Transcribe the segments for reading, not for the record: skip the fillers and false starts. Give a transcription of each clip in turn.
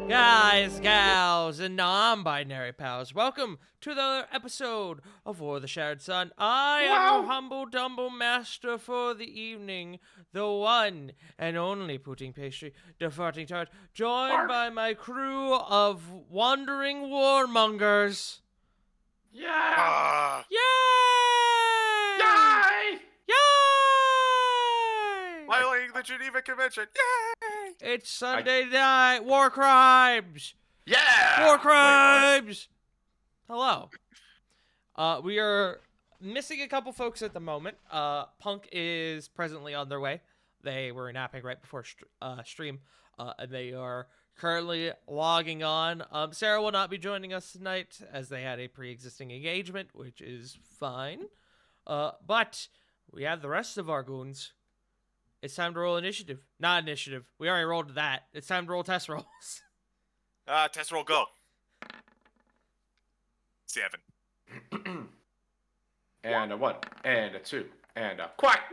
Guys, gals, and non-binary pals, welcome to the episode of War of the Shattered Sun. I am your humble dumble master for the evening, the one and only pudding pastry, the farting tart, joined by my crew of wandering warmongers. Yeah! Yay! Yay! Yay! Violating the Geneva Convention. Yay! It's Sunday night. War crimes. Yeah! War crimes. Hello. We are missing a couple folks at the moment. Punk is presently on their way. They were napping right before stream, and they are currently logging on. Sarah will not be joining us tonight as they had a pre-existing engagement, which is fine. But we have the rest of our goons. It's time to roll initiative. Not initiative. We already rolled that. It's time to roll test rolls. Test roll, go. 7. And a 1, and a 2, and a quack.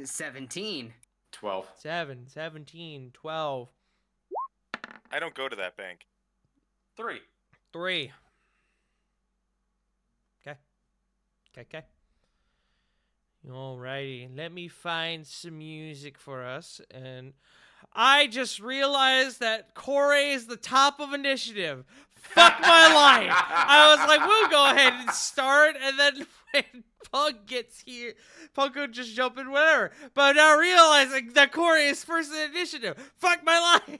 17. 12. 7, 17, 12, I don't go to that bank. 3. 3. Okay. Alrighty, let me find some music for us. And I just realized that Corey is the top of initiative. Fuck my life. I was like, we'll go ahead and start, and then when Punk gets here, Punk will just jump in whatever. But now realizing that Corey is first in initiative. Fuck my life.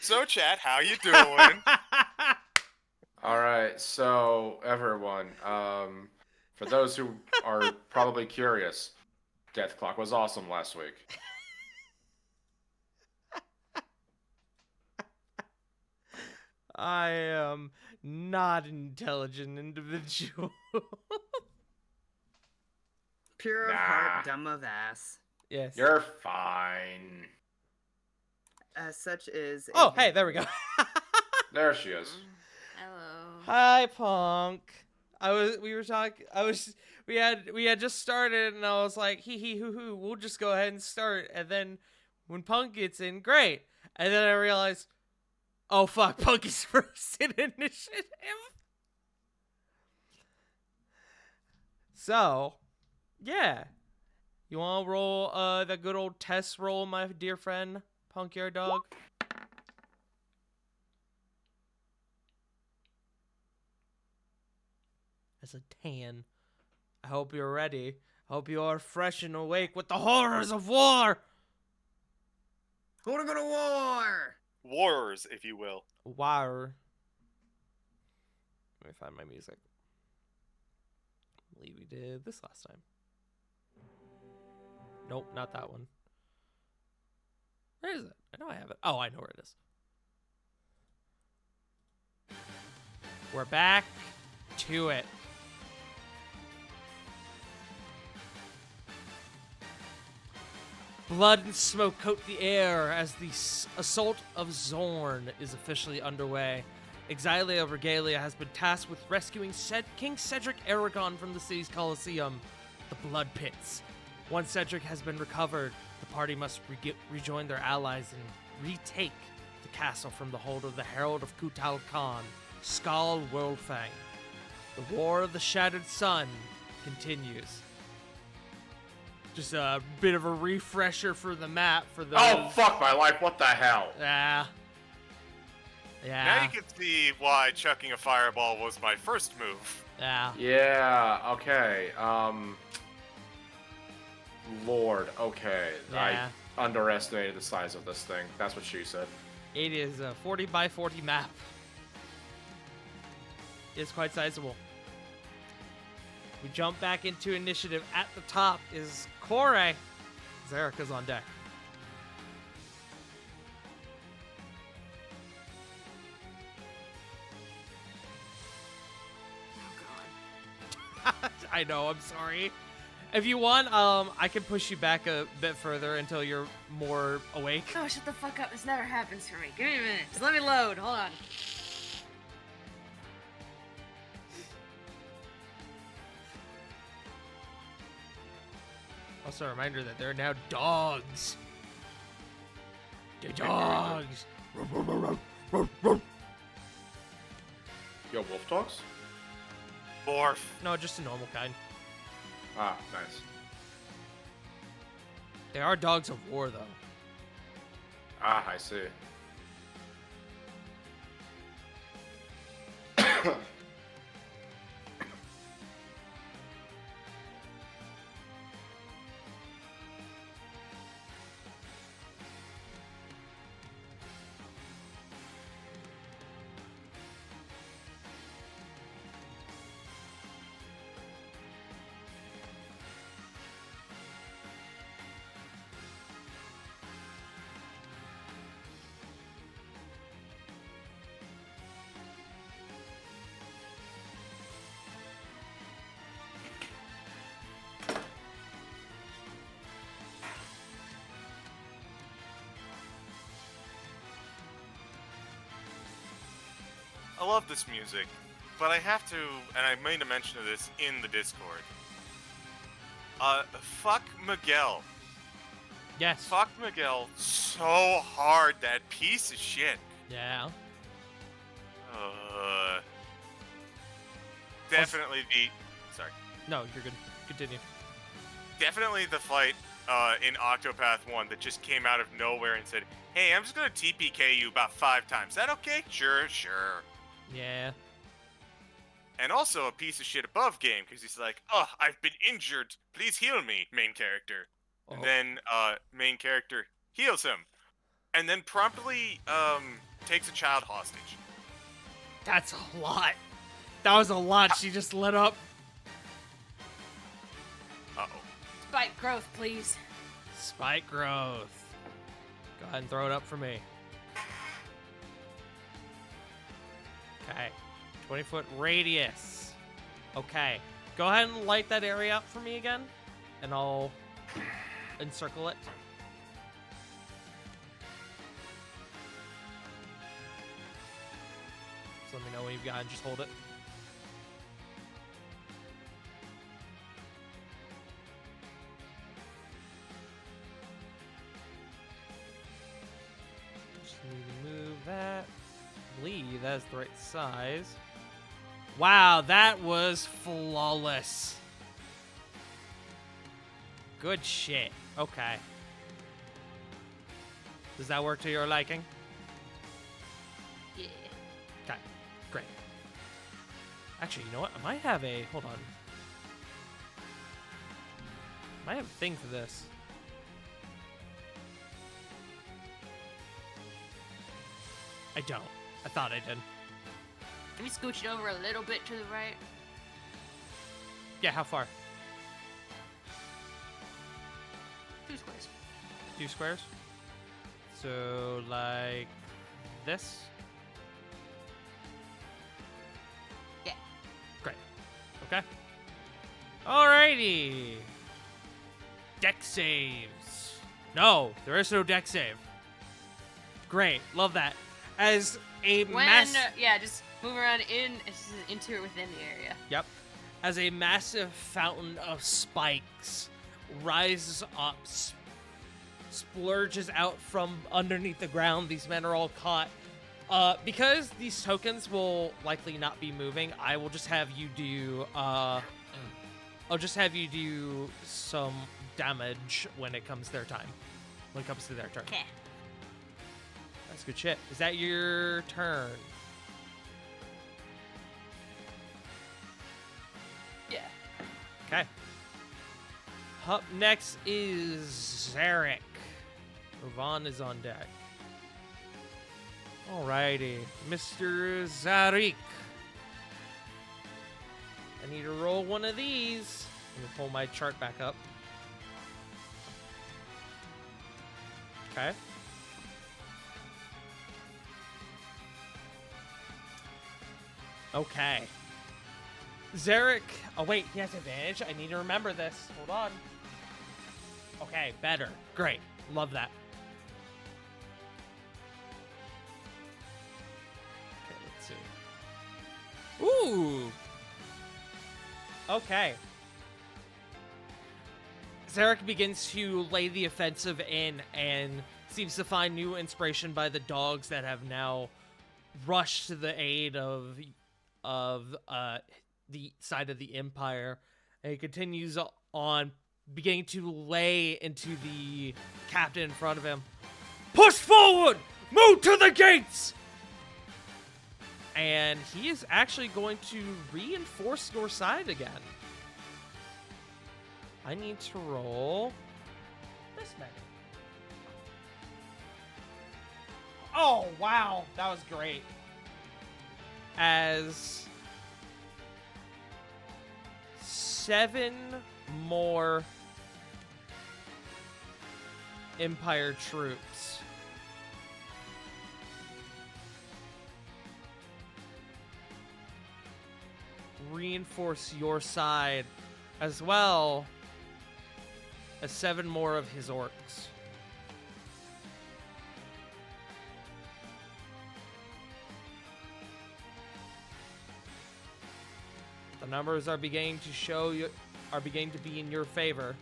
So, chat, how you doing? Alright, so everyone, for those who are probably curious, Death Clock was awesome last week. I am not an intelligent individual. Pure of Nah. heart, dumb of ass. Yes. You're fine. As such is. Oh, hey, there we go. There she is. Hello. Hi, Punk. We had just started, and I was like, hee hoo hoo, we'll just go ahead and start. And then when Punk gets in, great. And then I realized, oh fuck, Punk is first in initiative. So, yeah. You want to roll the good old test roll, my dear friend, Punk Yard Dog? As a 10. I hope you're ready. I hope you are fresh and awake with the horrors of war. I wanna go to war! Wars, if you will. War. Let me find my music. I believe we did this last time. Nope, not that one. Where is it? I know I have it. Oh, I know where it is. We're back to it. Blood and smoke coat the air as the assault of Zorn is officially underway. Exilia Regalia has been tasked with rescuing King Cedric Aragon from the city's Colosseum, the Blood Pits. Once Cedric has been recovered, the party must rejoin their allies and retake the castle from the hold of the Herald of Kutal Khan, Skal Worldfang. The War of the Shattered Sun continues. Just a bit of a refresher for the map for those. Oh, fuck my life, what the hell? Yeah. Now you can see why chucking a fireball was my first move. Yeah. Yeah, okay, Lord, okay. Yeah. I underestimated the size of this thing. That's what she said. It is a 40 by 40 map. It's quite sizable. We jump back into initiative. At the top is Corey. Zerika's on deck. Oh I know, I'm sorry. If you want, I can push you back a bit further until you're more awake. god. Oh, shut the fuck up. This never happens for me. Give me a minute. Just let me load. Hold on. Also a reminder that there are now dogs. The dogs. Yo, wolf dogs? Morph. No, just a normal kind. Ah, nice. They are dogs of war, though. Ah, I see. I love this music, but I have to, and I made a mention of this in the Discord. Fuck Miguel. Yes. Fuck Miguel so hard, that piece of shit. Yeah. Definitely the... Sorry. No, you're good. Continue. Definitely the fight in Octopath 1 that just came out of nowhere and said, hey, I'm just gonna TPK you about 5 times. Is that okay? Sure, sure. Yeah. And also a piece of shit above game, because he's like, oh, I've been injured. Please heal me, main character. Oh. And then main character heals him. And then promptly takes a child hostage. That's a lot. That was a lot she just lit up. Uh-oh. Spike growth, please. Spike growth. Go ahead and throw it up for me. Okay. 20-foot radius. Okay. Go ahead and light that area up for me again. And I'll encircle it. So let me know when you've got it. Just hold it. Just need to move that. I believe that's the right size. Wow, that was flawless. Good shit. Okay. Does that work to your liking? Yeah. Okay, great. Actually, you know what? I might have a... Hold on. I might have a thing for this. I don't. I thought I did. Can we scooch it over a little bit to the right? Yeah, how far? 2 squares. 2 squares? So, like... this? Yeah. Great. Okay. Alrighty. Deck saves. No, there is no deck save. Great. Love that. As a Yeah, just move around into it within the area. Yep. As a massive fountain of spikes rises up, splurges out from underneath the ground, these men are all caught. Because these tokens will likely not be moving, I will just have you do, I'll just have you do some damage when it comes their time. When it comes to their turn. Okay. That's good shit. Is that your turn? Yeah. Okay. Up next is Zarek. Ravon is on deck. Alrighty. Mr. Zarek. I need to roll one of these. Let me pull my chart back up. Okay. Okay. Zarek. Oh, wait. He has advantage. I need to remember this. Hold on. Okay. Better. Great. Love that. Okay. Let's see. Ooh. Okay. Zarek begins to lay the offensive in, and seems to find new inspiration by the dogs that have now rushed to the aid of the side of the Empire. And he continues on, beginning to lay into the captain in front of him. Push forward! Move to the gates! And he is actually going to reinforce your side again. I need to roll this many. Oh, wow. That was great. As 7 more Empire troops reinforce your side, as well as 7 more of his orcs. The numbers are beginning to show you, are beginning to be in your favor.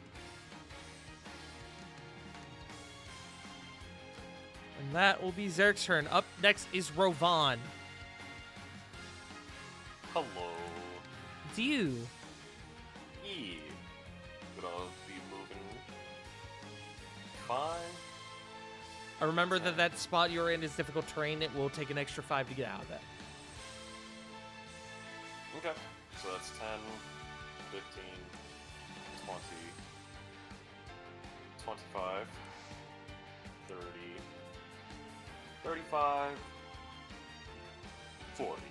And that will be Zerk's turn. Up next is Rovan. Hello. It's you. Yeah. Gonna be moving 5. Remember that spot you're in is difficult terrain. It will take an extra 5 to get out of it. Okay. So that's 10, 15, 20, 25, 30, 35, 40.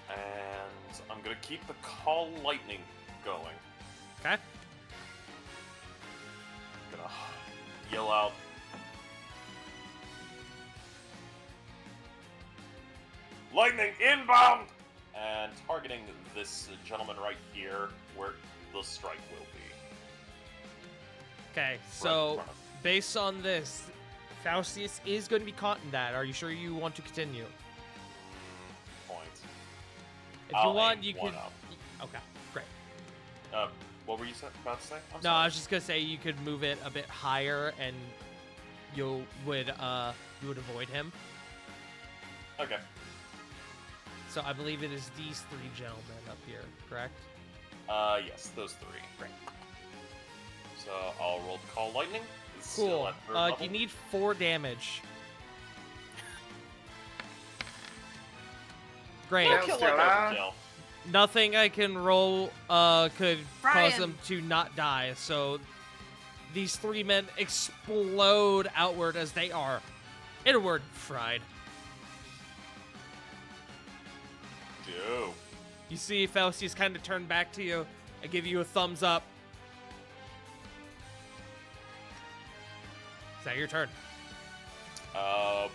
And I'm gonna keep the Call Lightning going. Okay. Gonna yell out. Lightning inbound! And targeting this gentleman right here, where the strike will be. Okay, Right so in front of- based on this, Faustius is going to be caught in that. Are you sure you want to continue? Points. If I'll you want, aim you one could. up. Okay, great. What were you about to say? I'm No, sorry. I was just gonna say you could move it a bit higher, and you would avoid him. Okay. So I believe it is these 3 gentlemen up here, correct? Yes, those 3. Great. So I'll roll Call Lightning. It's Cool. still at third level. You need 4 damage. Great. Don't kill like Still alive? Overkill. Nothing I can roll could cause Brian. them to not die. So these 3 men explode outward as they are inward fried. Go. You see Faustius kind of turn back to you and give you a thumbs up. Is that your turn?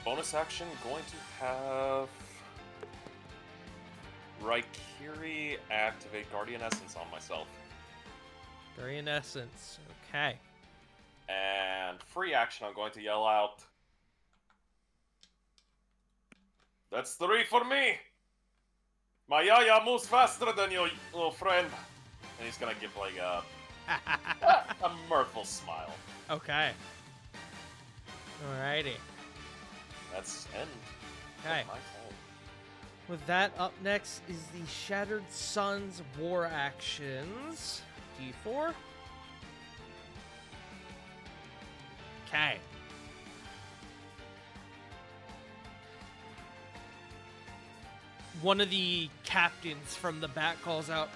Bonus action going to have Raikiri activate Guardian Essence on myself. Guardian Essence. Okay. And free action, I'm going to yell out. That's 3 for me! My Yaya moves faster than your little friend. And he's gonna give like a mirthful smile. Okay. Alrighty. That's end. Okay. Of my turn. With that, up next is the Shattered Suns War Actions. D4. Okay. One of the captains from the back calls out,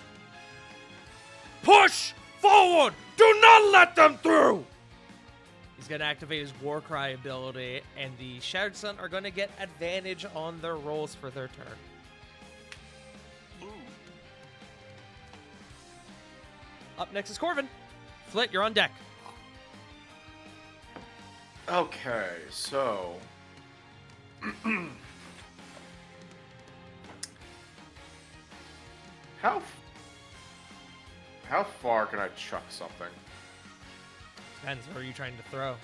"Push forward! Do not let them through!" He's going to activate his War Cry ability, and the Shattered Sun are going to get advantage on their rolls for their turn. Ooh. Up next is Corvin. Flit, you're on deck. Okay, so how far can I chuck something? Depends. What are you trying to throw?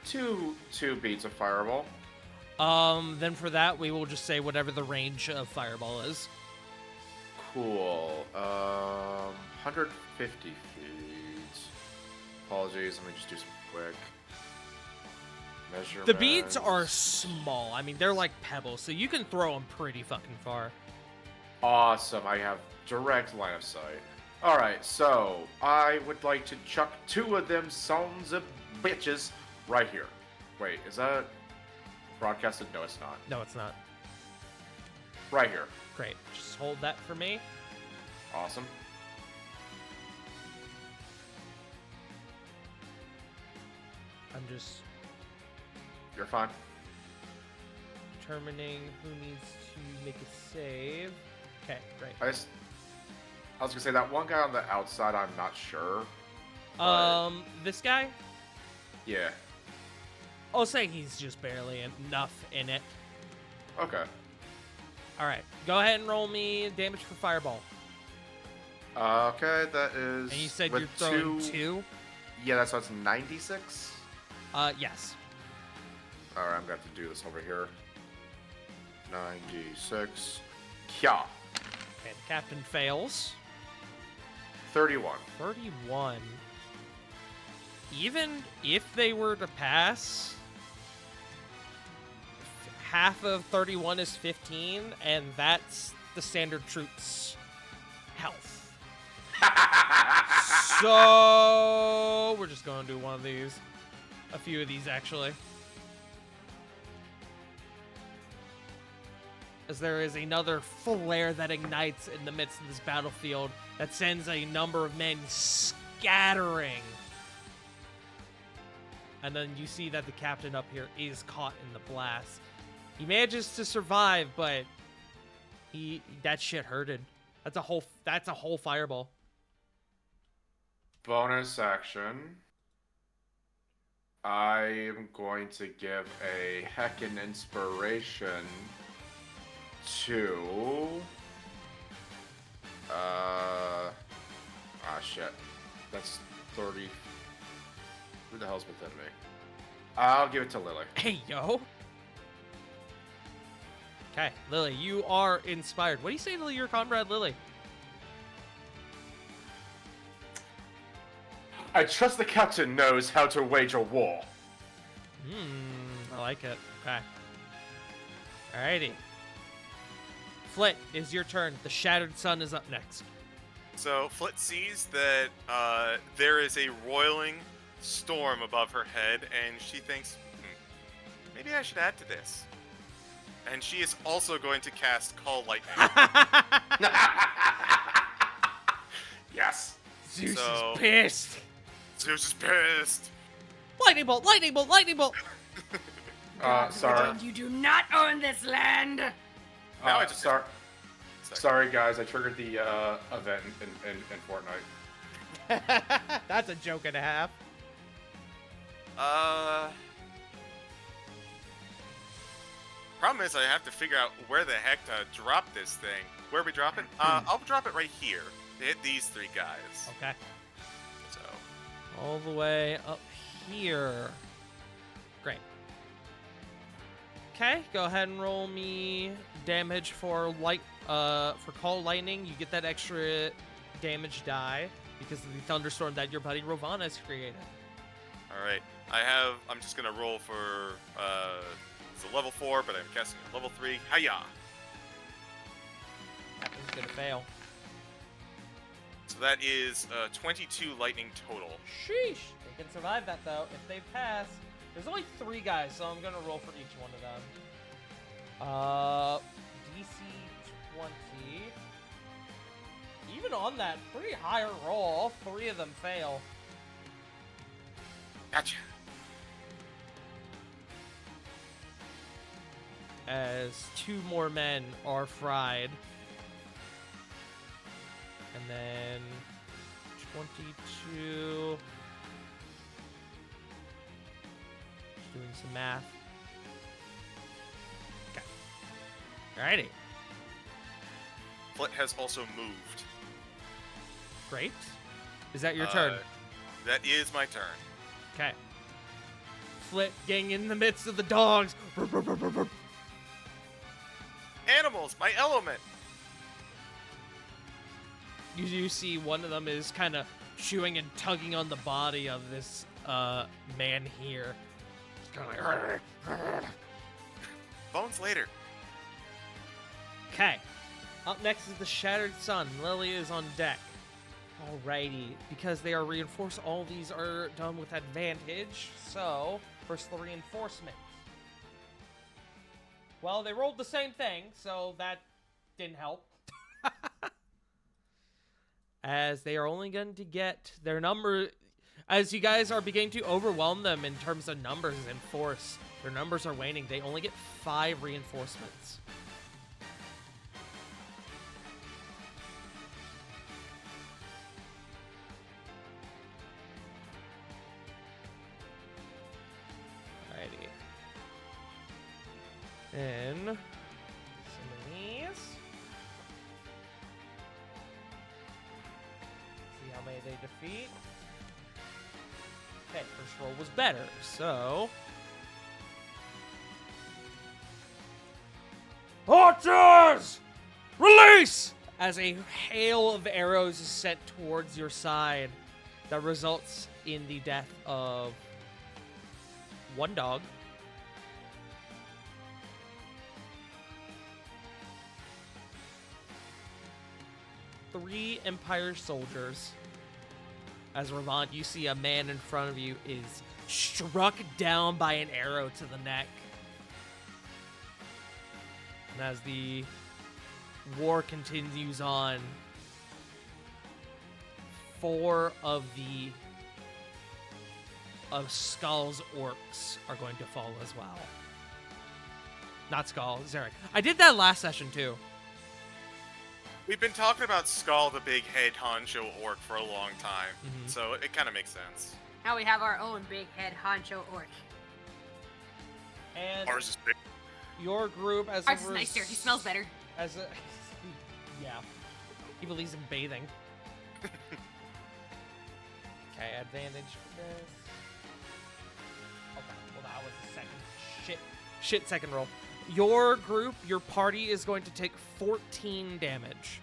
Two beats of fireball. Then for that, we will just say whatever the range of Fireball is. Cool. How 150 feet. Apologies, let me just do some quick measurements. The beads are small. I mean, they're like pebbles, so you can throw them pretty fucking far. Awesome, I have direct line of sight. Alright, so I would like to chuck 2 of them sons of bitches right here. Wait, is that broadcasted? No, it's not. No, it's not. Right here. Great. Just hold that for me. Awesome. I'm just You're fine. determining who needs to make a save. Okay, great. I was gonna say that one guy on the outside, I'm not sure. This guy? Yeah. I'll say he's just barely enough in it. Okay. All right, go ahead and roll me damage for fireball. Okay, that is. And you said with you're throwing 2? Yeah, that's what's 96. Yes. All right, I'm gonna have to do this over here. 96. Kya. Okay, the captain fails. 31. 31. Even if they were to pass, half of 31 is 15, and that's the standard troops' health. So we're just going to do one of these. A few of these, actually. As there is another flare that ignites in the midst of this battlefield that sends a number of men scattering. And then you see that the captain up here is caught in the blast. He manages to survive, but that shit hurted. That's a whole fireball. Bonus action. I am going to give a heckin' inspiration to. Shit. That's 30. Who the hell's within me? I'll give it to Lily. Hey, yo. Okay, Lily, you are inspired. What do you say to your comrade, Lily? I trust the captain knows how to wage a war. I like it. Okay. Alrighty. Flit, is your turn. The Shattered Sun is up next. So Flit sees that there is a roiling storm above her head, and she thinks, maybe I should add to this. And she is also going to cast Call Lightning. Yes. Zeus So- is pissed. Zeus is pissed. Lightning bolt, lightning bolt, lightning bolt. Sorry. You do not own this land. Now I just- sorry. Sorry. Sorry, guys. I triggered the event in Fortnite. That's a joke and a half. Problem is, I have to figure out where the heck to drop this thing. Where we drop it? I'll drop it right here. To hit these 3 guys. Okay. So, All the way up here. Great. Okay, go ahead and roll me damage for Call Lightning. You get that extra damage die because of the thunderstorm that your buddy Rovana has created. all right. I'm just gonna roll for it's a level 4, but I'm casting a level 3. Hiya! Captain's gonna fail. So that is 22 lightning total. Sheesh. They can survive that though. If they pass, there's only 3 guys, so I'm gonna roll for each one of them. DC 20. Even on that pretty high roll, all 3 of them fail. Gotcha. As 2 more men are fried. And then 22. Just doing some math. Okay. Alrighty. Flit has also moved. Great. Is that your turn? That is my turn. Okay. Flit getting in the midst of the dogs. Burp, burp, burp, burp, burp. Animals, my element. you do see one of them is kind of chewing and tugging on the body of this man here. It's kind of like... Bones later. Okay. Up next is the Shattered Sun. Lily is on deck. Alrighty. Because they are reinforced, all these are done with advantage. So, first the reinforcements. Well, they rolled the same thing, so that didn't help. As they are only going to get their number... As you guys are beginning to overwhelm them in terms of numbers and force, their numbers are waning. They only get 5 reinforcements. Alrighty. Then, some of these. See how many they defeat. Okay, first roll was better, so... Archers! Release! As a hail of arrows is sent towards your side that results in the death of one dog. Three Empire soldiers. As Ravant, you see a man in front of you is struck down by an arrow to the neck. And as the war continues on, 4 of Skull's orcs are going to fall as well. Not Skull, Zarek. I did that last session too. We've been talking about Skull, the big head honcho orc, for a long time, so it kind of makes sense. Now we have our own big head honcho orc. And Ours is big. your group as Ours is nicer. He smells better. As a yeah, he believes in bathing. Okay, advantage for this. Okay, well that was a second shit second roll. Your group, your party is going to take 14 damage,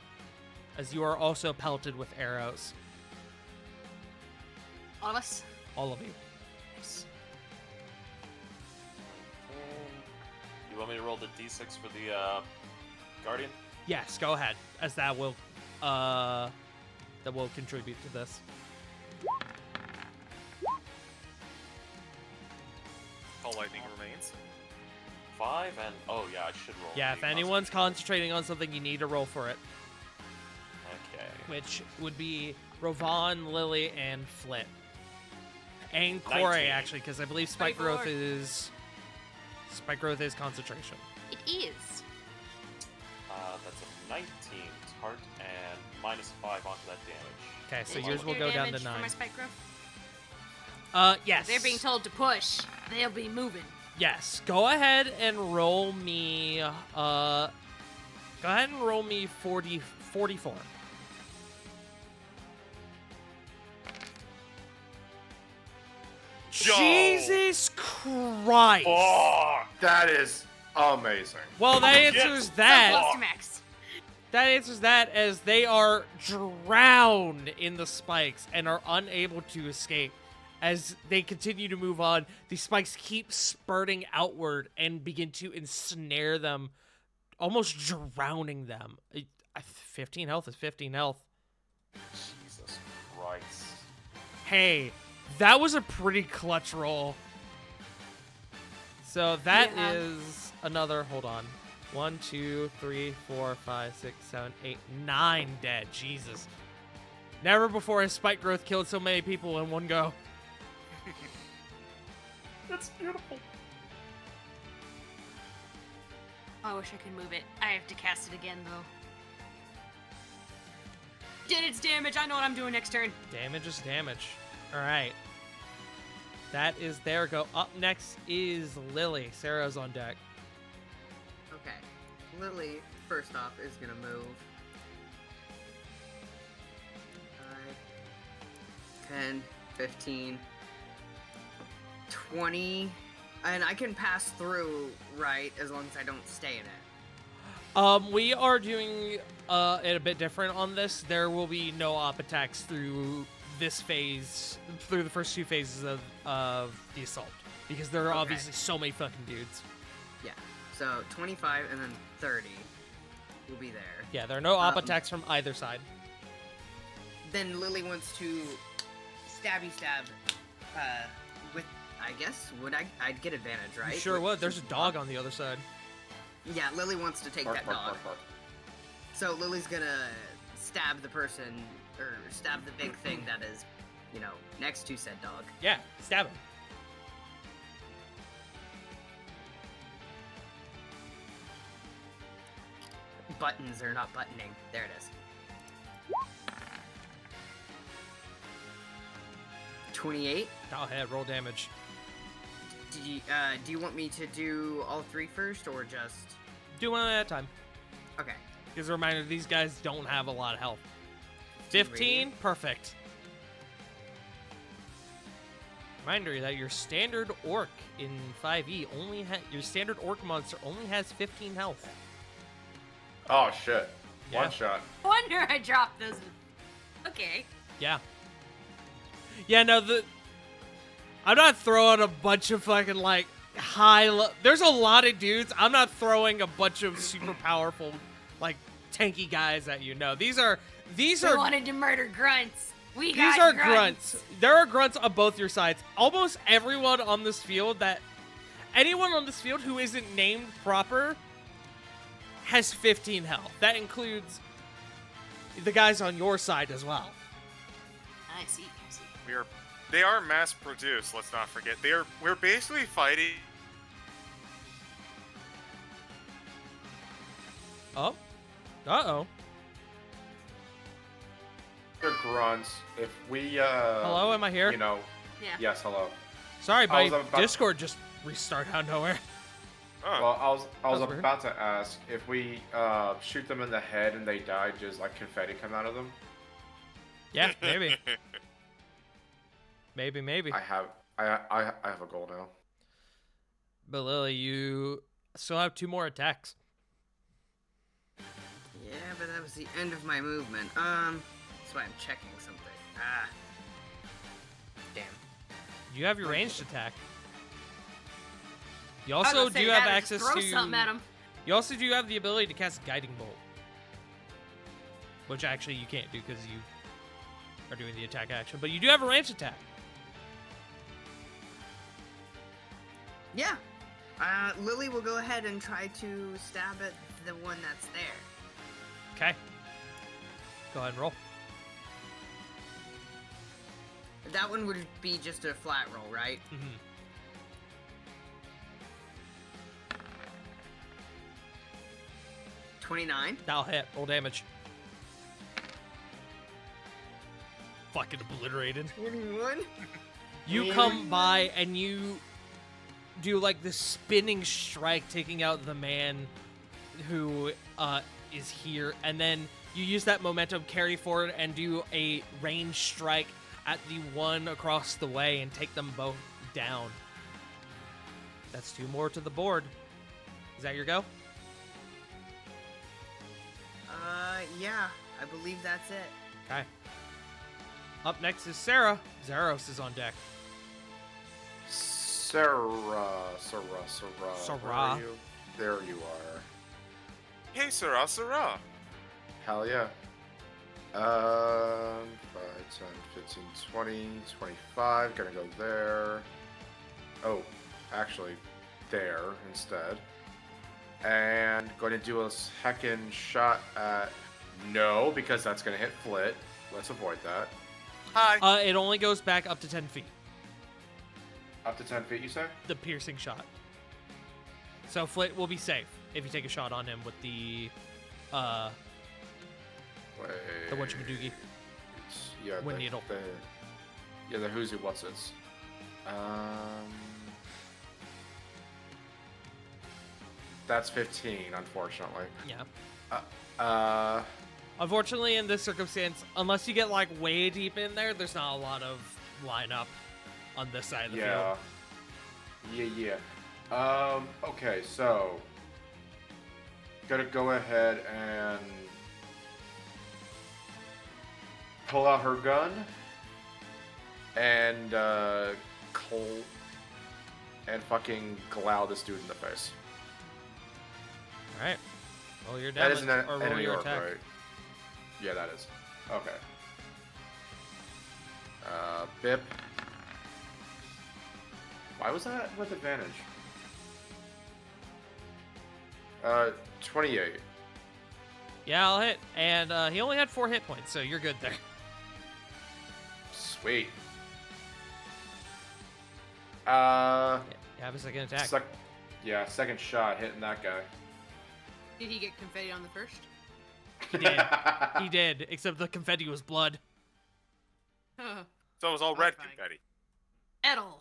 as you are also pelted with arrows. All of us? All of you. Yes. You want me to roll the d6 for the Guardian? Yes, go ahead, as that will contribute to this. All lightning remains. 5 and oh yeah, I should roll. Yeah, the if anyone's concentrating on something, you need to roll for it. Okay. Which would be Rovan, Lily, and Flit. And Corey, 19. actually, because I believe Spike 24. Growth is concentration. It is. That's a 19 tart and minus 5 onto that damage. Okay, so Did yours you will do go down to damage for 9. my spike growth? Yes. They're being told to push. They'll be moving. Yes. Go ahead and roll me. Go ahead and roll me 44. Yo. Jesus Christ! Oh, that is amazing. Well, that answers Yes. that. Close to max. That answers that, as they are drowned in the spikes and are unable to escape. As they continue to move on, the spikes keep spurting outward and begin to ensnare them, almost drowning them. 15 health is 15 health. Jesus Christ. Hey, that was a pretty clutch roll. So that is Yeah. another, hold on. 1, 2, 3, 4, 5, 6, 7, 8, 9 dead. Jesus. Never before has Spike Growth killed so many people in one go. That's beautiful. Oh, I wish I could move it. I have to cast it again, though. Did its damage. I know what I'm doing next turn. Damage is damage. All right. That is their go. Up next is Lily. Sarah's on deck. Okay. Lily, first off, is gonna move 5, 10, 15, 20, and I can pass through, right, as long as I don't stay in it. We are doing a bit different on this. There will be no op attacks through this phase, through the first 2 phases of the assault, because there are Okay. obviously so many fucking dudes. Yeah. So 25 and then 30 will be there. Yeah, there are no op Um, attacks from either side. Then Lily wants to stabby stab. With I guess I'd get advantage, right? You sure With would. There's a super dog dog? on the other side. Yeah, Lily wants to take Bark, that bark, dog. bark, bark. So Lily's gonna stab the person, or stab the big thing that is, next to said dog. Yeah, stab him. Buttons are not buttoning. There it is. 28. Oh, head, roll damage. Do you want me to do all 3 first, or just? Do one at a time. Okay. As a reminder, these guys don't have a lot of health. 15, perfect. Reminder that your standard orc in 5e your standard orc monster only has 15 health. Oh shit! Yeah. One shot. Wonder I dropped those. Okay. Yeah. Yeah, no, I'm not throwing a bunch of fucking, like, there's a lot of dudes. I'm not throwing a bunch of super powerful, like, tanky guys at you. No, these are We wanted to murder grunts. these are grunts. There are grunts on both your sides. Almost everyone on this field anyone on this field who isn't named proper has 15 health. That includes the guys on your side as well. I see. They are mass produced, let's not forget. We're basically fighting. Oh. Uh-oh. The grunts. If we Hello, am I here? Yeah. Yes, hello. Sorry, I my was about- Discord just restarted out of nowhere. Oh, Well, I was That's weird. about to ask if we shoot them in the head and they die, does like confetti come out of them? Yeah, maybe. Maybe. I have a goal now. But Lily, you still have 2 more attacks. Yeah, but that was the end of my movement. That's why I'm checking something. Ah. Damn. You have your ranged attack. You I was also gonna say do have that or access just throw something at to. 'em. You also do have the ability to cast Guiding Bolt, which actually you can't do because you are doing the attack action. But you do have a ranged attack. Yeah. Lily will go ahead and try to stab at the one that's there. Okay. Go ahead and roll. That one would be just a flat roll, right? Mm-hmm. $29. That'll hit. Roll damage. Fucking obliterated. 21. You come by and you do like this spinning strike, taking out the man who is here, and then you use that momentum, carry forward, and do a range strike at the one across the way and take them both down. That's 2 more to the board. Is that your go? Yeah. I believe that's it. Okay. Up next is Sarah. Zaros is on deck. Sarah. Sarah. Where are you? There you are. hey, Sarah, Sarah. Hell yeah. 5, 10, 15, 20, 25. Gonna go there. Oh, actually, there instead. And going to do a second shot at... No, because that's going to hit Flit. Let's avoid that. Hi. It only goes back up to 10 feet. Up to 10 feet, you say? The piercing shot. So Flit will be safe if you take a shot on him with the Wait. whatchamadoogie. Yeah, Wind needle. The who's who what's it's. That's 15, unfortunately. Yeah. Unfortunately, in this circumstance, unless you get like way deep in there, there's not a lot of lineup on this side of the Yeah. field. Yeah. Okay, so gonna go ahead and pull out her gun and fucking glow this dude in the face. All right. Roll your That damage is an or roll enemy your orc, attack. right? Yeah, that is. Okay. Bip. Why was that with advantage? 28. Yeah, I'll hit. And he only had 4 hit points, so you're good there. Sweet. You have a second attack. Second shot hitting that guy. Did he get confetti on the first? He did. He did, except the confetti was blood. So it was all red confetti. Edel.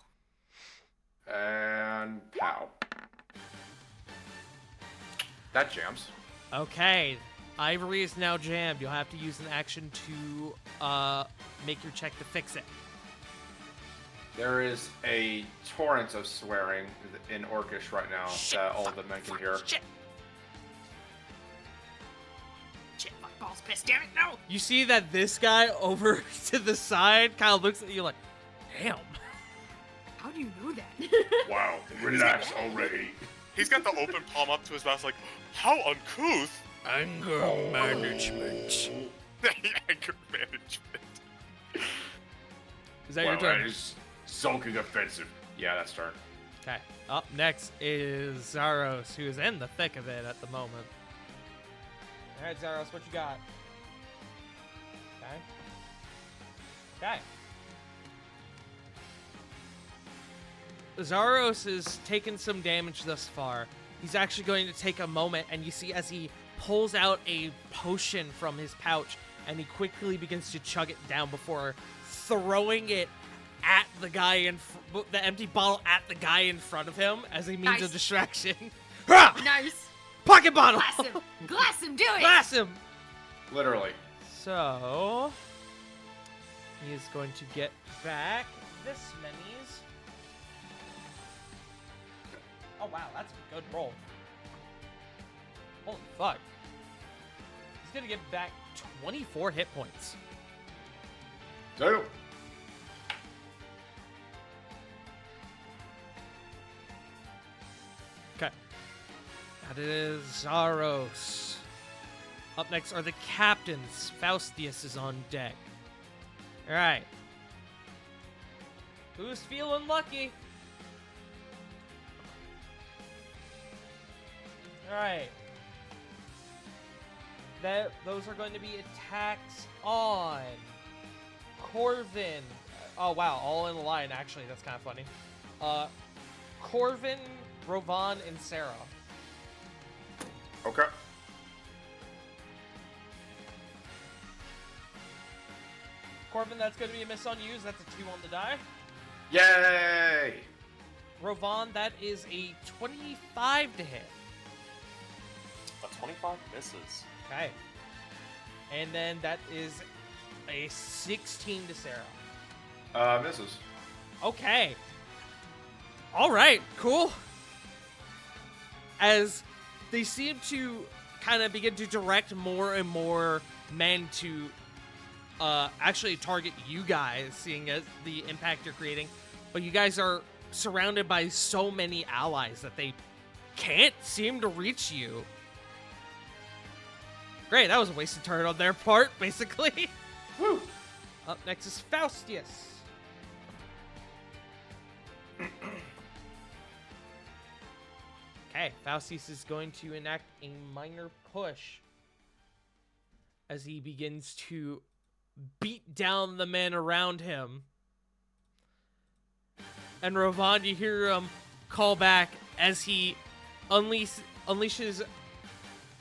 And pow. That jams. Okay. Ivory is now jammed. You'll have to use an action to make your check to fix it. There is a torrent of swearing in Orcish right now that all the men can hear. Shit, my balls pissed, damn it, no! You see that this guy over to the side kind of looks at you like, damn. How do you know that? Wow, relax already. He's got the open palm up to his mouth, like, how uncouth. Anger management. Anger management. Is that your turn? Is sulking offensive. Yeah, that's turn. Okay. Up next is Zaros, who is in the thick of it at the moment. All right, Zaros, what you got? Okay. Okay. Zaros has taken some damage thus far. He's actually going to take a moment, and you see as he pulls out a potion from his pouch, and he quickly begins to chug it down before throwing it at the guy the empty bottle at the guy in front of him as a means of Nice. distraction. Ha! Nice. Pocket bottle! Glass him. Glass him, do it! Glass him! Literally. So, he is going to get back this many's. Oh wow, that's a good roll. Holy fuck. He's gonna get back 24 hit points. Damn. Okay. That is Zaros. Up next are the captains. Faustius is on deck. Alright. Who's feeling lucky? Alright. Those are going to be attacks on Corvin. Oh wow, all in the line actually, that's kind of funny. Corvin, Rovan, and Sarah. Okay. Corvin, that's going to be a miss on you. That's a 2 on the die. Yay! Rovan, that is a 25 to hit. A 25 misses. Okay. And then that is a 16 to Sarah. Misses. Okay. All right, cool. As they seem to kind of begin to direct more and more men to actually target you guys, seeing as the impact you're creating. But you guys are surrounded by so many allies that they can't seem to reach you. Great, that was a wasted turn on their part, basically. Woo! Up next is Faustius. Okay, Faustius is going to enact a minor push as he begins to beat down the men around him. And Rovan, you hear him call back as he unleashes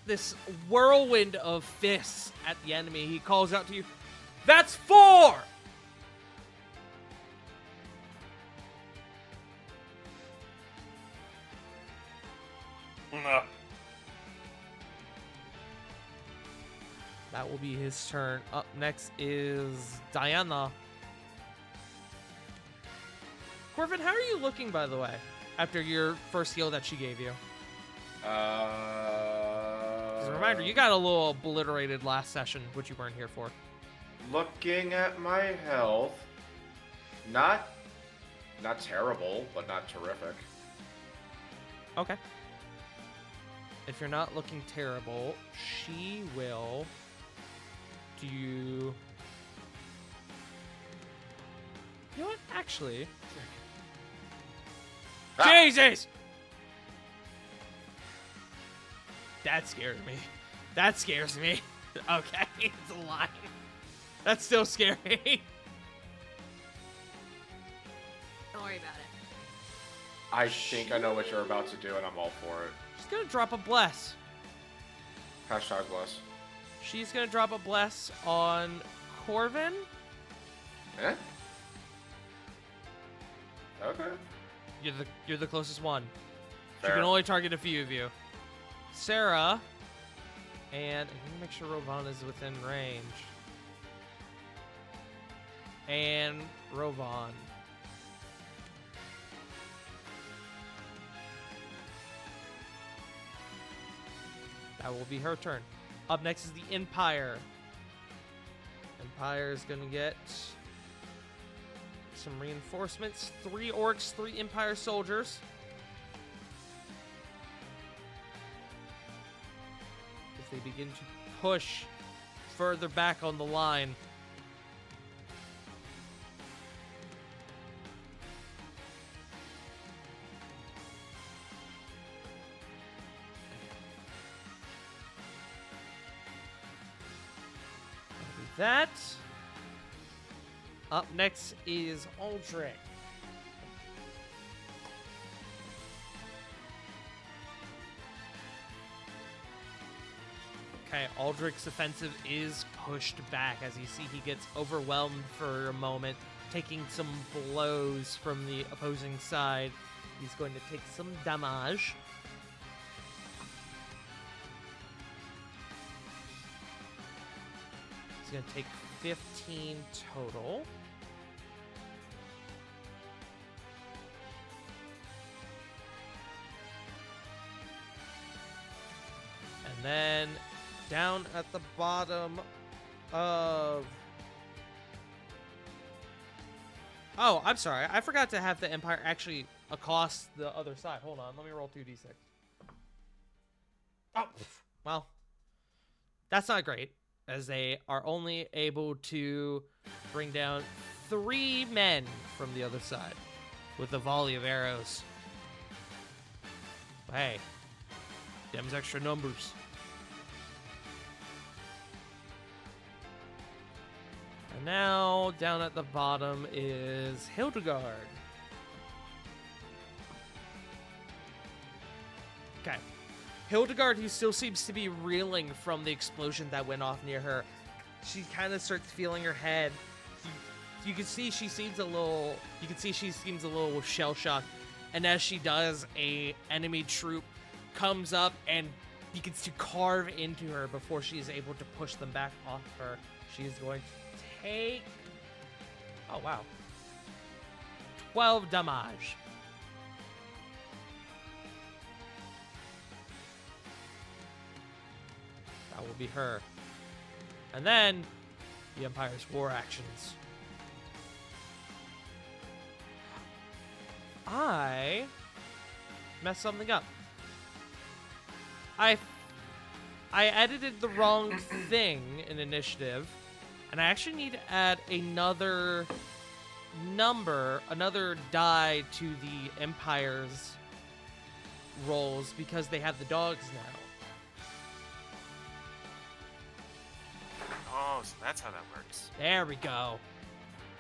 this whirlwind of fists at the enemy. He calls out to you, "That's 4!" No. That will be his turn. Up next is Diana. Corvin, how are you looking, by the way, after your first heal that she gave you? As a reminder, you got a little obliterated last session, which you weren't here for. looking at my health, not terrible, but not terrific. Okay. If you're not looking terrible, she will do. You know what? Actually, Ah! Jesus! That scares me. That scares me. Okay, it's a lie. That's still scary. Don't worry about it. I think I know what you're about to do, and I'm all for it. She's gonna drop a bless. Hashtag bless. She's gonna drop a bless on Corvin. Eh? Okay. You're the closest one. She Fair. can only target a few of you. Sarah, and I'm gonna make sure Rovan is within range. And Rovan. That will be her turn. Up next is the Empire. Empire is gonna get some reinforcements. 3 orcs, 3 Empire soldiers. As they begin to push further back on the line. That. Up next is Aldrich. Okay, Aldrich's offensive is pushed back as you see he gets overwhelmed for a moment, taking some blows from the opposing side. He's going to take some damage. He's going to take 15 total. And then down at the bottom of... Oh, I'm sorry. I forgot to have the Empire actually accost the other side. Hold on. Let me roll 2d6. Oh, well, that's not great, as they are only able to bring down 3 men from the other side with a volley of arrows. But hey, them's extra numbers. And now, down at the bottom is Hildegard. Okay. Hildegard, who still seems to be reeling from the explosion that went off near her, she kind of starts feeling her head. You can see she seems a little. You can see she seems a little shell shocked, and as she does, a enemy troop comes up and begins to carve into her before she is able to push them back off her. She is going to take. Oh wow. 12 damage. That will be her. And then, the Empire's war actions. I messed something up. I edited the wrong thing in initiative, and I actually need to add another number, another die to the Empire's rolls because they have the dogs now. Oh, so that's how that works. There we go.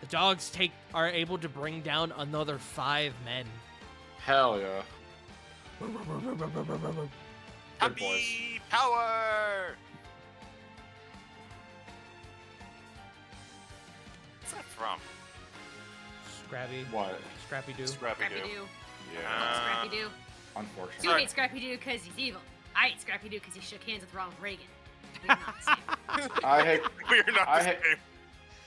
The dogs are able to bring down another 5 men. Hell yeah. Good boys. Happy power! What's that from? Scrappy. What? Scrappy Doo. Scrappy Scrappy Doo. Doo. Yeah. Scrappy Doo. Unfortunately. You Sorry. hate Scrappy Doo because he's evil. I hate Scrappy Doo because he shook hands with Ronald Reagan. We're not the same. I hate We're not I the hate- same.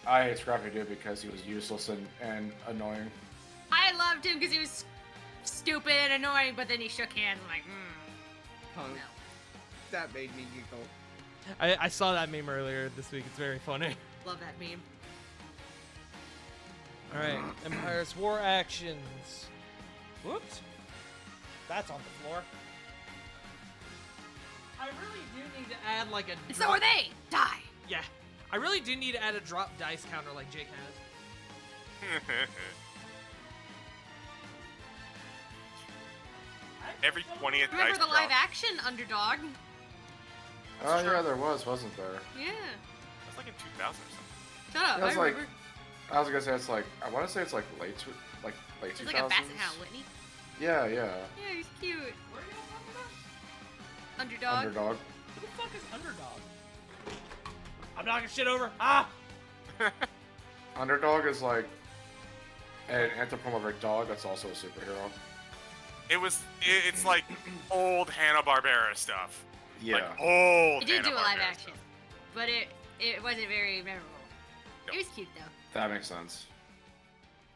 I hate Scrappy Doo because he was useless and annoying. I loved him because he was stupid and annoying, but then he shook hands. I'm like, Punk. no. That made me giggle. I saw that meme earlier this week. It's very funny. Love that meme. All right, Empire's War actions. Whoops. That's on the floor. I really do need to add like a. And so are they! Die! Yeah, I really do need to add a drop dice counter like Jake has. Every 20th Remember dice the live drop. action Underdog? Oh yeah, there wasn't there? Yeah. That's like in 2000 or something. Shut up, Yeah, I it's like- remember. I was gonna say it's like I want to say it's like late It's 2000s. like a Basset Hound Whitney. Yeah, Yeah, he's cute. Where are y'all talking about? Underdog. Underdog. Who the fuck is Underdog? I'm knocking shit over. Ah! Underdog is like an anthropomorphic dog that's also a superhero. It's like old Hanna-Barbera stuff. Yeah. Like old It did do a live Hanna-Barbera action, stuff. but it wasn't very memorable. No. It was cute though. That makes sense.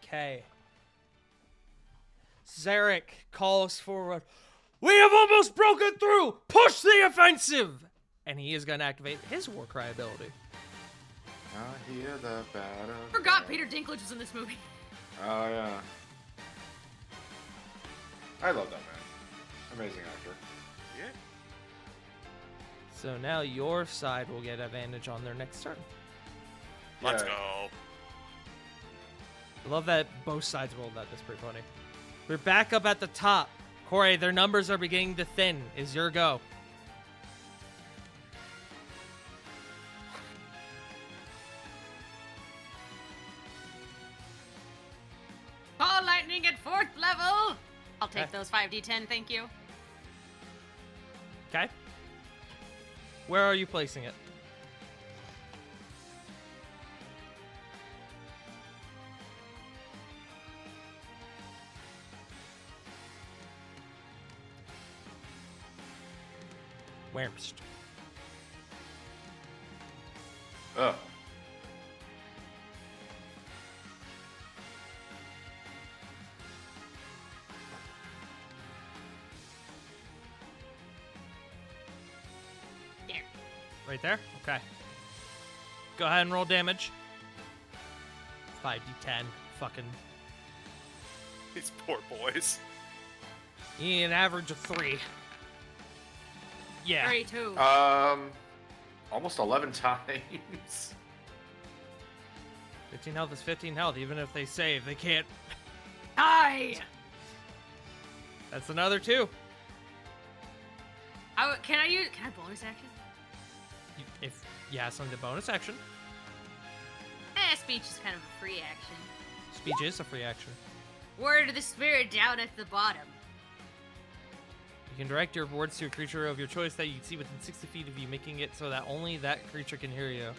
Okay. Zarek calls forward. We have almost broken through! Push the offensive! And he is going to activate his war cry ability. I hear the battle. Forgot Peter Dinklage was in this movie. Oh yeah. I love that man. Amazing actor. Yeah. So now your side will get advantage on their next turn. Let's Yeah. go. I love that both sides rolled that. That's pretty funny. We're back up at the top. Corey, their numbers are beginning to thin. Is your go? Ball lightning at 4th level. I'll take Okay. those 5d10, thank you. Okay. Where are you placing it? Where's? Ugh. There. Right there? Okay. Go ahead and roll damage. 5d10. Fucking. These poor boys. You need an average of 3. Yeah. 32. Almost 11 times. 15 health is 15 health. Even if they save, they can't. Die! That's another 2. Can I bonus action? If yes, on the bonus action. Speech is kind of a free action. Speech is a free action. Word of the spirit down at the bottom. You can direct your words to a creature of your choice that you can see within 60 feet of you, making it so that only that creature can hear you.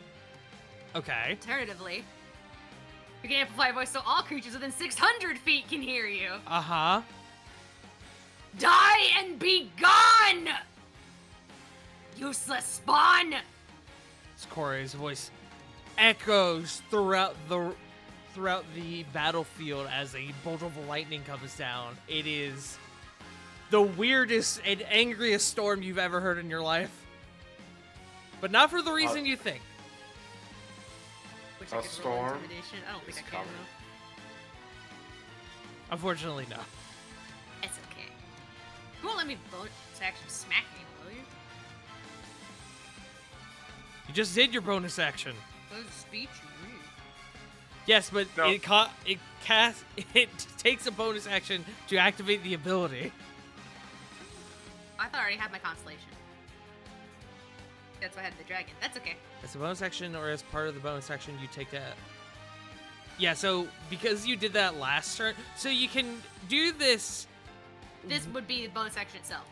Okay. Alternatively, you can amplify a voice so all creatures within 600 feet can hear you. Uh-huh. Die and be gone! Useless spawn! As Corey's voice echoes throughout the battlefield as a bolt of lightning comes down. It is the weirdest and angriest storm you've ever heard in your life. But not for the reason you think. Wish A I could roll storm intimidation. I don't think is I can coming. though. Unfortunately, no. It's okay. You won't let me bonus action smack me, will you? You just did your bonus action. That was a speech. Yes, but No. it takes a bonus action to activate the ability. I thought I already had my constellation. That's why I had the dragon. That's okay. As a bonus action or as part of the bonus action, you take that. Yeah, so because you did that last turn, so you can do this. This would be the bonus action itself.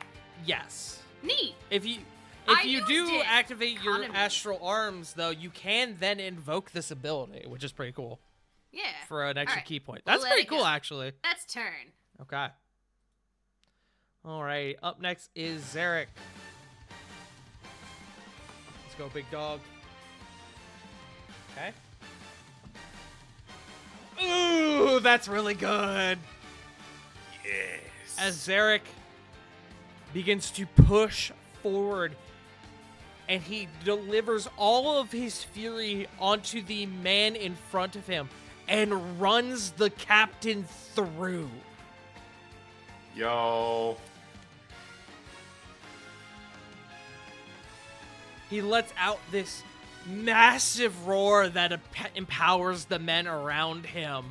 Yes. Neat. If you I do used it. activate your Economy. astral arms, though, you can then invoke this ability, which is pretty cool Yeah. for an extra Alright, key point. we'll That's let pretty it cool, go. actually. That's turn. Okay. All right. Up next is Zarek. Let's go, big dog. Okay. Ooh, that's really good. Yes. As Zarek begins to push forward, and he delivers all of his fury onto the man in front of him and runs the captain through. Yo. He lets out this massive roar that empowers the men around him.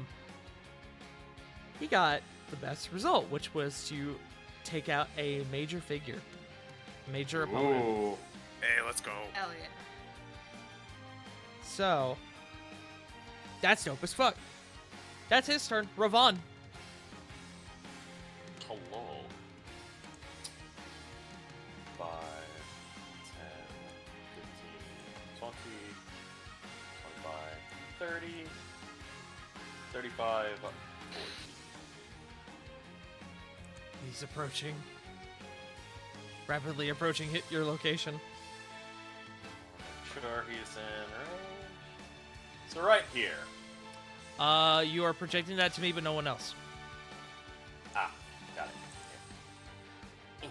He got the best result, which was to take out a major figure. Major opponent. Ooh. Hey, let's go. Hell yeah. So, that's dope as fuck. That's his turn. Ravon. Hello. 5, 10, 15, 20, 25, 30, 35, 40. He's approaching. Rapidly approaching hit your location. Sure, he's in. So right here. You are projecting that to me, but no one else. Ah, got it.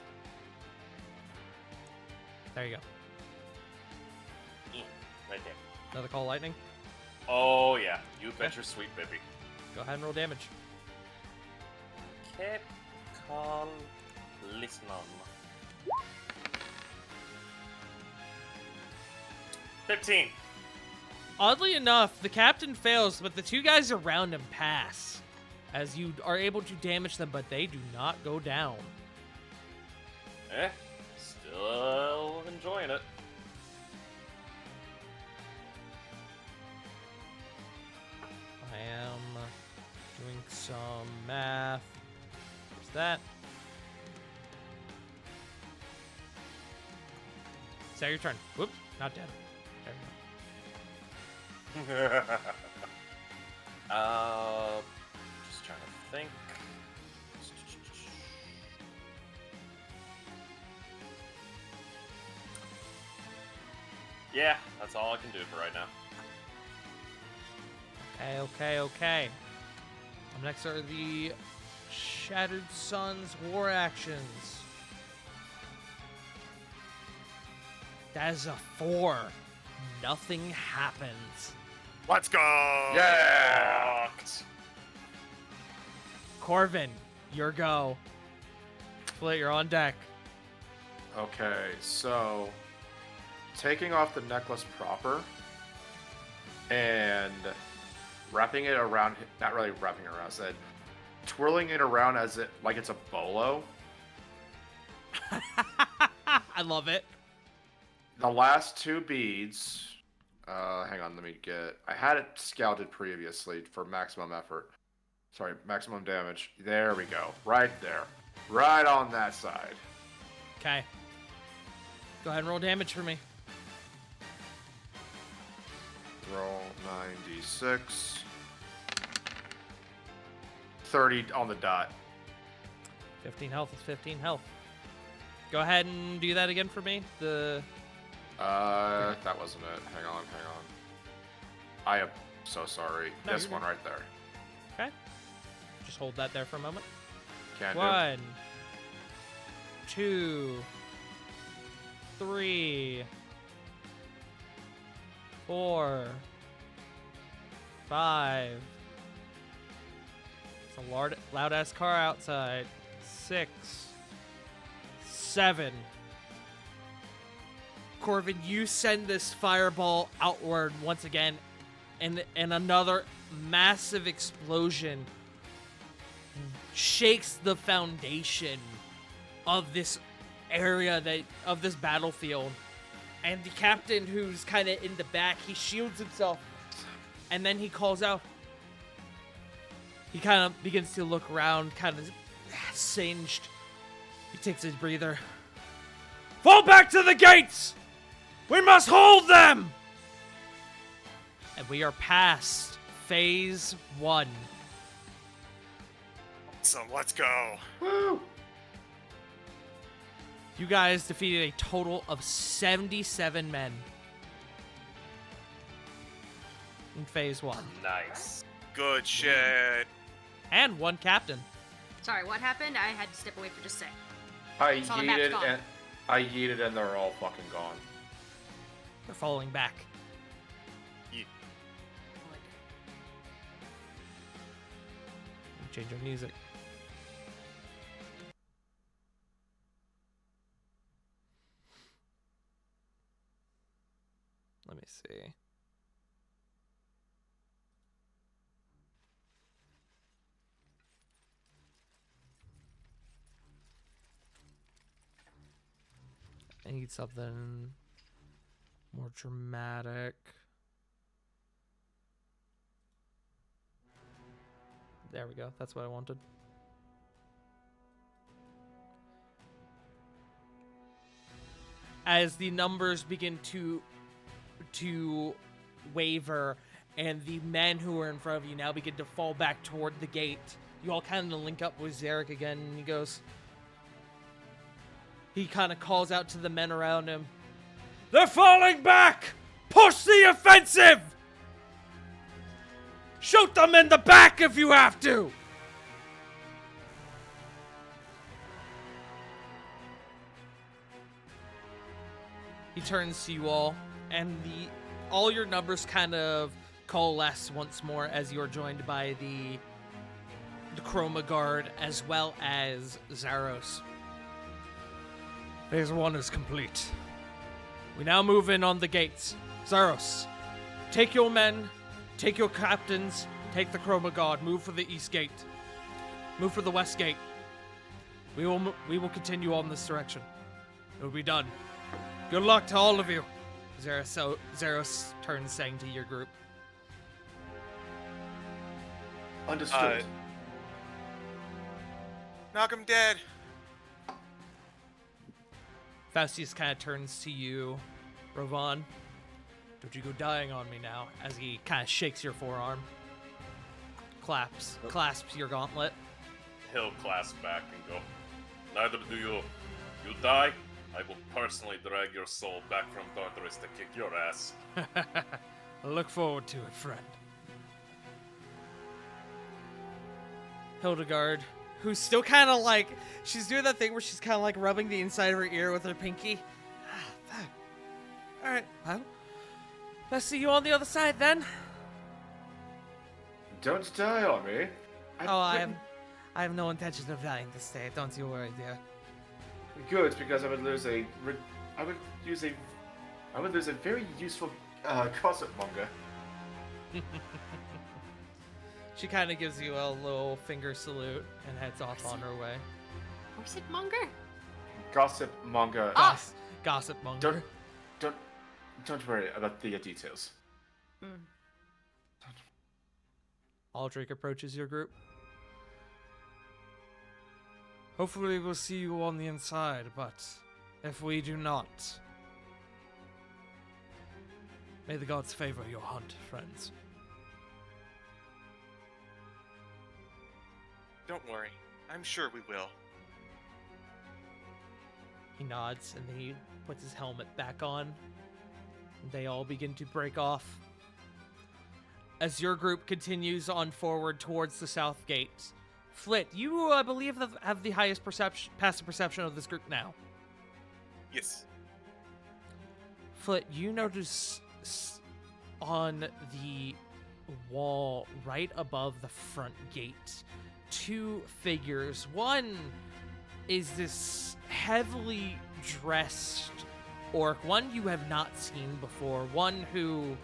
There you go. Right there. Another call lightning. Oh yeah, you bet your sweet baby. Go ahead and roll damage. Keep calm, listen on. 15. Oddly enough, the captain fails, but the two guys around him pass. As you are able to damage them, but they do not go down. Still enjoying it. I am doing some math. There's that. Is that your turn? Whoop, not dead. There we go. Just trying to think. Yeah, that's all I can do for right now. Okay. Up next are the Shattered Suns war actions. That is a 4. Nothing happens. Let's go. Yeah. Fucked. Corvin, your go. Flit, you're on deck. Okay, so taking off the necklace proper and wrapping it around, not really wrapping it around, said twirling it around as it like it's a bolo. I love it. The last 2 beads, hang on, let me get, I had it scouted previously for maximum effort. Sorry, maximum damage. There we go. Right there. Right on that side. Okay. Go ahead and roll damage for me. Roll 96. 30 on the dot. 15 health is 15 health. Go ahead and do that again for me. That wasn't it. Hang on. I am so sorry. No, This you're one good. right there. Okay. Just hold that there for a moment. Can do. 1, 2, 3, 4, 5. It's a loud ass car outside. 6, 7. Corvin, you send this fireball outward once again, and another massive explosion shakes the foundation of this area of this battlefield. And the captain, who's kind of in the back, he shields himself, and then he calls out. He kind of begins to look around, kind of singed. He takes his breather. Fall back to the gates! We must hold them! And we are past phase 1. So let's go. Woo! You guys defeated a total of 77 men in phase 1. Nice. Good shit. And 1 captain. Sorry, what happened? I had to step away for just a sec. I Saw the map's yeeted gone. and they're all fucking gone. They're falling back. Change your music. Let me see. I need something more dramatic. There we go. That's what I wanted. As the numbers begin to waver and the men who are in front of you now begin to fall back toward the gate, you all kind of link up with Zarek again, and he kind of calls out to the men around him. They're falling back! Push the offensive! Shoot them in the back if you have to! He turns to you all, and all your numbers kind of coalesce once more as you're joined by the Chroma Guard as well as Zaros. Phase 1 is complete. We now move in on the gates. Zaros, take your men, take your captains, take the Chroma Guard, move for the east gate. Move for the west gate. We will continue on this direction. It will be done. Good luck to all of you. Zaros turns saying to your group. Understood. Knock him dead. Faustius kind of turns to you, Rovan. Don't you go dying on me now, as he kind of shakes your forearm. Clasps your gauntlet. He'll clasp back and go, neither do you. You die, I will personally drag your soul back from Tartarus to kick your ass. I look forward to it, friend. Hildegard, who's still kind of like, she's doing that thing where she's kind of like rubbing the inside of her ear with her pinky. Fuck. All right, well, best see you on the other side then. Don't die on me. I have no intention of dying this day. Don't you worry, dear. Good, because I would lose a very useful gossip monger. She kind of gives you a little finger salute and heads off on her way. Where's it, Monger? Gossip monger. Oh. Gossip monger. Don't worry about the details. Aldrich approaches your group. Hopefully we'll see you on the inside, but if we do not, may the gods favor your hunt, friends. Don't worry. I'm sure we will. He nods and then he puts his helmet back on. They all begin to break off. As your group continues on forward towards the south gate, Flit, you, I believe, have the highest passive perception of this group now. Yes. Flit, you notice on the wall right above the front gate, two figures. One is this heavily dressed orc, one you have not seen before, one who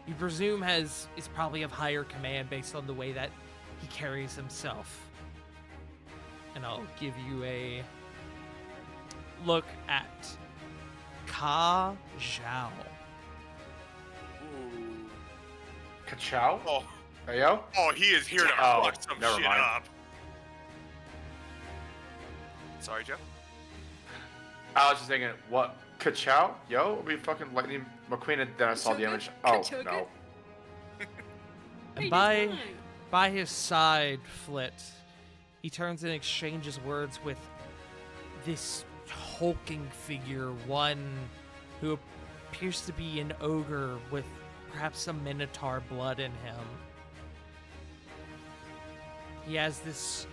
you presume is probably of higher command based on the way that he carries himself. And I'll give you a look at Ka Zhao. Ooh. Ka-chow? Oh, Heyo? he is here to Oh, fuck some never shit mind. up. Sorry, Joe. I was just thinking, what? Ka-chow? Yo? We fucking Lightning McQueen, and then I saw the Ka-chow? image. Oh, Ka-chow? no. And by his side, Flit, he turns and exchanges words with this hulking figure, one who appears to be an ogre with perhaps some minotaur blood in him. He has this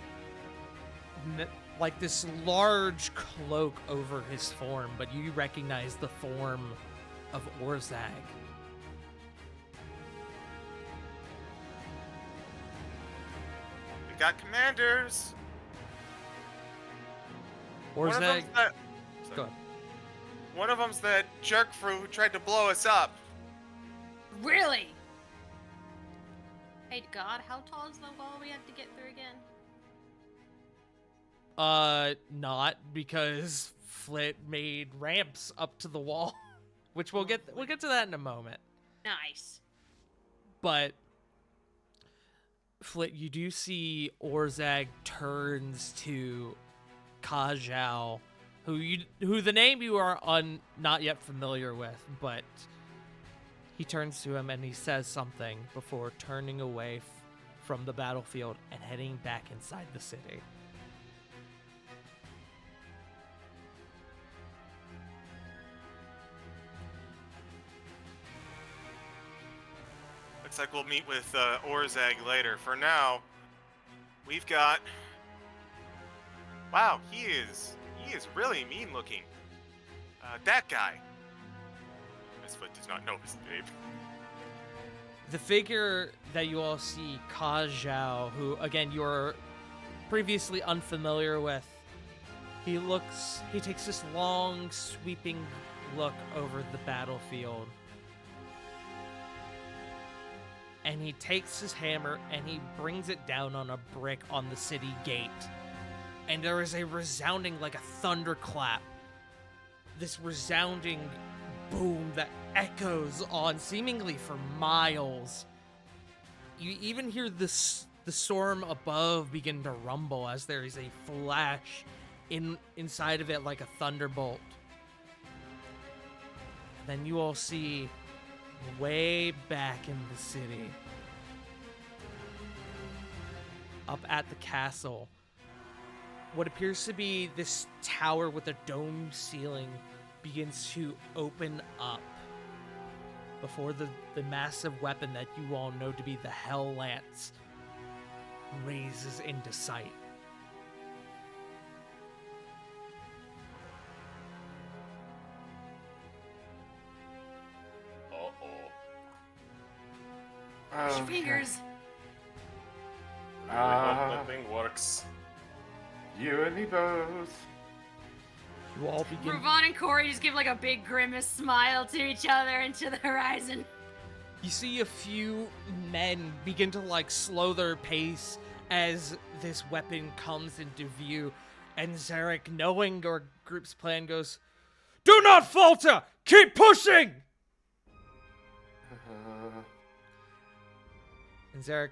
like this large cloak over his form, but you recognize the form of Orzag. We got commanders. One of Orzag, them's that. go ahead. One of them's that jerk who tried to blow us up. Really? Hey, God, how tall is the wall we have to get through again? Not, because Flit made ramps up to the wall, which we'll get to that in a moment. Nice. But Flit, you do see Orzag turns to Kajal, who the name you are not yet familiar with, but he turns to him and he says something before turning away from the battlefield and heading back inside the city. Looks like we'll meet with Orzag later. For now, we've got. Wow, he is really mean looking. That guy. Misfoot does not know his name. The figure that you all see, Kajal, who again you're previously unfamiliar with, he takes this long, sweeping look over the battlefield. And he takes his hammer and he brings it down on a brick on the city gate. And there is a resounding, like a thunderclap. This resounding boom that echoes on seemingly for miles. You even hear the storm above begin to rumble as there is a flash inside of it like a thunderbolt. And then you all see way back in the city, up at the castle, what appears to be this tower with a domed ceiling begins to open up before the massive weapon that you all know to be the Hell Lance raises into sight. Cross your fingers. I hope that thing works. You and me both. You all begin. Ravon and Corey just give like a big grimace smile to each other into the horizon. You see a few men begin to like slow their pace as this weapon comes into view, and Zarek, knowing your group's plan, goes, "Do not falter! Keep pushing!" And Zarek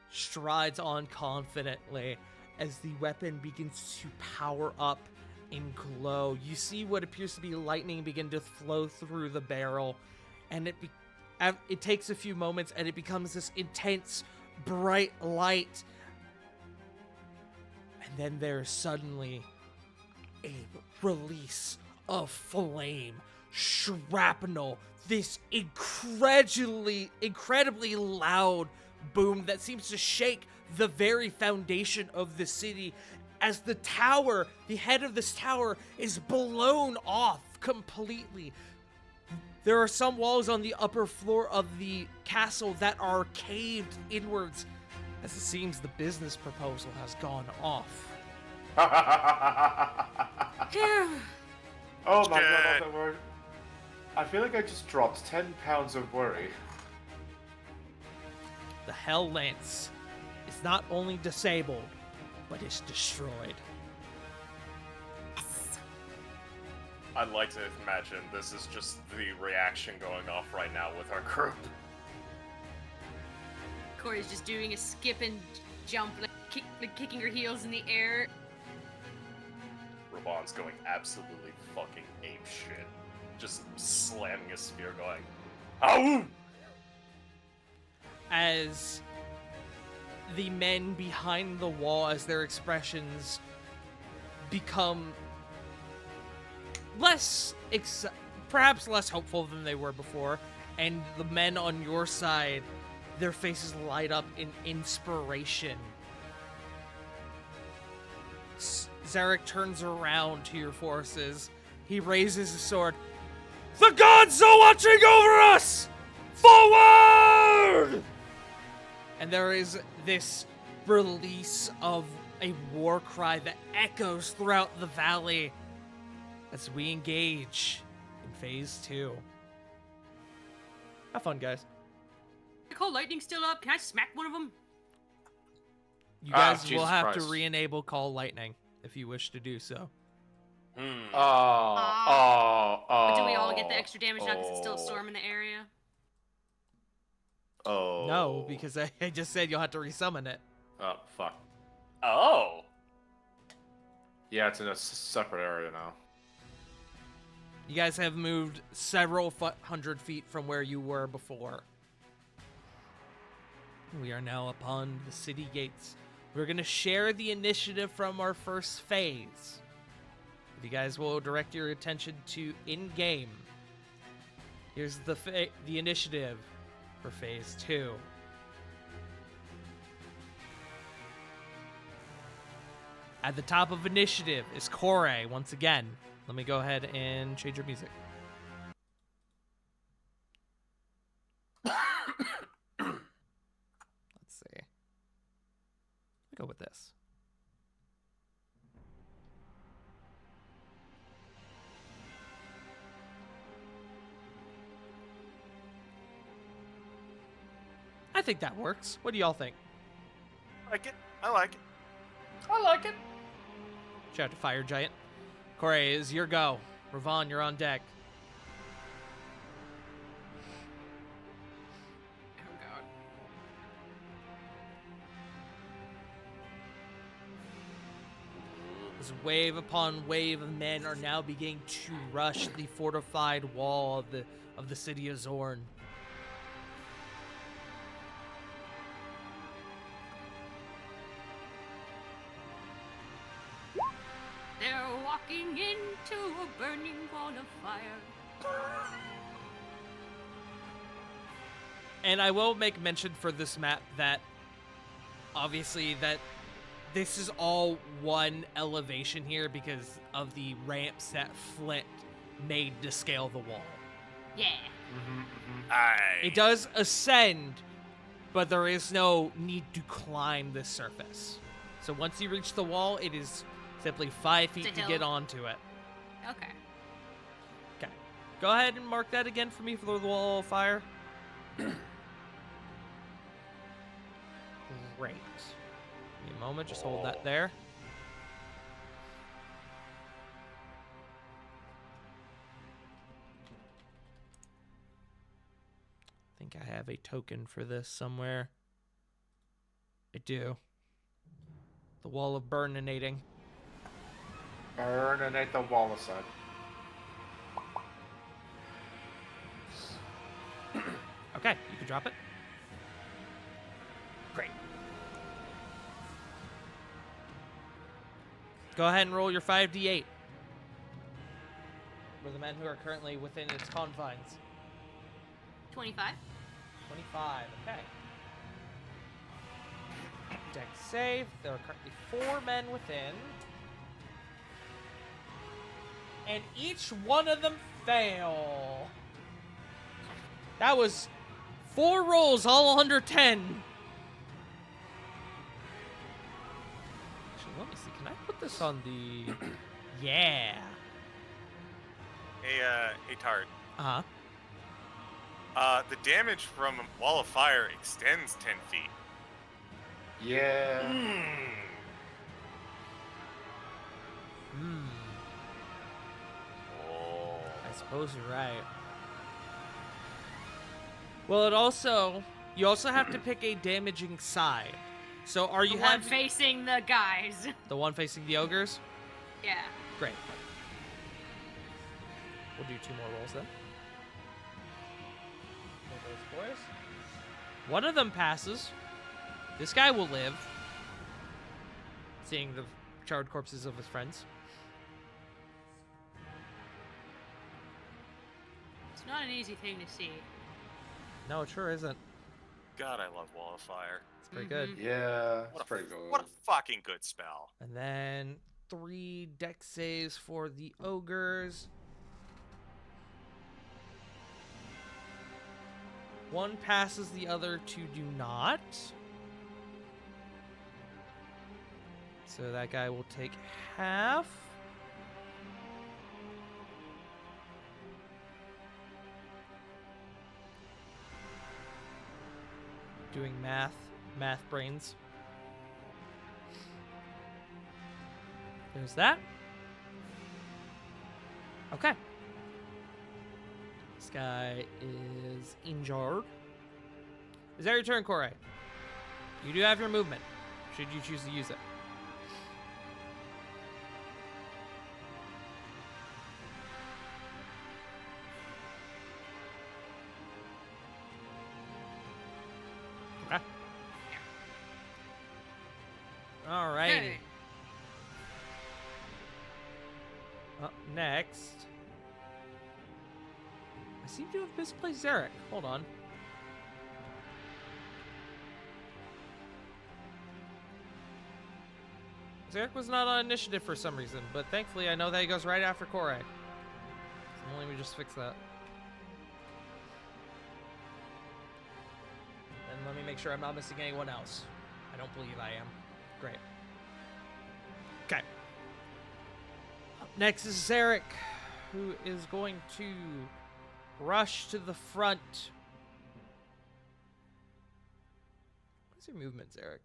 strides on confidently as the weapon begins to power up and glow. You see what appears to be lightning begin to flow through the barrel, and it takes a few moments and it becomes this intense, bright light. And then there's suddenly a release of flame, shrapnel, this incredibly loud boom that seems to shake the very foundation of the city as the head of this tower is blown off completely. There are some walls on the upper floor of the castle that are caved inwards, as it seems the business proposal has gone off. Phew. Oh my god, Shit. not that word. I feel like I just dropped 10 pounds of worry. The Hell Lance is not only disabled, but is destroyed. I'd like to imagine this is just the reaction going off right now with our group. Corey's just doing a skip and jump, like kicking her heels in the air. Raban's going absolutely fucking ape shit. Just slamming a spear going, "Ow!" As the men behind the wall, as their expressions become perhaps less hopeful than they were before, and the men on your side, their faces light up in inspiration. Zarek turns around to your forces. He raises his sword. The gods are watching over us! Forward! And there is this release of a war cry that echoes throughout the valley as we engage in phase 2. Have fun, guys. The cold lightning still up. Can I smack one of them? You guys will Jesus have to Christ. re-enable Call Lightning if you wish to do so. Hmm. But do we all get the extra damage now because it's still a storm in the area? Oh. No, because I just said you'll have to resummon it. Oh, fuck. Oh. Yeah, it's in a separate area now. You guys have moved several hundred feet from where you were before. We are now upon the city gates. We're going to share the initiative from our first phase. If you guys will direct your attention to in-game. Here's the initiative for phase 2. At the top of initiative is Kore once again. Let me go ahead and change your music. Let's see. I'll go with this. I think that works. What do y'all think? Like it. I like it. I like it. Shout out to Fire Giant. Corey, is your go. Ravon, you're on deck. Oh god. As wave upon wave of men are now beginning to rush the fortified wall of the city of Zorn. They're walking into a burning wall of fire. And I will make mention for this map that obviously that this is all one elevation here because of the ramps that Flint made to scale the wall. Yeah. It does ascend, but there is no need to climb this surface. So once you reach the wall, it is simply 5 feet It's a to hill. get onto it. Okay. Okay. Go ahead and mark that again for me for the wall of fire. Great. Give me a moment, just hold that there. I think I have a token for this somewhere. I do. The wall of burninating. Burninate the wall aside. Okay, you can drop it. Great. Go ahead and roll your 5d8. For the men who are currently within its confines. 25. 25, okay. Deck save. There are currently 4 men within. And each one of them fail. That was 4 rolls, all under 10. Actually, let me see. Can I put this on the... Yeah. Hey, Tard. Uh-huh. The damage from Wall of Fire extends 10 feet. Yeah. Hmm. Oh. I suppose you're right. Well, you also have to pick a damaging side. So are you The one having facing the guys. the one facing the ogres? Yeah. Great. We'll do 2 more rolls then. For those boys. One of them passes. This guy will live. Seeing the charred corpses of his friends. It's not an easy thing to see. No, it sure isn't. God, I love Wall of Fire. It's pretty good. Yeah. What It's pretty a, good. what a fucking good spell. And then 3 dex saves for the ogres. One passes, the other 2 do not. So that guy will take half. Doing math brains. There's that. Okay. This guy is injured. Is that your turn, Corey? You do have your movement, should you choose to use it. Okay. Alrighty. Hey. Up next. I seem to have misplaced Zarek. Hold on. Zarek was not on initiative for some reason, but thankfully I know that he goes right after Korak. So let me just fix that. And let me make sure I'm not missing anyone else. I don't believe I am. Great. Okay. Up next is Zarek, who is going to rush to the front. What's your movement, Zarek?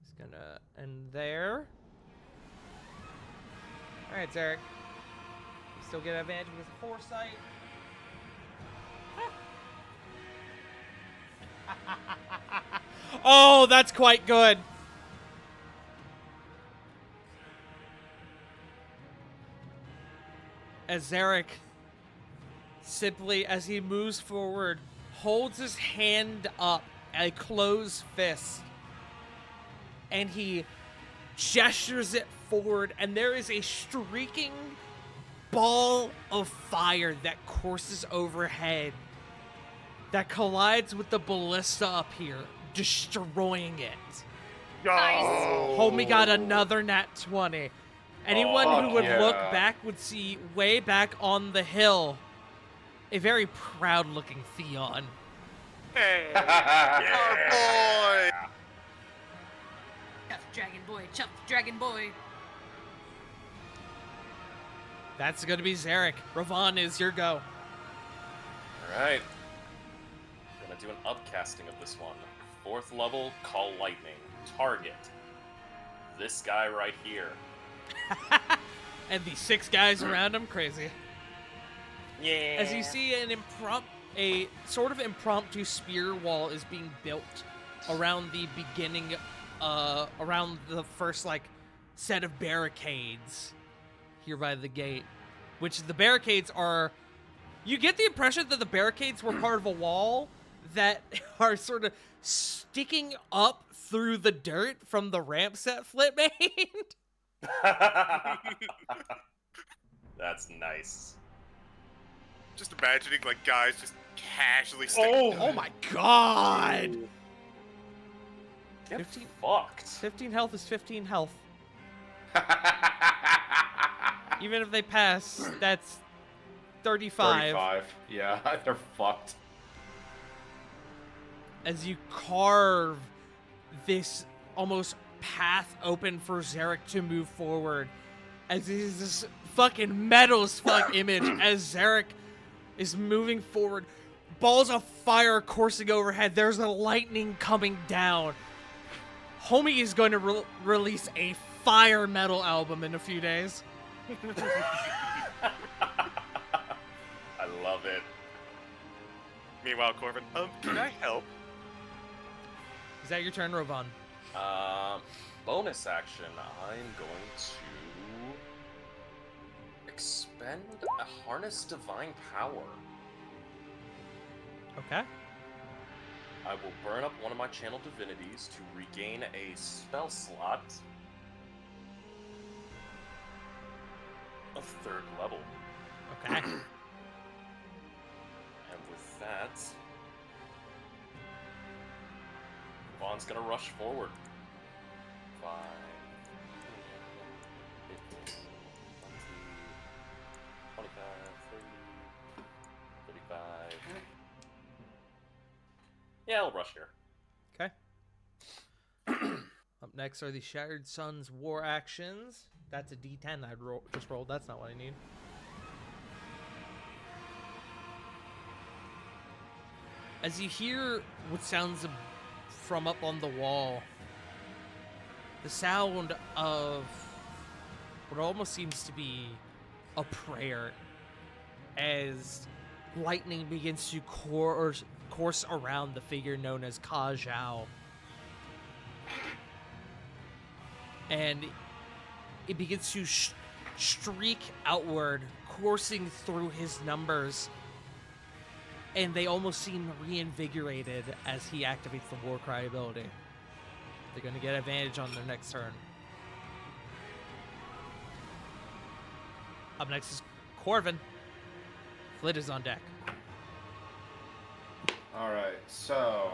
He's gonna end there. Alright, Zarek. You still get advantage with foresight. Oh, that's quite good. As Zarek, simply as he moves forward, holds his hand up, a closed fist, and he gestures it forward, and there is a streaking ball of fire that courses overhead that collides with the ballista up here, destroying it. Nice. Homie got another nat 20. Anyone Oh, who would look yeah. back would see way back on the hill a very proud-looking Theon. Hey, our boy. Chuff, dragon boy. Chuff, dragon boy. That's gonna be Zarek. Ravon is your go. Alright. Gonna do an upcasting of this one. 4th level, Call Lightning. Target. This guy right here. And the 6 guys around him, crazy. Yeah. As you see, a sort of impromptu spear wall is being built around the beginning, around the first set of barricades here by the gate. Which the barricades are. You get the impression that the barricades were part of a wall that are sort of sticking up through the dirt from the ramp set Flip made. That's nice. Just imagining guys just casually sticking. Oh my god! Get 15 fucked. 15 health is 15 health. Even if they pass, that's 35. 35. Yeah, they're fucked. As you carve this almost path open for Zarek to move forward. As this fucking metal as fuck image as Zarek is moving forward. Balls of fire coursing overhead. There's a lightning coming down. Homie is going to release a fire metal album in a few days. I love it. Meanwhile, Corbin, can I help? Is that your turn, Ravon? Bonus action. I'm going to expend a Harness Divine Power. Okay. I will burn up one of my channel divinities to regain a spell slot of 3rd level. Okay. And with that, Vaughn's gonna rush forward. 15, 20, 25, 30, 35. Yeah, I'll rush here. Okay. Up next are the Shattered Suns war actions. That's a D10 just rolled. That's not what I need. As you hear what sounds from up on the wall, the sound of what almost seems to be a prayer as lightning begins to course around the figure known as Ka Zhao. And it begins to streak outward, coursing through his numbers. And they almost seem reinvigorated as he activates the War Cry ability. They're going to get advantage on their next turn. Up next is Corvin. Flit is on deck. Alright, so...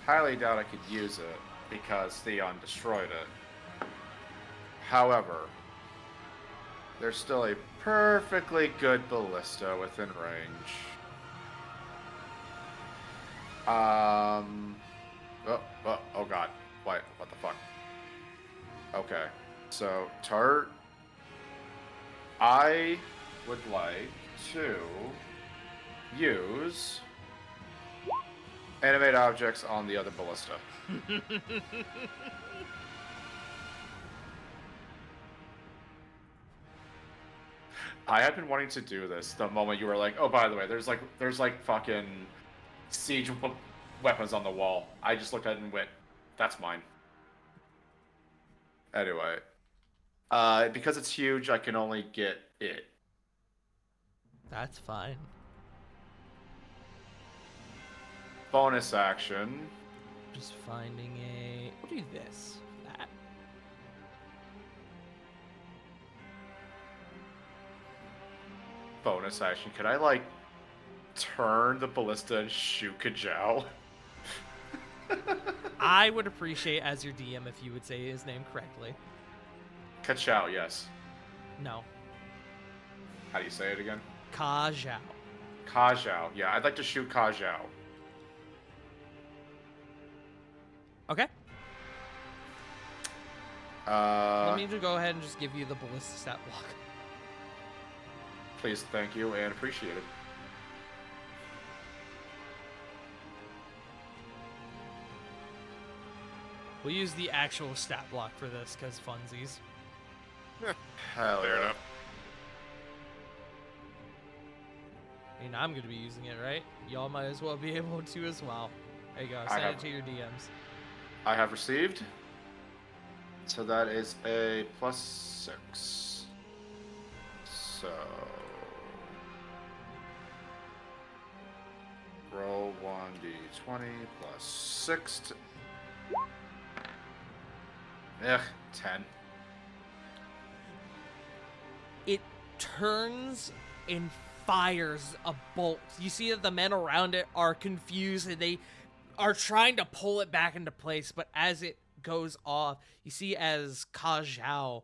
highly doubt I could use it, because Theon destroyed it. However, there's still a perfectly good ballista within range. Oh god. What the fuck? Okay. So, Tart, I would like to use animate objects on the other ballista. I had been wanting to do this the moment you were like, oh, by the way, there's like fucking siege weapons on the wall. I just looked at it and went, that's mine. Anyway. Because it's huge, I can only get it. That's fine. Bonus action. Just finding a... We'll do this. That. Bonus action. Could I, like, turn the ballista and shoot Kajal? I would appreciate, as your DM, if you would say his name correctly. Kachao, yes. No. How do you say it again? Ka Zhao. Kajao. Yeah, I'd like to shoot Kajao. Okay. Let me just go ahead and just give you the ballista stat block. Please, thank you, and appreciate it. We'll use the actual stat block for this, because funsies. Hell Fair yeah. enough. I mean, I'm going to be using it, right? Y'all might as well be able to as well. There you go. I Send have- it to your DMs. I have received. So that is a +6. So... roll 1d20 plus 6 to... 10. It turns and fires a bolt. You see that the men around it are confused and they are trying to pull it back into place, but as it goes off, you see as Ka Zhao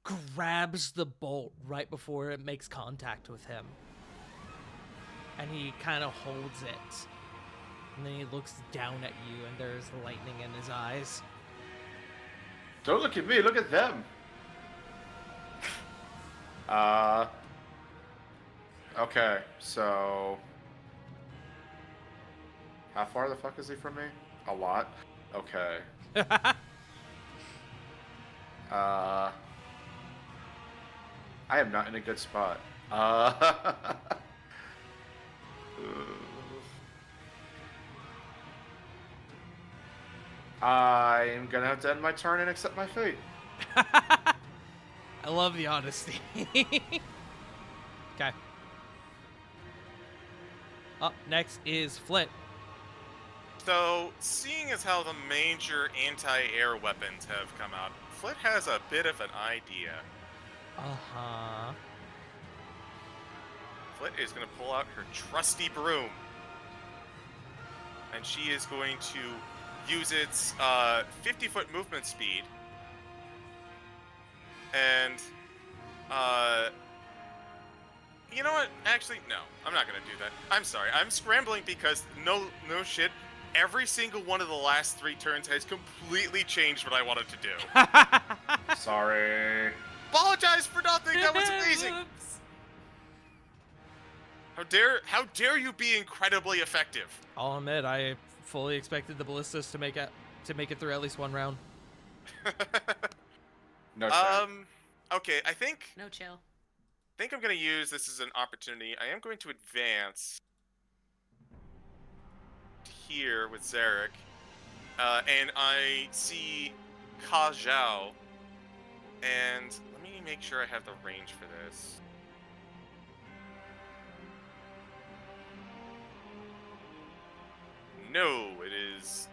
grabs the bolt right before it makes contact with him. And he kind of holds it. And then he looks down at you and there's lightning in his eyes. Don't look at me, look at them! Okay, so... how far the fuck is he from me? A lot? Okay. I am not in a good spot. I'm gonna have to end my turn and accept my fate. I love the honesty. Okay. Up next is Flit. So, seeing as how the major anti-air weapons have come out, Flit has a bit of an idea. Uh-huh. Flit is going to pull out her trusty broom. And she is going to use its 50-foot movement speed and you know what? Actually, no. I'm not gonna do that. I'm sorry. I'm scrambling because no shit. Every single one of the last 3 turns has completely changed what I wanted to do. Sorry. Apologize for nothing. That was amazing. Whoops. How dare you be incredibly effective? I'll admit, I fully expected the ballistas to make it through at least one round. No chance. Okay. I think No chill. I'm gonna use this as an opportunity. I am going to advance here with Zarek, and I see Ka Zhao, and let me make sure I have the range for this. No, it is.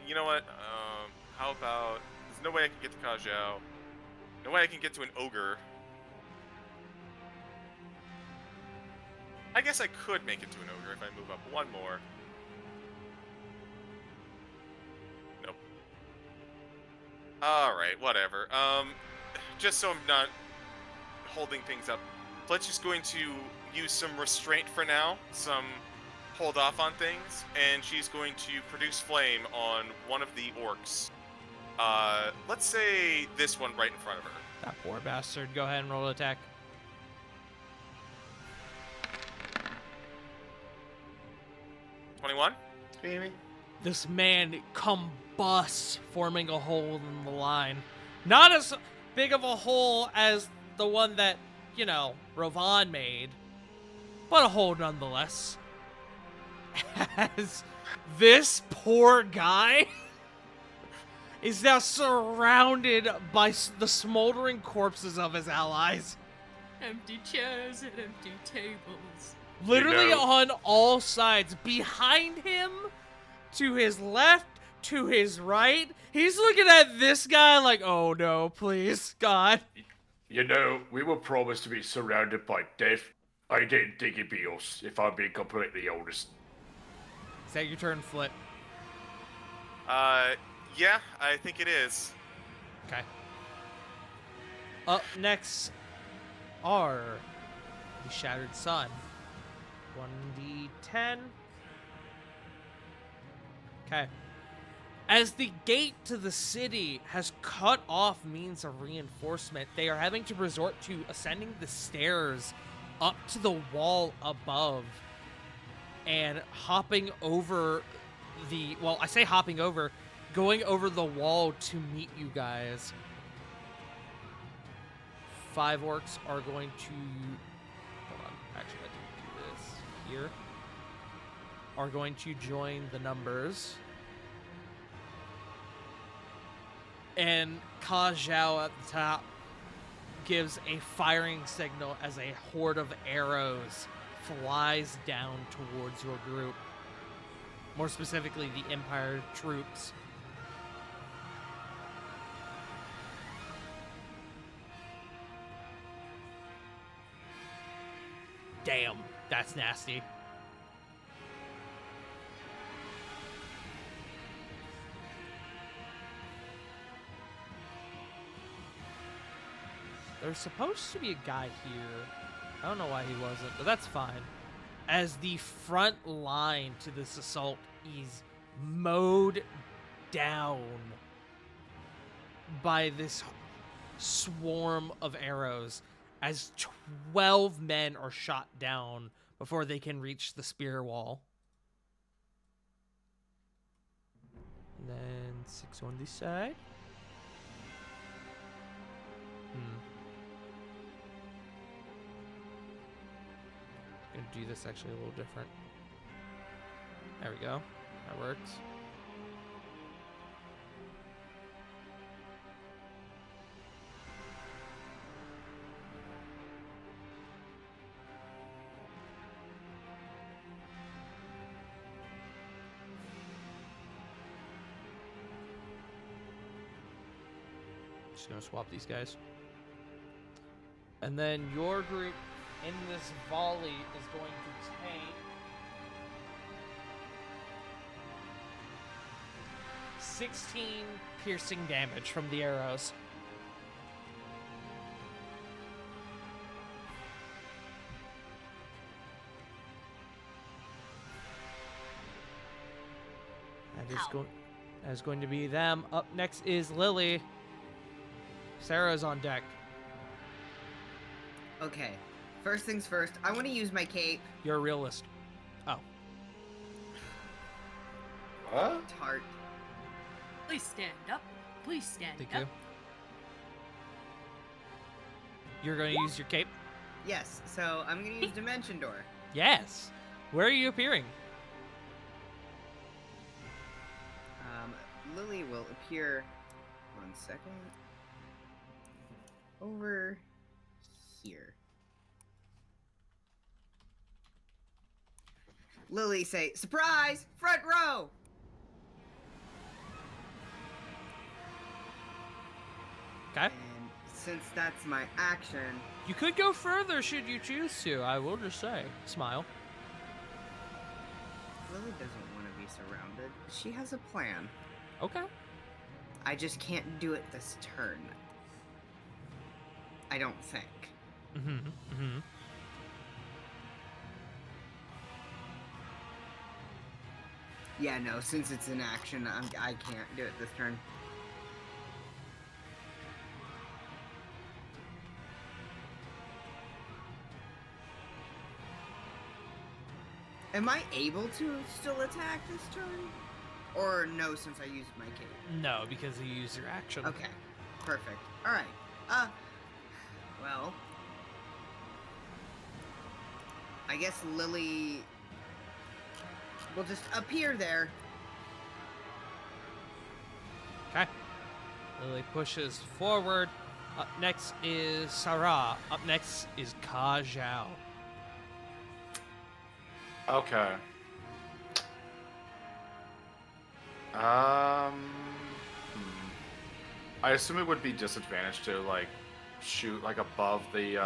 You know what? How about? There's no way I can get to Ka Zhao. No way I can get to an ogre. I guess I could make it to an ogre if I move up one more. Nope. Alright, whatever. Just so I'm not holding things up, let's just going to use some restraint for now. Some hold off on things. And she's going to produce flame on one of the orcs. Let's say this one right in front of her. That poor bastard. Go ahead and roll attack. $21? Baby. This man combusts, forming a hole in the line. Not as big of a hole as the one that, you know, Rovan made, but a hole nonetheless. As this poor guy is now surrounded by the smoldering corpses of his allies. Empty chairs and empty tables. Literally You know- on all sides. Behind him, to his left, to his right. He's looking at this guy like, oh no, please, God. You know, we were promised to be surrounded by death. I didn't think it'd be us, if I'm being completely honest. Is that your turn, Flip? Yeah, I think it is. Okay. Up next are the Shattered Sun. 1d10. Okay. As the gate to the city has cut off means of reinforcement, they are having to resort to ascending the stairs up to the wall above and hopping over the, well, I say hopping over, going over the wall to meet you guys. 5 orcs are going to, hold on, actually I didn't do this here, are going to join the numbers. And Ka Zhao at the top gives a firing signal as a horde of arrows flies down towards your group. More specifically, the Empire troops. Damn, that's nasty. There's supposed to be a guy here. I don't know why he wasn't, but that's fine. As the front line to this assault is mowed down by this swarm of arrows, as 12 men are shot down before they can reach the spear wall. And then 6 on this side. Gonna do this actually a little different. There we go. That works. Just gonna swap these guys. And then your group in this volley is going to take 16 piercing damage from the arrows. Ow. That is going to be them. Up next is Lily. Sarah's on deck. Okay. First things first, I want to use my cape. You're a realist. Oh. What? Tart. Please stand up. Please stand Thank up. you. You're going to use your cape? Yes, so I'm going to use Dimension Door. Yes. Where are you appearing? Lily will appear. 1 second. Over here. Lily say, surprise! Front row! Okay. And since that's my action, You could go further should you choose to. I will just say. Smile. Lily doesn't want to be surrounded. She has a plan. Okay. I just can't do it this turn. I don't think. Mm-hmm. Mm-hmm. Yeah, no, since it's an action, I can't do it this turn. Am I able to still attack this turn? Or no, since I used my cape? No, because you use your action. Okay, perfect. Alright, well... I guess Lily will just appear there. Okay. Lily pushes forward. Up next is Sarah. Up next is Ka Zhao. Okay. Hmm. I assume it would be disadvantaged to like shoot like above the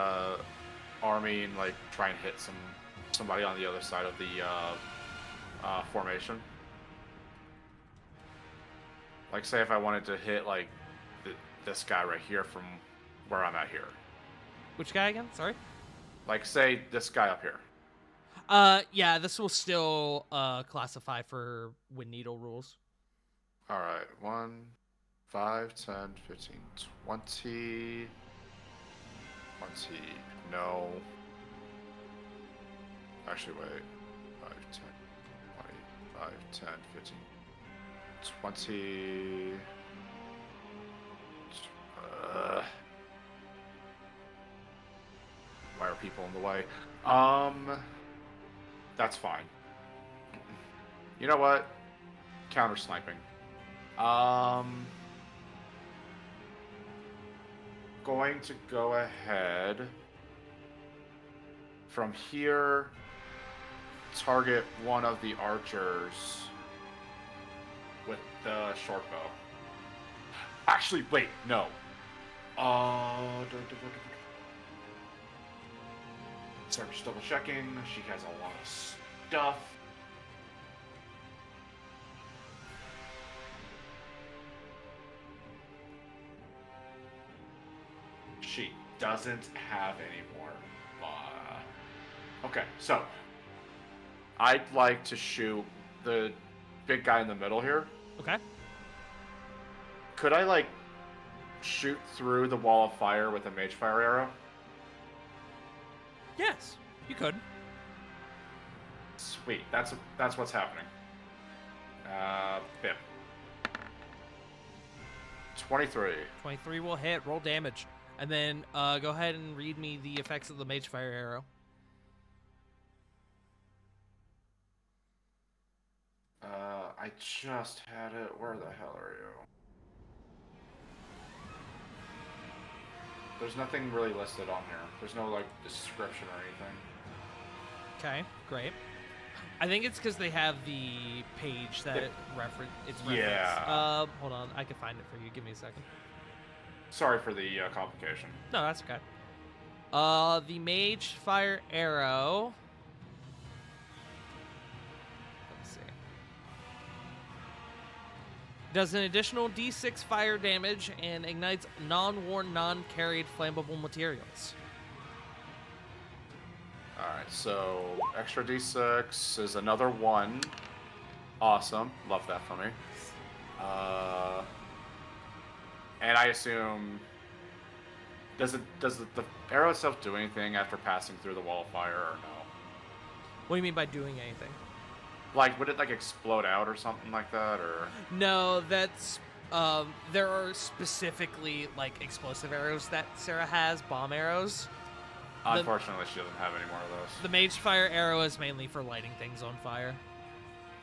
army and like try and hit somebody on the other side of the formation. Like say if I wanted to hit like this guy right here from where I'm at here. Which guy again? Sorry? Like say this guy up here. Yeah, this will still classify for Wind Needle rules. All right, 1, 5, 10, 15, 20. 20. No. Actually, wait. 5, 10, 25, 10, 15, 20. Why are people in the way? That's fine. You know what? Counter sniping. Going to go ahead from here, target one of the archers with the short bow. Actually, wait, no. Sorry, just double checking. She has a lot of stuff. She doesn't have any more. Okay, so I'd like to shoot the big guy in the middle here. Okay. Could I like shoot through the wall of fire with a mage fire arrow? Yes, you could. Sweet, that's what's happening. Bim. 23. 23 will hit. Roll damage. And then go ahead and read me the effects of the Mage Fire Arrow. I just had it. Where the hell are you? There's nothing really listed on here. There's no like description or anything. Okay, great. I think it's because they have the page that it's referenced. Yeah. Hold on, I can find it for you. Give me a second. Sorry for the complication. No, that's okay. The Mage Fire Arrow. Let's see. Does an additional D6 fire damage and ignites non-worn, non-carried flammable materials. Alright, so extra d6 is another 1. Awesome. Love that for me. And I assume... Does the arrow itself do anything after passing through the wall of fire, or no? What do you mean by doing anything? Like, would it, like, explode out or something like that, or...? No, that's there are specifically like explosive arrows that Sarah has, bomb arrows. Unfortunately, she doesn't have any more of those. The mage fire arrow is mainly for lighting things on fire.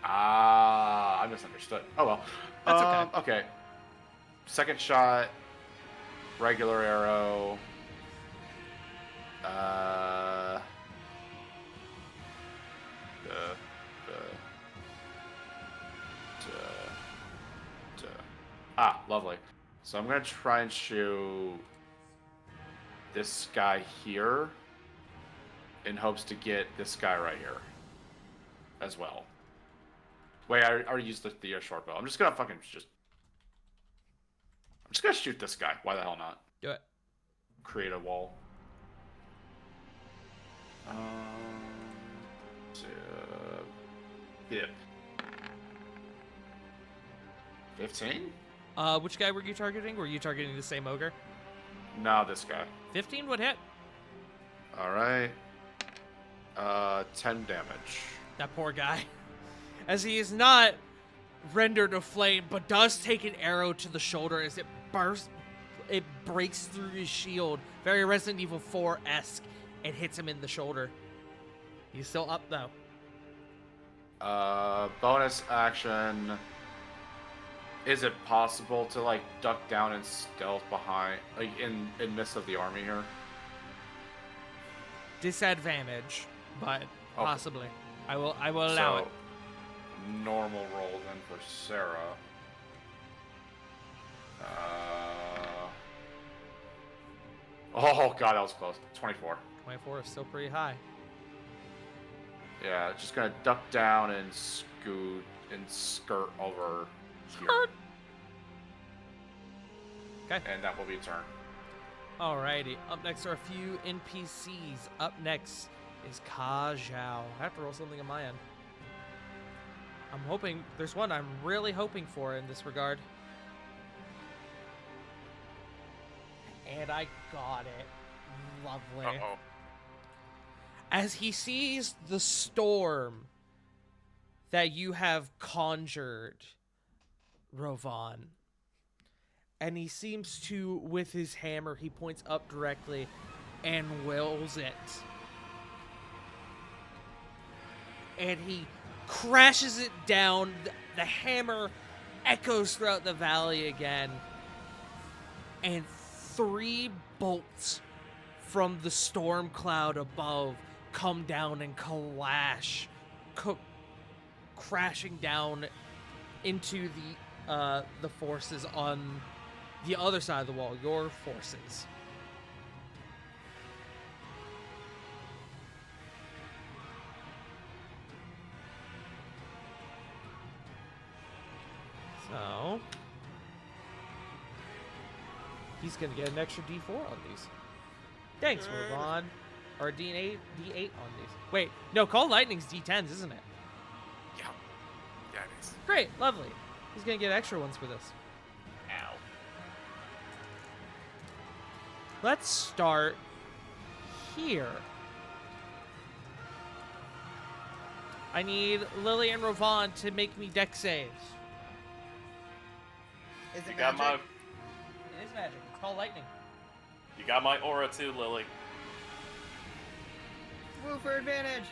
Ah, I misunderstood. Oh well. That's okay. Okay. Second shot, regular arrow. Lovely. So I'm gonna try and shoot this guy here in hopes to get this guy right here as well. Wait, I already used the short bow. I'm just gonna shoot this guy. Why the hell not? Do it. Create a wall. Yep. 15? Which guy were you targeting? Were you targeting the same ogre? No, this guy. 15 would hit. All right. 10 damage. That poor guy. As he is not rendered aflame, but does take an arrow to the shoulder as it bursts. It breaks through his shield. Very Resident Evil 4-esque. And hits him in the shoulder. He's still up, though. Bonus action. Is it possible to, like, duck down and stealth behind, like, in midst of the army here? Disadvantage, but Okay. possibly. I will allow it. Normal roll then for Sarah. Oh god, that was close. 24. 24 is still pretty high. Yeah, just gonna duck down and scoot and skirt over here. Okay. And that will be a turn. Alrighty. Up next are a few NPCs. Up next is Ka Zhao. I have to roll something on my end. I'm hoping there's one I'm really hoping for in this regard. And I got it. Lovely. Uh-oh. As he sees the storm that you have conjured, Rovan, and he seems to, with his hammer, he points up directly and wills it. And he crashes it down. The hammer echoes throughout the valley again. And 3 bolts from the storm cloud above come down and clash, crashing down into the forces on the other side of the wall, your forces. So he's gonna get an extra D4 on these. Thanks, Rovan. Or D8 on these. Wait, no, Call Lightning's D10s, isn't it? Yeah. Yeah, it is. Great, lovely. He's gonna get extra ones for this. Ow. Let's start here. I need Lily and Rovan to make me deck saves. Is it You got magic? It is magic. It's called lightning. You got my aura too, Lily. Woo for advantage.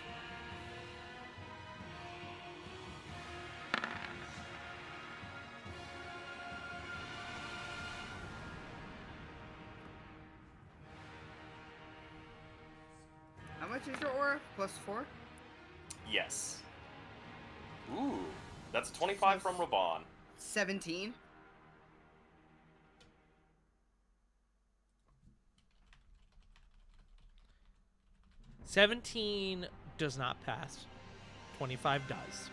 How much is your aura? +4? Yes. Ooh, that's 25 from Raban. 17. $17 does not pass. $25 does.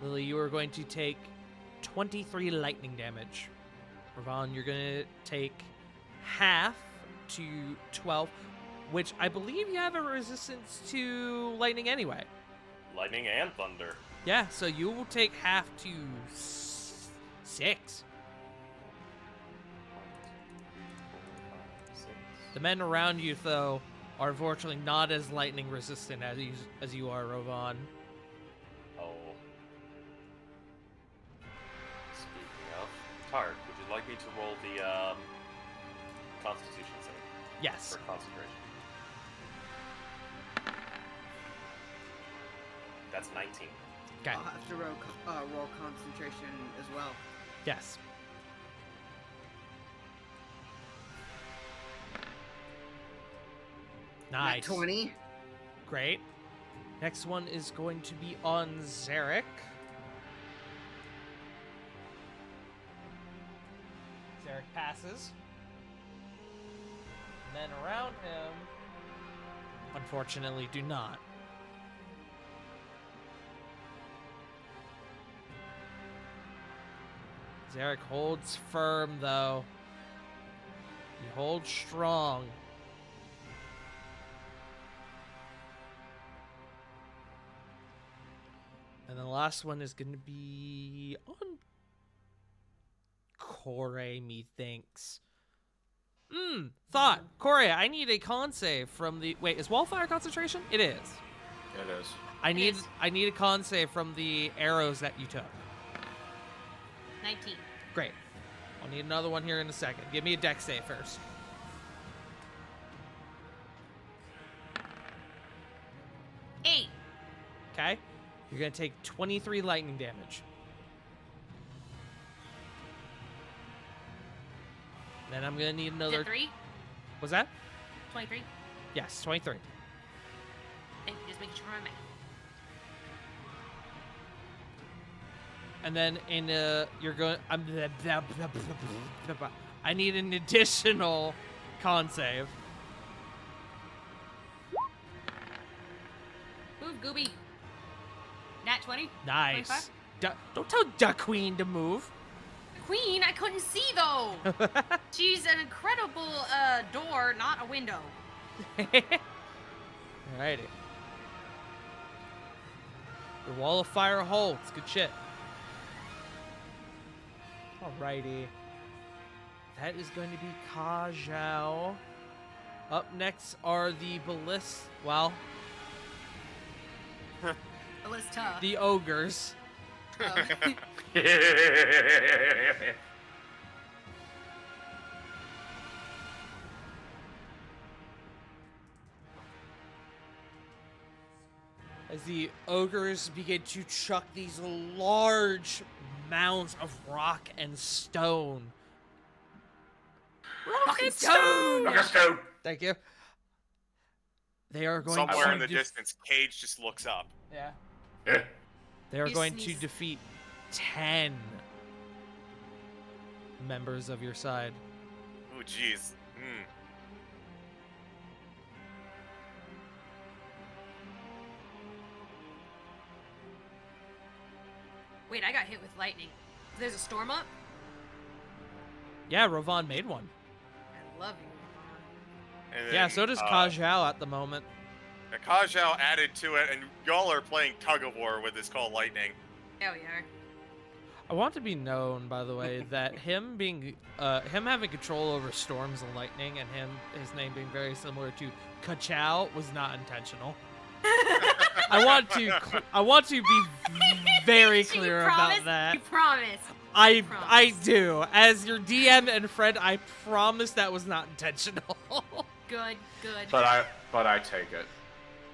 Lily, you are going to take 23 lightning damage. Ravon, you're gonna take half to 12, which I believe you have a resistance to lightning anyway. Lightning and thunder. Yeah, so you will take half to 6. The men around you, though, are unfortunately not as lightning resistant as you are, Ravon. Oh. Speaking of, Tart, would you like me to roll the Constitution save Yes. for concentration? That's 19. Okay. I'll have to roll concentration as well. Yes. Nat Nice. 20. Great. Next one is going to be on Zarek. Zarek passes. Men around him, unfortunately, do not. Zarek holds firm, though. He holds strong. And the last one is going to be on Corey, methinks. Thought. Corey, I need a con save from the... Wait, is Wallfire concentration? It is. It is. I need is. I need a con save from the arrows that you took. 19. Great. I'll need another one here in a second. Give me a dex save first. Eight. Okay? You're going to take 23 lightning damage. Then I'm going to need Is another... it 3? Was that? 23? Yes, 23. Thank you, just making sure I'm math. And then you're going... I need an additional con save. Move, Gooby. Nat 20? Nice. 25? Don't tell Duck Queen to move. Queen, I couldn't see though. She's an incredible door, not a window. Alrighty. Your wall of fire holds. Good shit. Alrighty. That is going to be Kajao. Up next are the ballists. Well, Ballista. the ogres. Oh. As the ogres begin to chuck these large mounds of rock and stone. Rock and stone! Thank you. They are going Somewhere to in the distance, Cage just looks up. Yeah. Yeah. They are You going to sneeze. defeat 10 members of your side. Ooh, jeez. Wait, I got hit with lightning. There's a storm up? Yeah, Ravon made one. I love you. And Yeah, then, so does Kajao at the moment. Kajao added to it, and y'all are playing tug of war with this called Lightning. Hell yeah. I want to be known, by the way, that him having control over storms and lightning, and his name being very similar to Kachao was not intentional. I want to be very You clear promise? about that. You promise. I promise. do. As your DM and friend, I promise that was not intentional. Good, good. But I take it.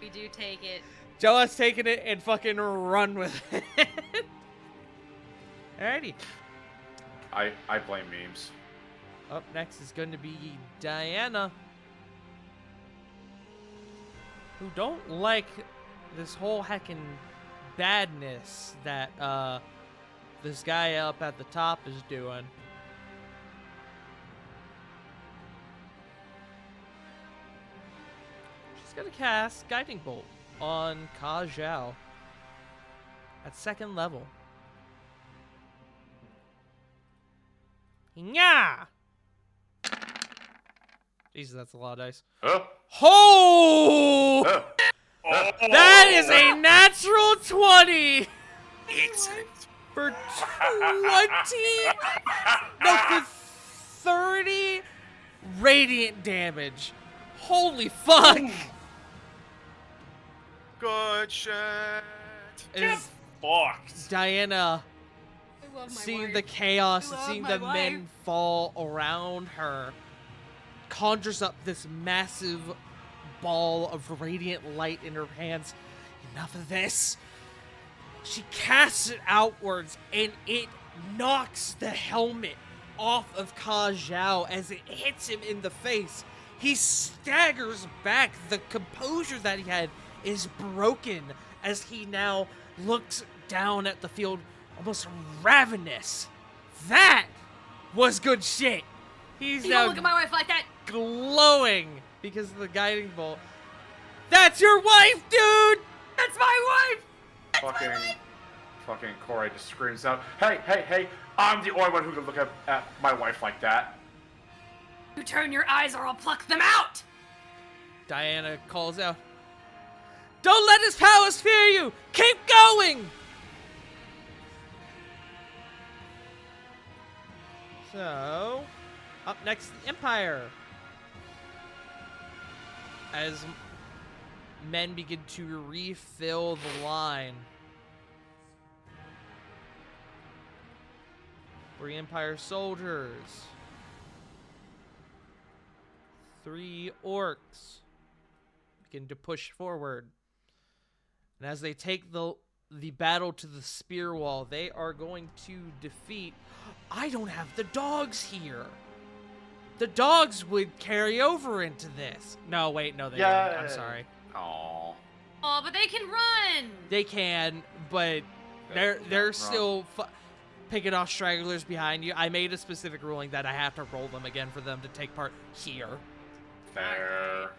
We do take it. Joe has taken it and fucking run with it. Alrighty. I blame memes. Up next is going to be Diana, who don't like this whole heckin' badness that this guy up at the top is doing. She's gonna cast Guiding Bolt on Kajao at 2nd level. Yeah. Jesus, that's a lot of dice. Huh? Oh! Huh? That is a natural 20 Excellent. for 20. No, for 30 radiant damage. Holy fuck! Good shit. Is Fucked. Diana I love my seeing wife. the chaos, I love seeing my the men fall around her, conjures up this massive ball of radiant light in her hands. Enough of this. She casts it outwards, and it knocks the helmet off of Ka Zhao as it hits him in the face. He staggers back. The composure that he had is broken as he now looks down at the field, almost ravenous. That was good shit. He's You now don't look at my wife like that. glowing because of the guiding bolt. That's your wife, dude! That's my wife. Fucking Corey just screams out, hey, I'm the only one who can look at my wife like that. You turn your eyes or I'll pluck them out. Diana calls out, "Don't let his powers fear you! Keep going!" So, up next, the Empire. As men begin to refill the line. 3 Empire soldiers. 3 orcs begin to push forward. And as they take the battle to the spear wall, they are going to defeat... I don't have the dogs here. The dogs would carry over into this. No, wait, no, they wouldn't. I'm sorry. Aww. Oh, but they can run. They can, but they're still picking off stragglers behind you. I made a specific ruling that I have to roll them again for them to take part here. Fair.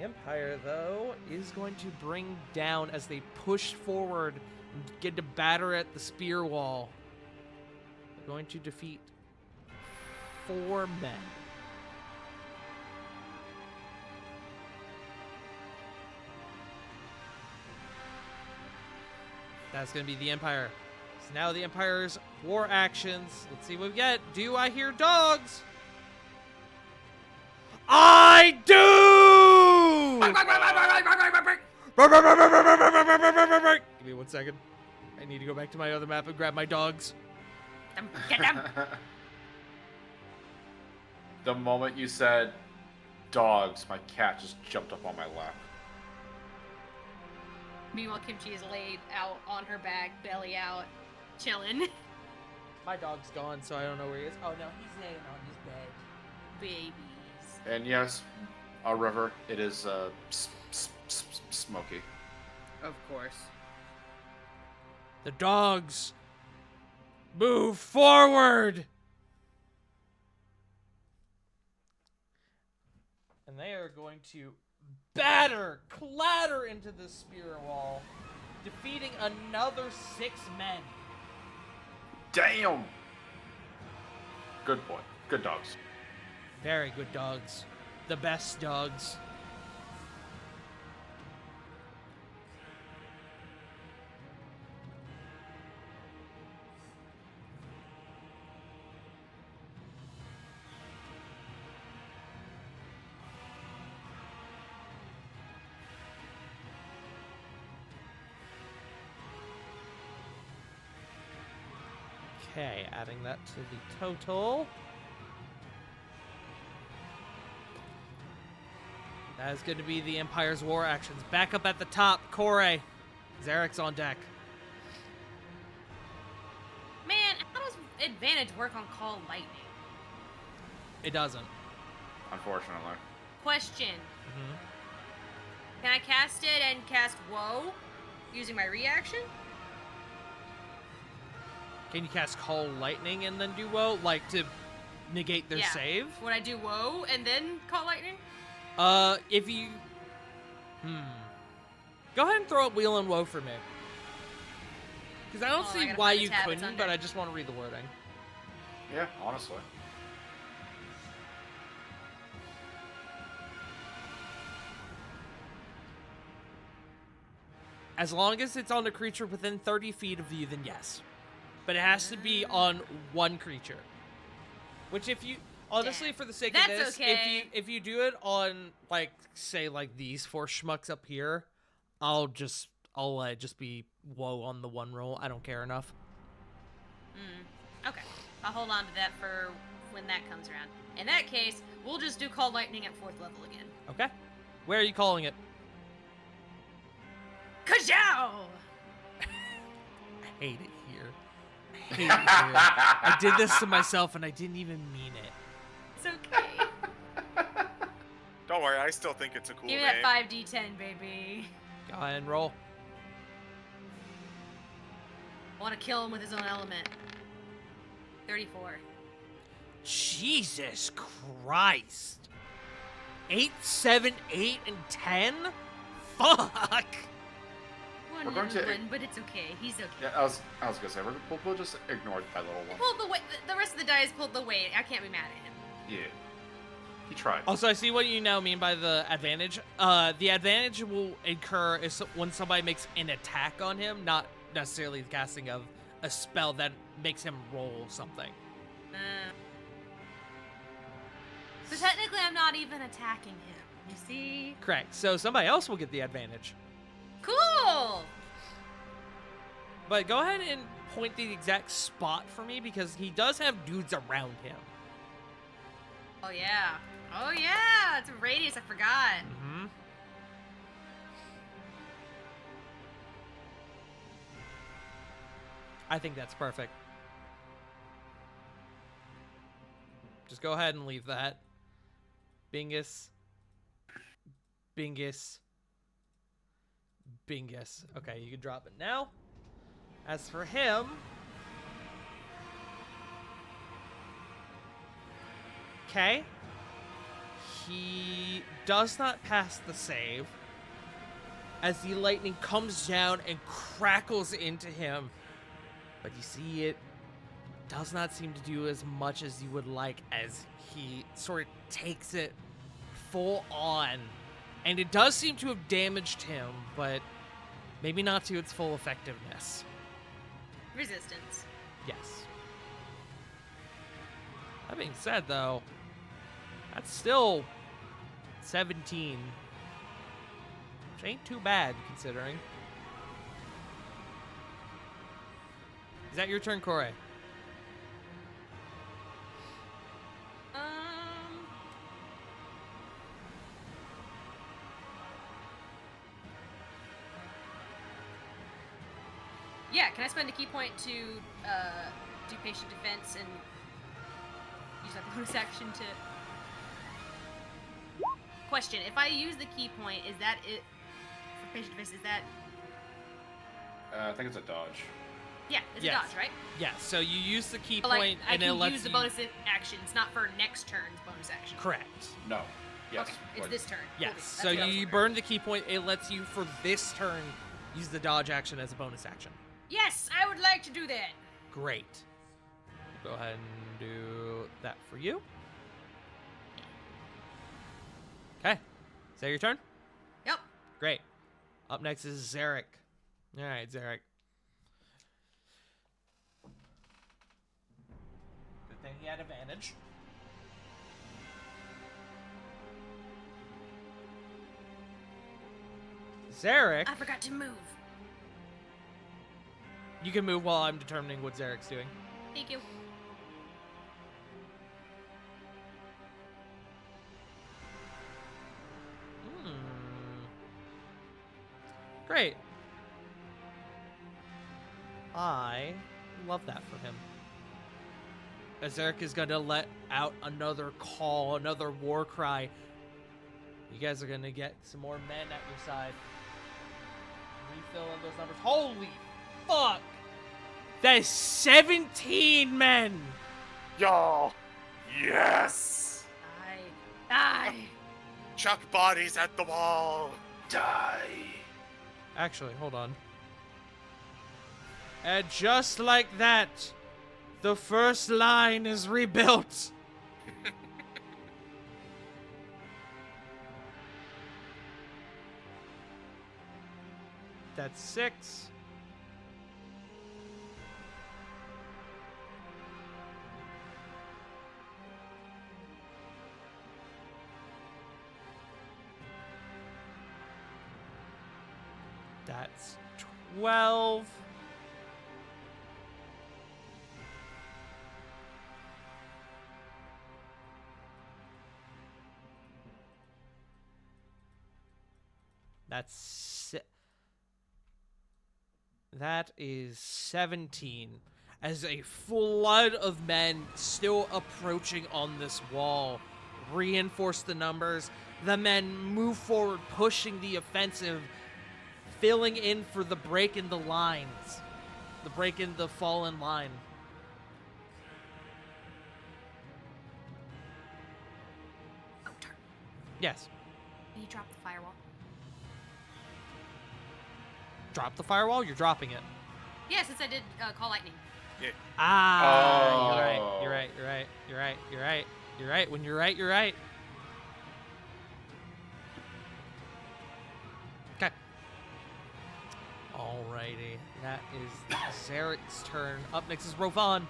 Empire, though, is going to bring down as they push forward and get to batter at the spear wall. They're going to defeat 4 men. That's going to be the Empire. So now the Empire's war actions. Let's see what we get. Do I hear dogs? I do! Give me 1 second. I need to go back to my other map and grab my dogs. Get them. The moment you said dogs, my cat just jumped up on my lap. Meanwhile, Kimchi is laid out on her back, belly out, chilling. My dog's gone, so I don't know where he is. Oh no, he's laying on his bed. Babies. And yes, a river, it is smoky. Of course. The dogs move forward! And they are going to clatter into the spear wall, defeating another 6 men. Damn! Good boy. Good dogs. Very good dogs. The best dogs. Okay, adding that to the total. That is going to be the Empire's war actions. Back up at the top, Corey. Zarek's on deck. Man, how does advantage work on Call Lightning? It doesn't. Unfortunately. Question. Mm-hmm. Can I cast it and cast Woe using my reaction? Can you cast Call Lightning and then do Woe? Like to negate their Yeah. save? Would I do Woe and then Call Lightning? If you... Go ahead and throw up Wheel and Woe for me. Because I don't Oh, I see gotta why find the you tab it's couldn't, under. but I just want to read the wording. Yeah, honestly. As long as it's on a creature within 30 feet of you, then yes. But it has to be on one creature. Which if you... Honestly, Damn. for the sake That's of this, okay. if you do it on, like, say, like, these 4 schmucks up here, I'll just be whoa on the one roll. I don't care enough. Okay. I'll hold on to that for when that comes around. In that case, we'll just do Call Lightning at 4th level again. Okay? Where are you calling it? Kajow! I hate it here. I hate it here. I did this to myself and I didn't even mean it. It's okay. Don't worry, I still think it's a cool Give me name. that 5d10, baby. Go ahead and roll. I want to kill him with his own element. 34. Jesus Christ. 8, 7, 8, and 10? Fuck! One We're going little to- one, but it's okay. He's okay. Yeah, I was gonna say we'll just ignore that little one. Pulled the weight. The rest of the dice pulled the weight. I can't be mad at him. Yeah, he tried. Also, I see what you now mean by the advantage. The advantage will incur is when somebody makes an attack on him, not necessarily the casting of a spell that makes him roll something. So technically, I'm not even attacking him. You see? Correct. So somebody else will get the advantage. Cool. But go ahead and point the exact spot for me because he does have dudes around him. Oh yeah. Oh yeah. It's a radius. I forgot. Mm-hmm. I think that's perfect. Just go ahead and leave that. Bingus. Bingus. Bingus. Okay, you can drop it now. As for him... Okay. He does not pass the save. As the lightning comes down and crackles into him. But you see, it does not seem to do as much as you would like as he sort of takes it full on. And it does seem to have damaged him, but maybe not to its full effectiveness. Resistance. Yes. That being said, though, that's still 17. Which ain't too bad, considering. Is that your turn, Corey? Yeah, can I spend a key point to do patient defense and use that bonus action to... Question, if I use the key point, is that it for patient defense, is that... I think it's a dodge. Yeah, it's Yes. a dodge, right? Yes, so you use the key But, like, point I and it can lets use the you... bonus action. It's not for next turn's bonus action. Correct. No. Yes. Okay, it's but- this turn. Yes, Cool, so that's what I was you wondering. burn the key point, it lets you, for this turn, use the dodge action as a bonus action. Yes, I would like to do that. Great. Go ahead and do that for you. Okay. Is that your turn? Yep. Great. Up next is Zarek. All right, Zarek. Good thing he had advantage. Zarek, I forgot to move. you can move while I'm determining what Zarek's doing. Thank you. Great. I love that for him. As Eric is gonna let out another call, another war cry. You guys are gonna get some more men at your side. Refill in those numbers. Holy fuck! That is 17 men! Y'all. Yes. Die. Chuck bodies at the wall. Die. Actually, hold on. And just like that, the first line is rebuilt. That's 6. That's 12. That is 17. As a flood of men still approaching on this wall reinforce the numbers, the men move forward, pushing the offensive, filling in for the break in the lines, the break in the fallen line. Oh, turn. Yes. Can you drop the firewall? Drop the firewall, you're dropping it. Yeah, since I did call lightning. Ah, you're right. Oh. You're right. You're right. You're right. You're right. You're right. When you're right, you're right. Okay. Alrighty. That is Zarek's turn. Up next is Rovan.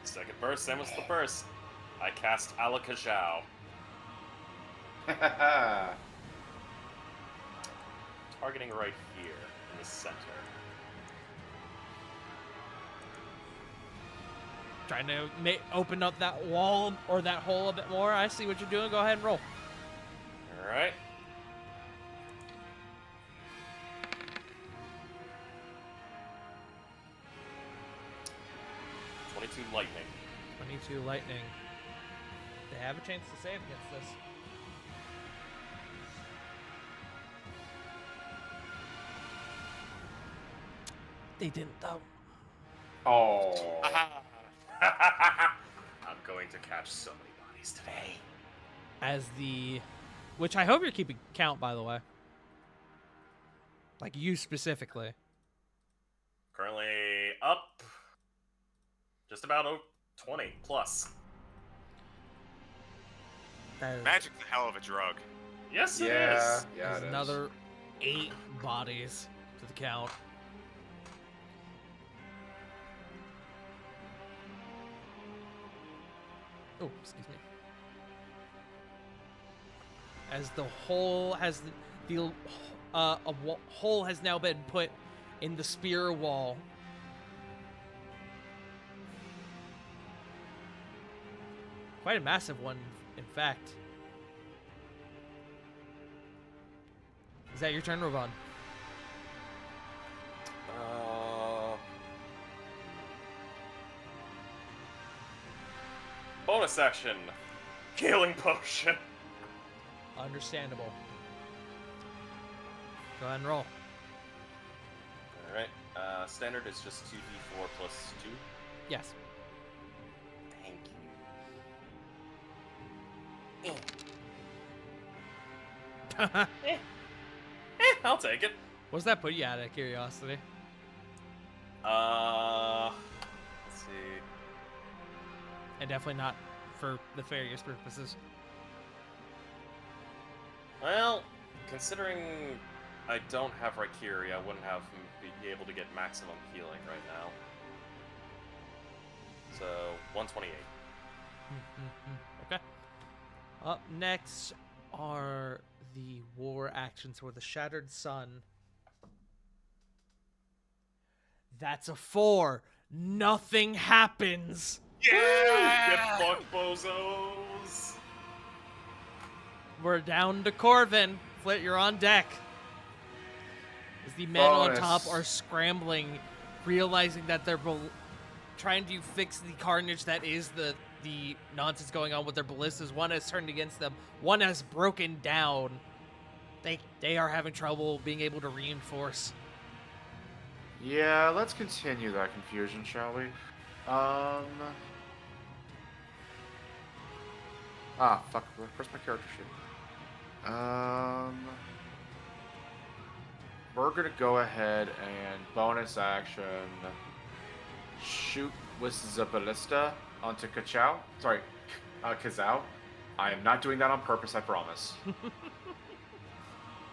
Second burst, same as the first. I cast Alakazam. Targeting right here in the center. Trying to open up that wall or that hole a bit more. I see what you're doing. Go ahead and roll. Alright. Lightning. 22 lightning. They have a chance to save against this. They didn't though. Oh. I'm going to catch so many bodies today. As the, which I hope you're keeping count, by the way. Like you specifically. Currently up just about 20 plus. That is, Magic's a hell of a drug. Yes, it Yeah, is. yeah, there's it is. another 8 bodies to the count. Oh, excuse me. As the hole has hole has now been put in the spear wall. Quite a massive one, in fact. Is that your turn, Rovan? Bonus action. Healing potion. Understandable. Go ahead and roll. Alright. Standard is just 2d4 plus 2. Yes. Thank you. I'll take it. What's that put you at, out of curiosity? Let's see. And definitely not for nefarious purposes. Well, considering I don't have Raikiri, I wouldn't have be able to get maximum healing right now. So, 128. Okay. Up next are the war actions for the Shattered Sun. That's a 4. Nothing happens. Get fucked, bozos! We're down to Corvin. Flit, you're on deck. As the men on Bonus. top are scrambling, realizing that they're trying to fix the carnage that is the nonsense going on with their ballistas. One has turned against them. One has broken down. They are having trouble being able to reinforce. Yeah, let's continue that confusion, shall we? Fuck. Where's my character sheet? we're gonna go ahead and bonus action shoot with the ballista onto Kachao. Sorry, Kazao. I am not doing that on purpose, I promise.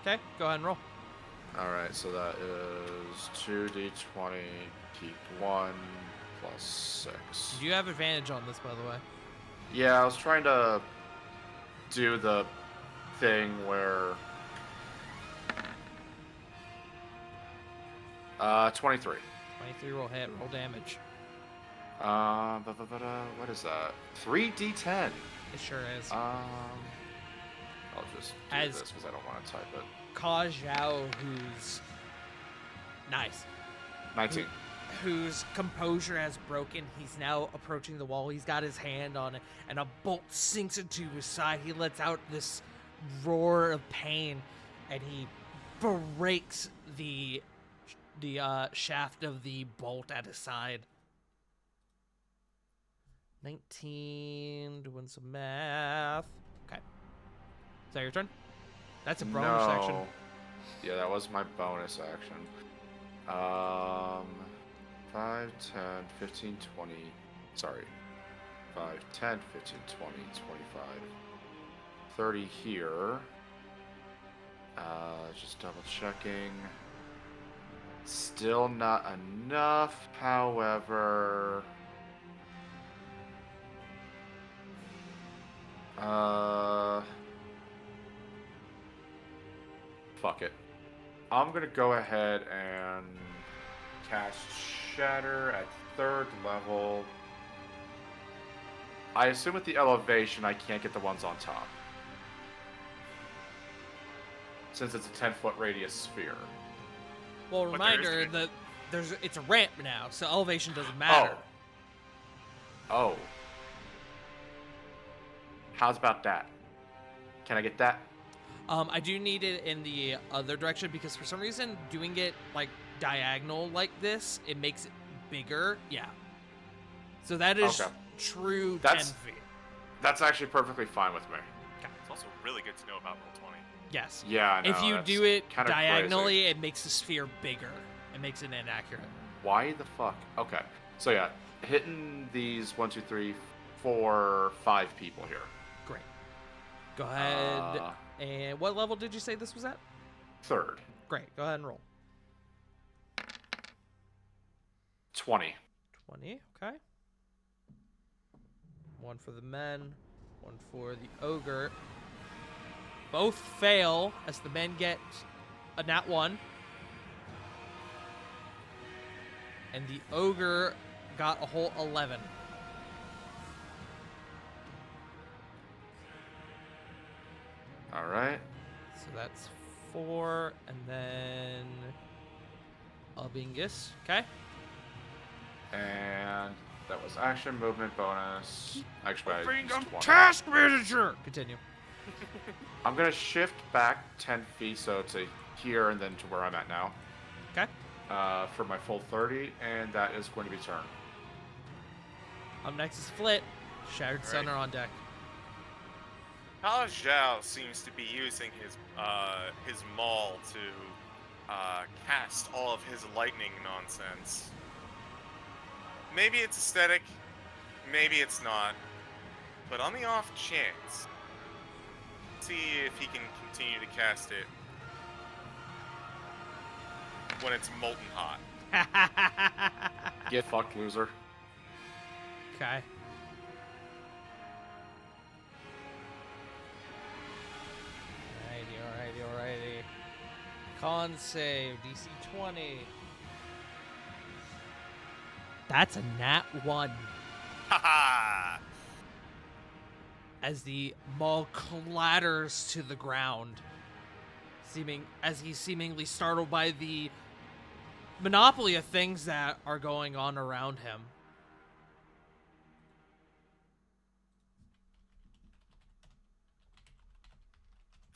Okay, go ahead and roll. Alright, so that is 2d20, keep 1, plus 6. You have advantage on this, by the way. Yeah, I was trying to do the thing where... 23. 23 roll hit, roll damage. What is that? 3d10. It sure is. I'll just do As- this because I don't want to type it. Ka Zhao, who's nice, 19. whose composure has broken. He's now approaching the wall. He's got his hand on it, and a bolt sinks into his side. He lets out this roar of pain, and he breaks the shaft of the bolt at his side. 19, doing some math. Okay. Is that your turn? That's a bonus action. Yeah, that was my bonus action. 5, 10, 15, 20. Sorry. 5, 10, 15, 20, 25. 30 here. Just double checking. Still not enough, however. Fuck it. I'm gonna go ahead and cast Shatter at 3rd level. I assume with the elevation I can't get the ones on top, since it's a 10-foot radius sphere. Well, But there is reminder an- that it's a ramp now, so elevation doesn't matter. Oh. How's about that? Can I get that? I do need it in the other direction because for some reason doing it like diagonal like this, it makes it bigger. Yeah. So that is Okay. true That's- 10 feet. That's actually perfectly fine with me. It's also really good to know about Roll20. Yes. Yeah, I know. If you that's do it kinda diagonally, crazy. it makes the sphere bigger. It makes it inaccurate. Why the fuck? Okay. So yeah, hitting these 1, 2, 3, 4, 5 people here. Great. Go ahead. Uh, And what level did you say this was at? 3rd. Great. Go ahead and roll. 20. 20. Okay. 1 for the men, 1 for the ogre. Both fail as the men get a nat 1. And the ogre got a whole 11. All right. So that's 4, and then Albingus. Okay. And that was action, movement, bonus. Actually, I Bring used them 20. task manager. Continue. I'm gonna shift back 10 feet, so to here and then to where I'm at now. Okay. For my full 30, and that is going to be turn. Up next is Flit. Shattered All Sun right. are on deck. Ka Zhao seems to be using his maul to cast all of his lightning nonsense. Maybe it's aesthetic, maybe it's not. But on the off chance, see if he can continue to cast it when it's molten hot. Get fucked, loser. Okay. Alrighty. Con save, DC 20. That's a nat 1. Haha! As the maul clatters to the ground, as he's seemingly startled by the monopoly of things that are going on around him.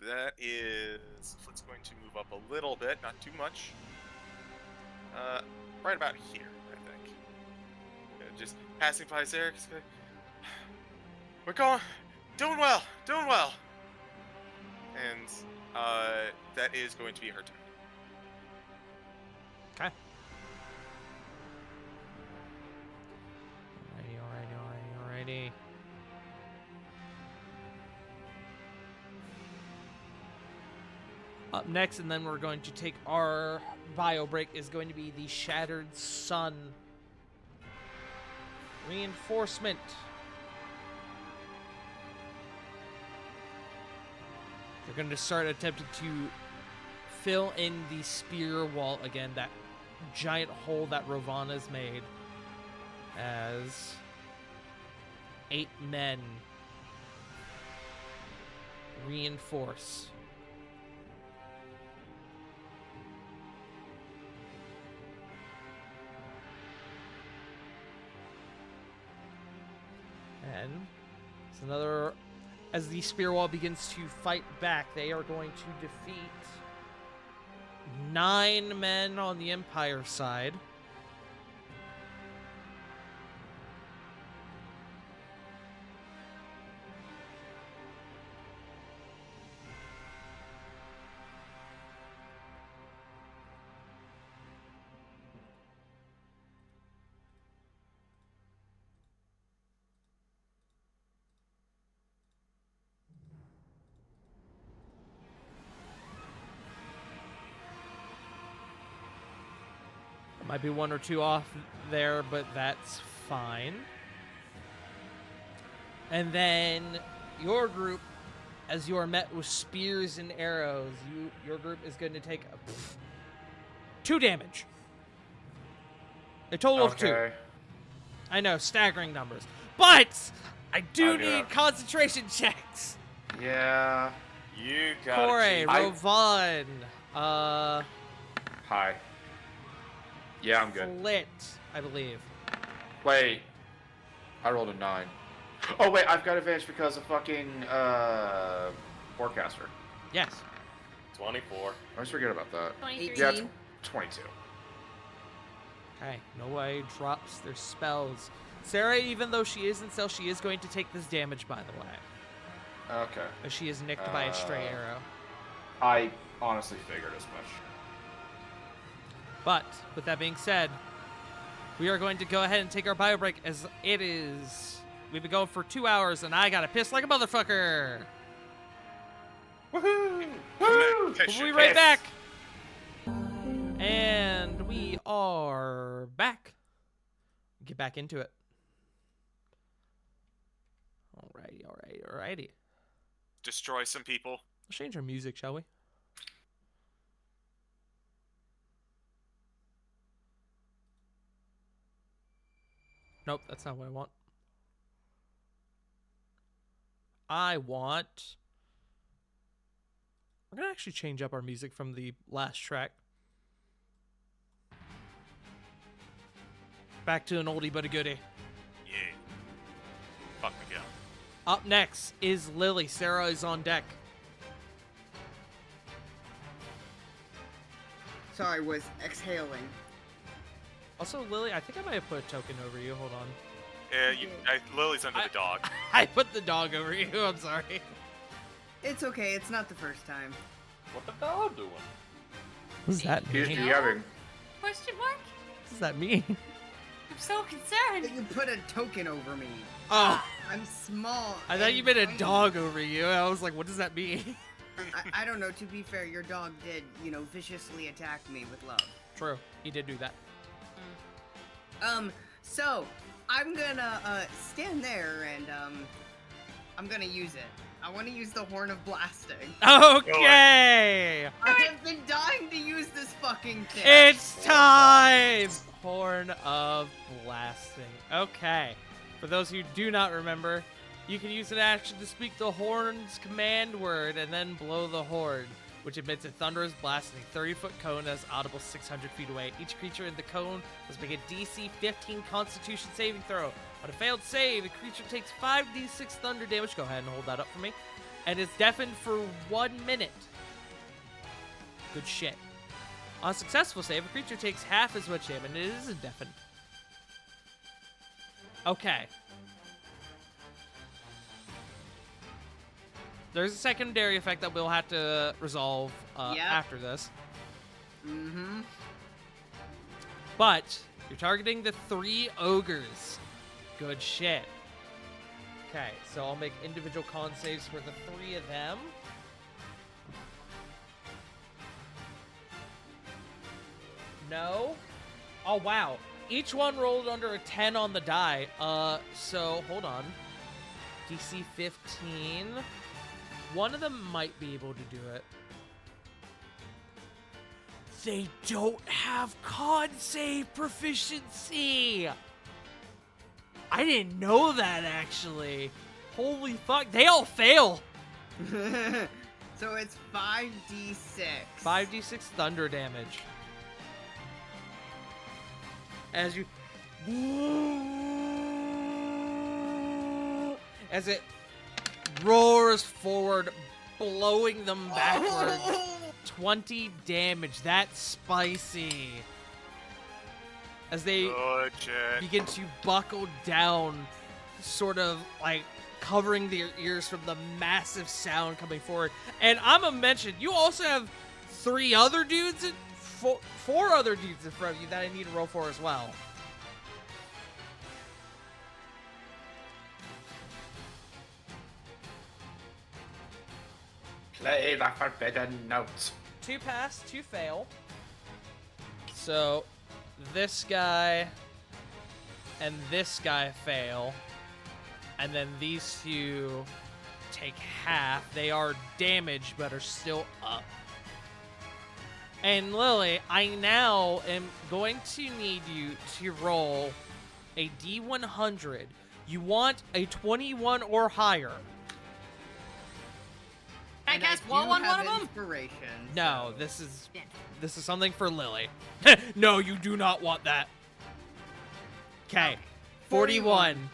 That is... Flit's going to move up a little bit, not too much. Right about here, I think. Just passing by Zarek. We're doing well. And that is going to be her turn. Okay. Alrighty. Up next, and then we're going to take our bio break, is going to be the Shattered Sun. Reinforcement. They're going to start attempting to fill in the spear wall again, that giant hole that Ravana's made, as 8 men reinforce. And it's another, as the spear wall begins to fight back, they are going to defeat 9 men on the Empire side. Might be 1 or 2 off there, but that's fine. And then your group, as you are met with spears and arrows, your group is going to take 2 damage. A total of 2. I know, staggering numbers. But I do need concentration checks. Yeah. You got Corey, it. Rovan, Hi. Yeah, I'm good. Flit, I believe. Wait. I rolled a 9. Oh, wait, I've got advantage because of fucking, Forecaster. Yes. 24. I always forget about that. 23. Yeah, 18. 22. Okay, nobody drops their spells. Sarah, even though she is in stealth, she is going to take this damage, by the way. Okay. As she is nicked by a stray arrow. I honestly figured as much. But, with that being said, we are going to go ahead and take our bio break, as it is... We've been going for 2 hours, and I gotta piss like a motherfucker! Woohoo! Woo! We'll be right back! And we are back. Get back into it. Alrighty. Destroy some people. Let's change our music, shall we? Nope, that's not what I want. I'm gonna actually change up our music from the last track. Back to an oldie but a goodie. Yeah. Fuck me go. Up next is Lily. Sarah is on deck. Sorry, was exhaling. Also, Lily, I think I might have put a token over you. Hold on. Yeah, Lily's under the dog. I put the dog over you. I'm sorry. It's okay, it's not the first time. What the dog doing? What does that He's mean? DMing. Question mark? What does that mean? I'm so concerned. That you put a token over me. Oh, I'm small. I thought and you meant a tiny. dog over you. I was like, what does that mean? I don't know, to be fair, your dog did, viciously attack me with love. True. He did do that. So, I'm gonna, stand there and, I'm gonna use it. I want to use the Horn of Blasting. Okay. I have been dying to use this fucking thing. It's time! Horn of Blasting. Okay. For those who do not remember, you can use an action to speak the horn's command word and then blow the horn, which emits a thunderous blasting 30-foot cone that's audible 600 feet away. Each creature in the cone must make a DC 15 Constitution saving throw. On a failed save, the creature takes 5d6 thunder damage. Go ahead and hold that up for me. And is deafened for 1 minute. Good shit. On a successful save, a creature takes half as much damage and it isn't deafened. Okay. There's a secondary effect that we'll have to resolve Yep. after this. Mm-hmm. But you're targeting the 3 ogres. Good shit. Okay, so I'll make individual con saves for the 3 of them. No. Oh, wow. Each one rolled under a 10 on the die. So, hold on. DC 15. One of them might be able to do it. They don't have con save proficiency. I didn't know that, actually. Holy fuck. They all fail. So it's 5d6. 5d6 thunder damage. As you... As it roars forward, blowing them backwards. 20 damage. That's spicy. As they Good shit. begin to buckle down, sort of like covering their ears from the massive sound coming forward. And I'm gonna mention, you also have 3 other dudes, and 4 other dudes in front of you that I need to roll for as well. Play the forbidden note. 2 pass, 2 fail. So this guy and this guy fail. And then these 2 take half. They are damaged but are still up. And Lily, I now am going to need you to roll a D100. You want a 21 or higher. Can I And cast do wall on have one of them? Inspiration, No, so- this is something for Lily. No, you do not want that. Okay. 41.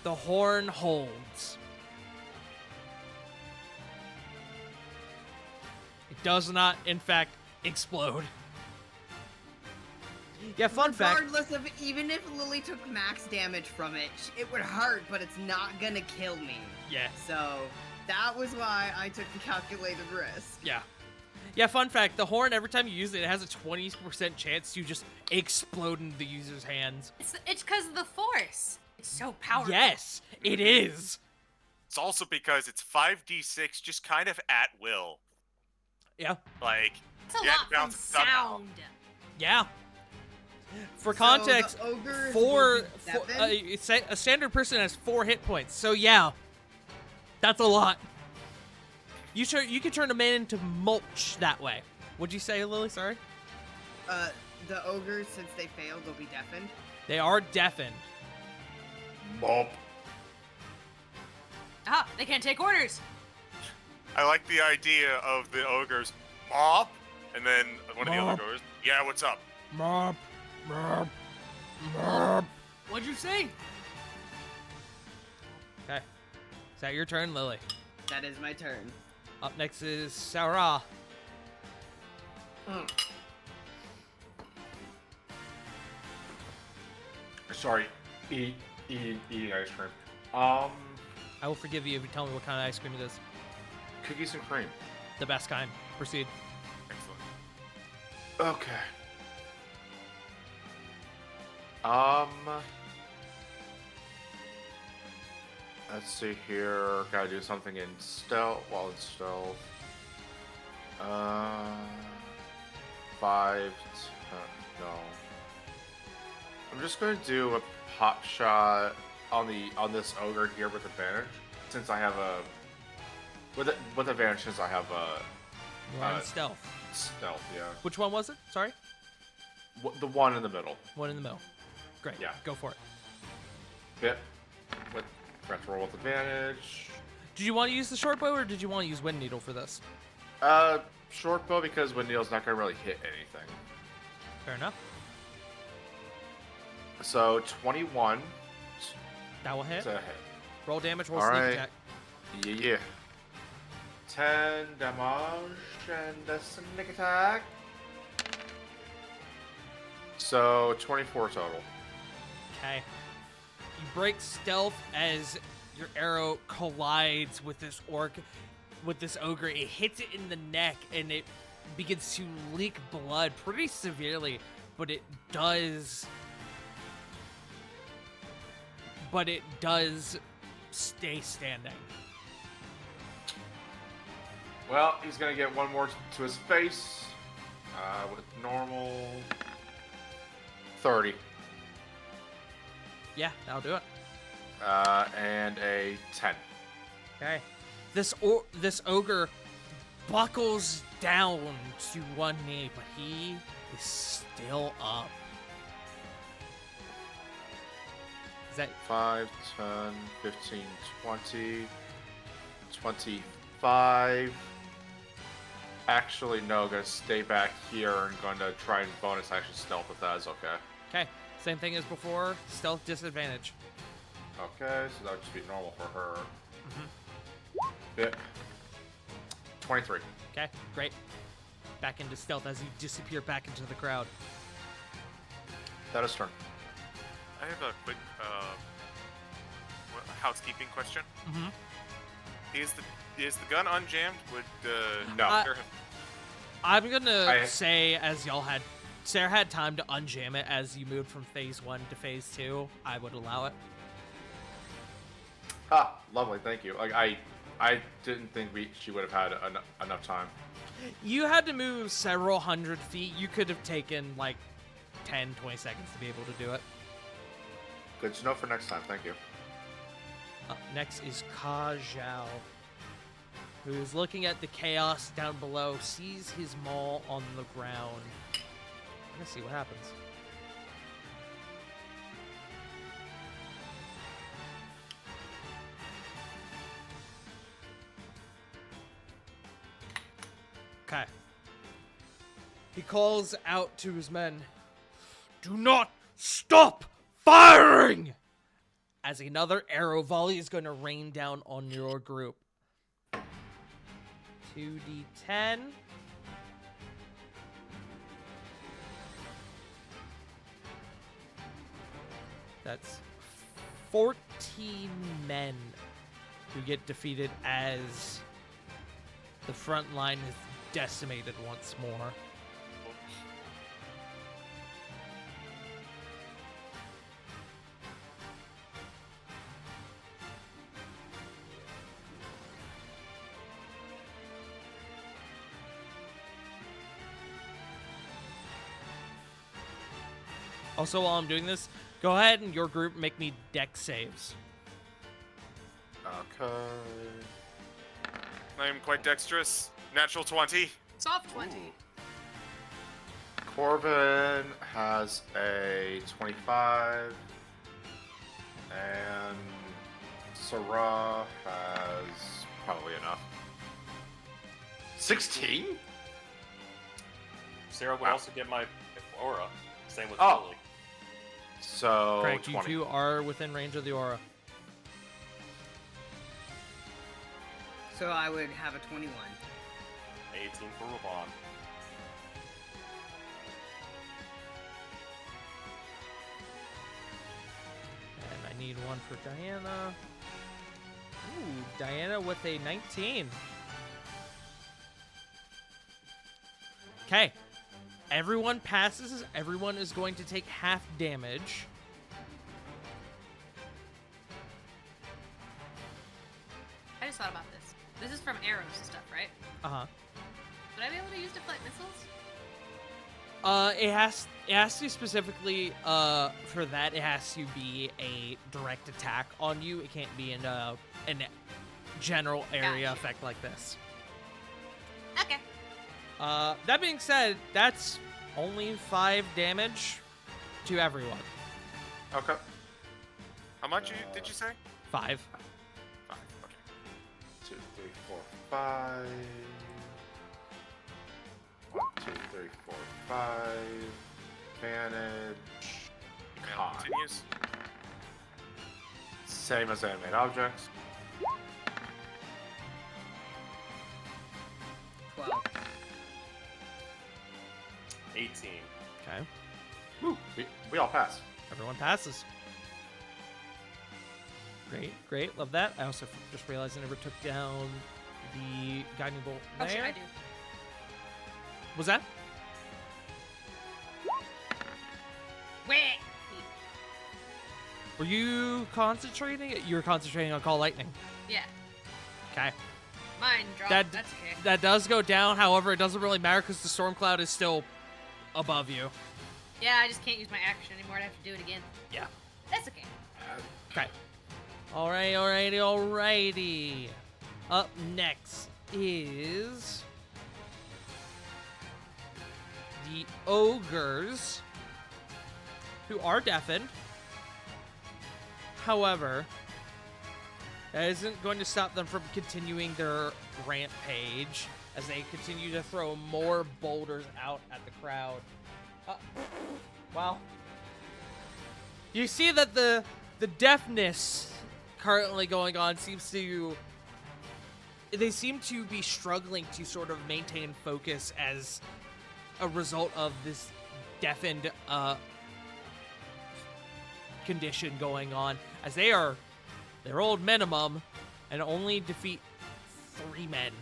The horn holds. It does not, in fact, explode. Yeah, fun fact. Regardless of even if Lily took max damage from it, it would hurt, but it's not gonna kill me. Yeah, So that was why I took the calculated risk. yeah. Yeah, fun fact. The horn, every time you use it, it has a 20% chance to just explode into the user's hands. It's because of the force. It's so powerful. Yes, it is. It's also because it's 5d6 just kind of at will. Yeah, Like, It's a you had lot to from bounce it somehow. sound. yeah. For So context, the ogres four, would be 7? a standard person has 4 hit points. So yeah, that's a lot. You can turn them into mulch that way. What'd you say, Lily? Sorry. The ogres, since they failed, will be deafened. They are deafened. Mop. Ah, they can't take orders. I like the idea of the ogres mop, and then one of the Mop. other goes, "Yeah, what's up?" Mop, mop, mop. What'd you say? Okay. Is that your turn, Lily? That is my turn. Up next is Sarah. Sorry, eating ice cream. I will forgive you if you tell me what kind of ice cream it is. Cookies and cream. The best kind. Proceed. Excellent. Okay. Let's see here. Gotta do something in stealth. While in stealth. 5, 10, no. I'm just gonna do a pop shot on this ogre here with advantage, since I have a with advantage since I have a You're on Uh, stealth. stealth. Yeah, Which one was it? Sorry? the one in the middle. One in the middle. Great. Yeah. Go for it. Bit with press roll with advantage. Did you want to use the short bow or did you want to use Wind Needle for this? Short bow because Wind Needle's not gonna really hit anything. Fair enough. So 21 That will hit. to hit. Roll damage, roll All sneak right. attack. Yeah. 10 damage and a sneak attack. So 24 total. Okay. You break stealth as your arrow collides with this ogre. It hits it in the neck and it begins to leak blood pretty severely. but it does. But it does stay standing. Well, he's gonna get one more to his face. With normal 30. Yeah, that'll do it. And a 10. Okay. This ogre buckles down to one knee, but he is still up. Is that 5, 10, 15, 20, 25. Actually, no, gonna stay back here and gonna try and bonus action stealth if that is okay. okay? Same thing as before. Stealth disadvantage. Okay, so that would just be normal for her. Bit. 23. Okay, great. Back into stealth as you disappear back into the crowd. That is turn. I have a quick housekeeping question. Mm-hmm. Is the gun unjammed? Would No. Sarah have- I'm gonna say, as Sarah had time to unjam it as you moved from phase 1 to phase 2, I would allow it. Ah, lovely, thank you. Like I didn't think she would have had enough time. You had to move several hundred feet. You could have taken like 10, 20 seconds to be able to do it. Good to know for next time, thank you. Up next is Ka Zhao, who's looking at the chaos down below, sees his maul on the ground. Let's see what happens. Okay. He calls out to his men, "Do not stop firing!" As another arrow volley is going to rain down on your group. 2d10. That's 14 men who get defeated as the front line is decimated once more. Also, while I'm doing this, go ahead and your group make me dex saves. Okay. I'm quite dexterous. Natural 20. Soft 20. Corbin has a 25. And Sarah has probably enough. 16? Sarah would Wow. also get my aura. Same with Oh. Lily. So, Correct, you 20. two are within range of the aura. So I would have a 21. 18 for Ravon. And I need one for Diana. Ooh, Diana with a 19. Okay. Everyone passes. Everyone is going to take half damage. I just thought about this. This is from arrows and stuff, right? Uh-huh. Would I be able to use deflect missiles? It has to specifically for that. It has to be a direct attack on you. It can't be in a general area Gotcha. effect like this. Okay. That being said, that's only 5 damage to everyone. Okay. How much did you say? 5. 5. Okay. 2, 3, 4, 5. 1, 2, 3, 4, 5. Advantage. And Con. continues. Same as animate objects. 12. 18. Okay. Woo! We all pass. Everyone passes. Great, great. Love that. I also just realized I never took down the guiding bolt there. Oh shit, I do. Was that? Wait. Were you concentrating? You were concentrating on Call Lightning. Yeah. Okay. Mine dropped. That- That's okay. That does go down. However, it doesn't really matter because the storm cloud is still above you. Yeah, I just can't use my action anymore. I have to do it again. Yeah. That's okay. Okay. Alrighty. Up next is the ogres, who are deafened. However, that isn't going to stop them from continuing their rampage as they continue to throw more boulders out at the crowd. Wow. You see that the deafness currently going on they seem to be struggling to sort of maintain focus as a result of this deafened condition going on, as they're old minimum and only defeat 3 men.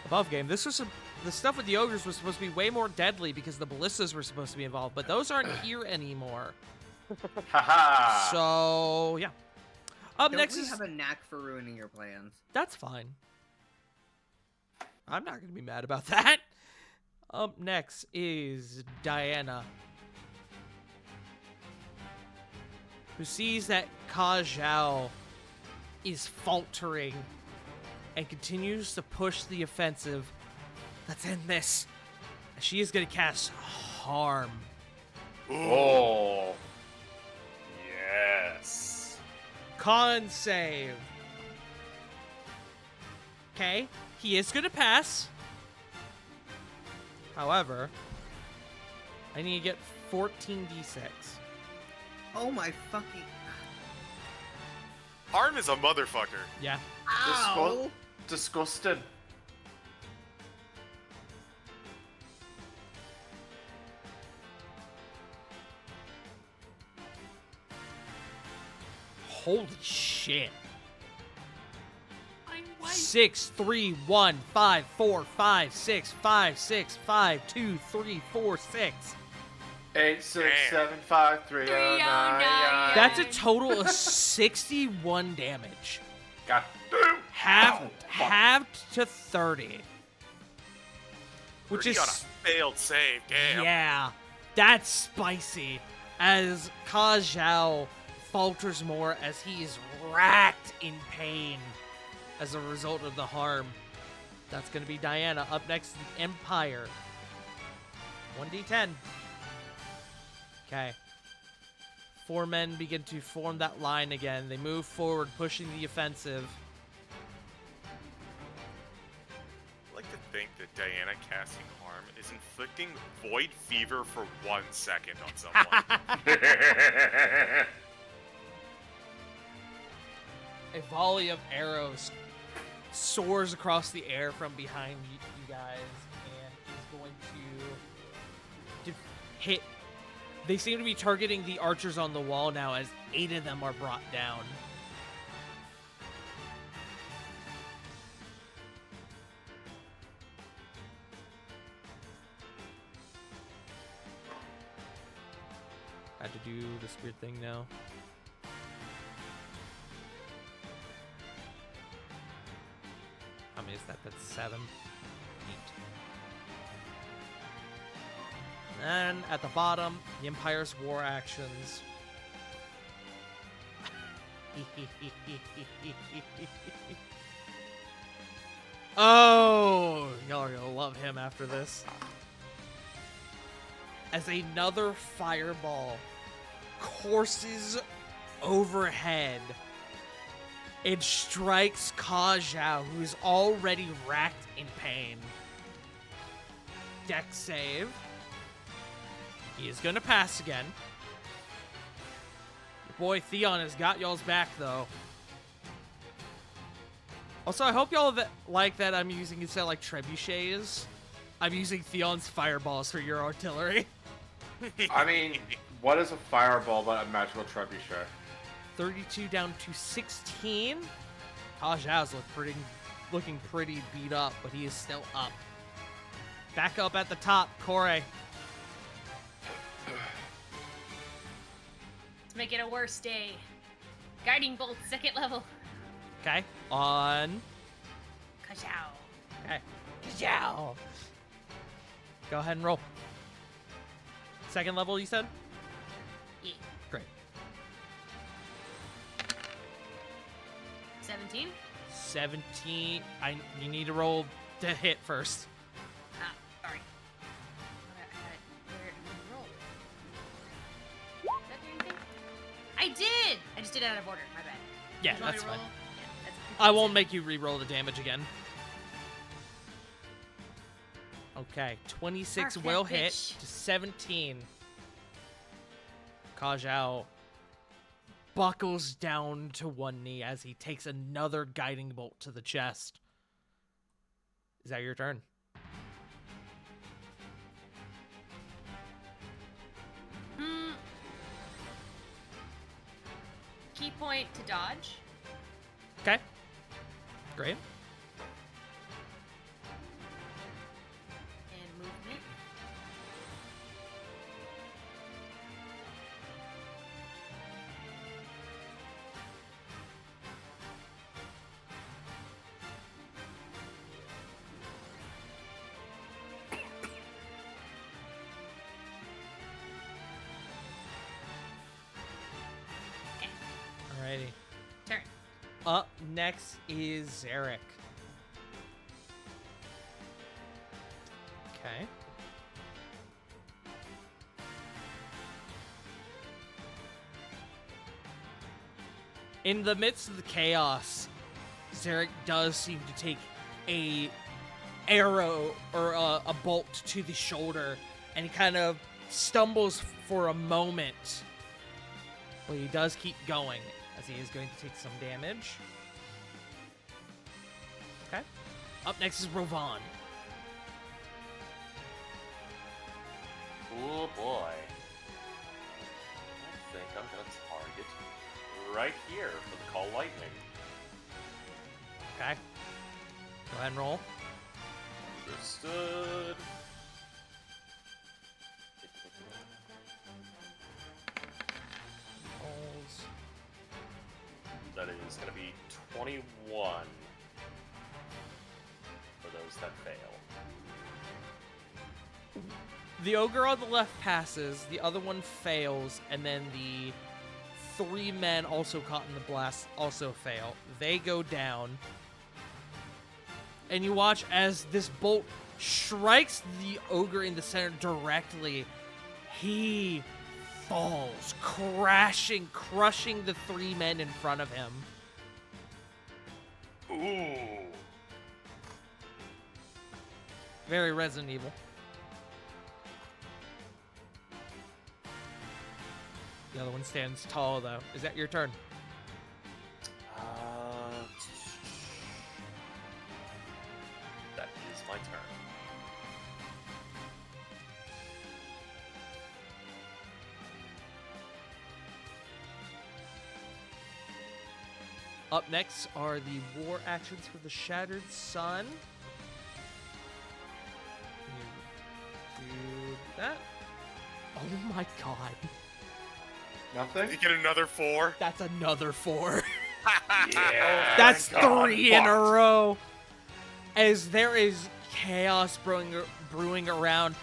Above game, the stuff with the ogres was supposed to be way more deadly because the ballistas were supposed to be involved, but those aren't here anymore. Haha. So yeah. Up Don't next we is have a knack for ruining your plans? that's fine. I'm not gonna be mad about that. Up next is Diana, who sees that Ka Zhao is faltering and continues to push the offensive. Let's end this. She is going to cast Harm. Oh. Yes. Con save. Okay, he is going to pass. However, I need to get 14d6. Oh my fucking. Harm is a motherfucker. Yeah. Ow! Disgusted. Holy shit. I'm white. 6, 3, 1, 5, 4, 5, 6, 5, 6, 5, 2, 3, 4, 6. 8, 6, Damn. 7, 5, 3, 0, 9. 309. That's a total of 61 damage. God damn. Ow, fuck. Halved to 30. Which 30 is on a failed save. Damn. yeah, that's spicy. As Ka Zhao falters more as he is racked in pain as a result of the harm. That's going to be Diana. Up next, the Empire. 1d10. Okay. 4 men begin to form that line again. They move forward, pushing the offensive. I like to think that Diana casting Harm is inflicting void fever for 1 second on someone. A volley of arrows soars across the air from behind you guys and is going to hit. They seem to be targeting the archers on the wall now as 8 of them are brought down. Had to do this weird thing now. How many is that? That's 7. 8. And at the bottom, the Empire's war actions. Oh, y'all are gonna love him after this. As another fireball courses overhead, it strikes Ka Zhao, who is already racked in pain. Dex save. He is going to pass again. Your boy Theon has got y'all's back, though. Also, I hope y'all like that I'm using, instead of like trebuchets, I'm using Theon's fireballs for your artillery. I mean, what is a fireball but a magical trebuchet? 32 down to 16. Ka Zhao's look pretty looking pretty beat up, but he is still up. Back up at the top, Corey. Let's make it a worse day. Guiding bolt, 2nd level. Okay, on. Ka-chow. Okay. Ka-chow. Go ahead and roll. 2nd level, you said? Yeah. Great. 17. 17. You need to roll to hit first. Ah, sorry. Where did I roll? Did that do anything? I did! I just did it out of order. My bad. Yeah, You want me that's to fine. roll? Yeah, that's I won't make you re-roll the damage again. Okay, 26 Mark will that hit bitch. to 17. Kajao buckles down to one knee as he takes another guiding bolt to the chest. Is that your turn? Key point to dodge. Okay. Great. And movement. Okay, Alrighty. turn. Up next is Zarek. Okay. In the midst of the chaos, Zarek does seem to take a arrow or a bolt to the shoulder, and he kind of stumbles for a moment. But he does keep going, as he is going to take some damage. Okay. Up next is Rovan. Oh boy. I think I'm gonna target right here for the Call Lightning. Okay. Go ahead and roll. Understood. Rolls. That is gonna be 21 for those that fail. The ogre on the left passes, the other one fails, and then the 3 men also caught in the blast also fail. They go down. And you watch as this bolt strikes the ogre in the center directly. He falls, crashing, crushing the 3 men in front of him. Ooh. Very Resident Evil. The other one stands tall, though. Is that your turn? That is my turn. Up next are the war actions for the Shattered Sun. You do that. Oh my god. Nothing? You get another 4. That's another 4. Yeah. That's God, 3 in a fucked. row. As there is chaos brewing around,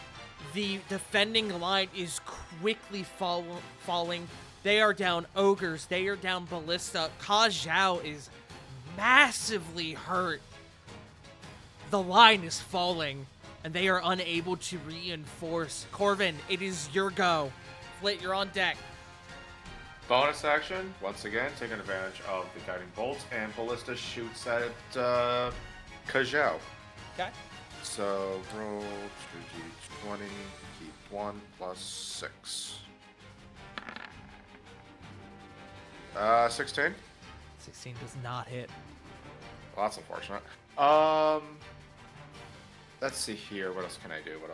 the defending line is quickly falling. They are down ogres. They are down ballista. Ka Zhao is massively hurt. The line is falling, and they are unable to reinforce. Corvin, it is your go. Flit, you're on deck. Bonus action, once again, taking advantage of the guiding bolt, and Ballista shoots at Kajao. Okay. So roll 2d20, keep 1 plus 6. 16. 16 does not hit. Well, that's unfortunate. Let's see here. What else can I do? I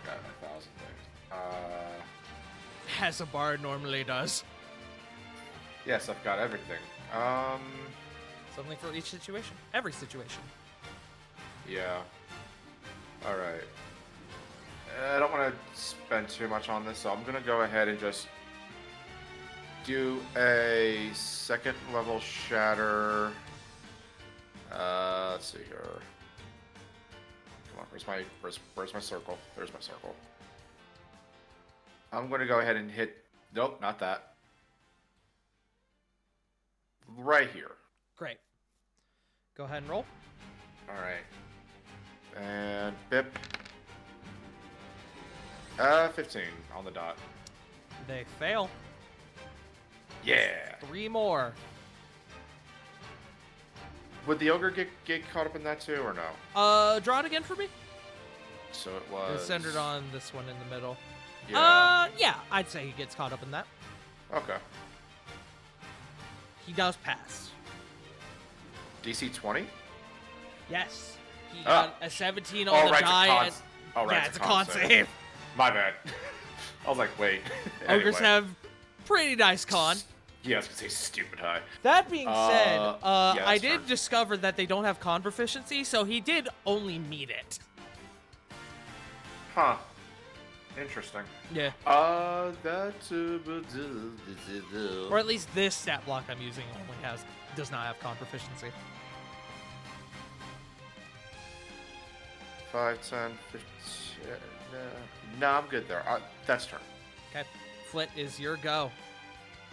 got 1,000 things. As a bard normally does. Yes, I've got everything. Something for each situation. Every situation. Yeah. Alright. I don't want to spend too much on this, so I'm going to go ahead and just do a second level shatter. Let's see here. Come on, where's my circle? There's my circle. I'm going to go ahead and hit... Nope, not that. Right here. Great. Go ahead and roll. Alright. And Bip. 15 on the dot. They fail. Yeah. 3 more. Would the ogre get caught up in that too, or no? Draw it again for me. So it was... It's centered on this one in the middle. Yeah. Yeah, I'd say he gets caught up in that. Okay. He does pass. DC 20? Yes. He got a 17 on the right, die. it's a con. Right, Yeah, it's a con save. My bad. I was like, wait. Ogres Anyway. have pretty nice con. Yeah, I was gonna say stupid high. That being said, yeah, I that's did fair. discover that they don't have con proficiency, so he did only meet it. Huh. Interesting. Yeah. That's... Or at least this stat block I'm using does not have con proficiency. 5, 10, 15... No, I'm good there. That's turn. Okay. Flit is your go.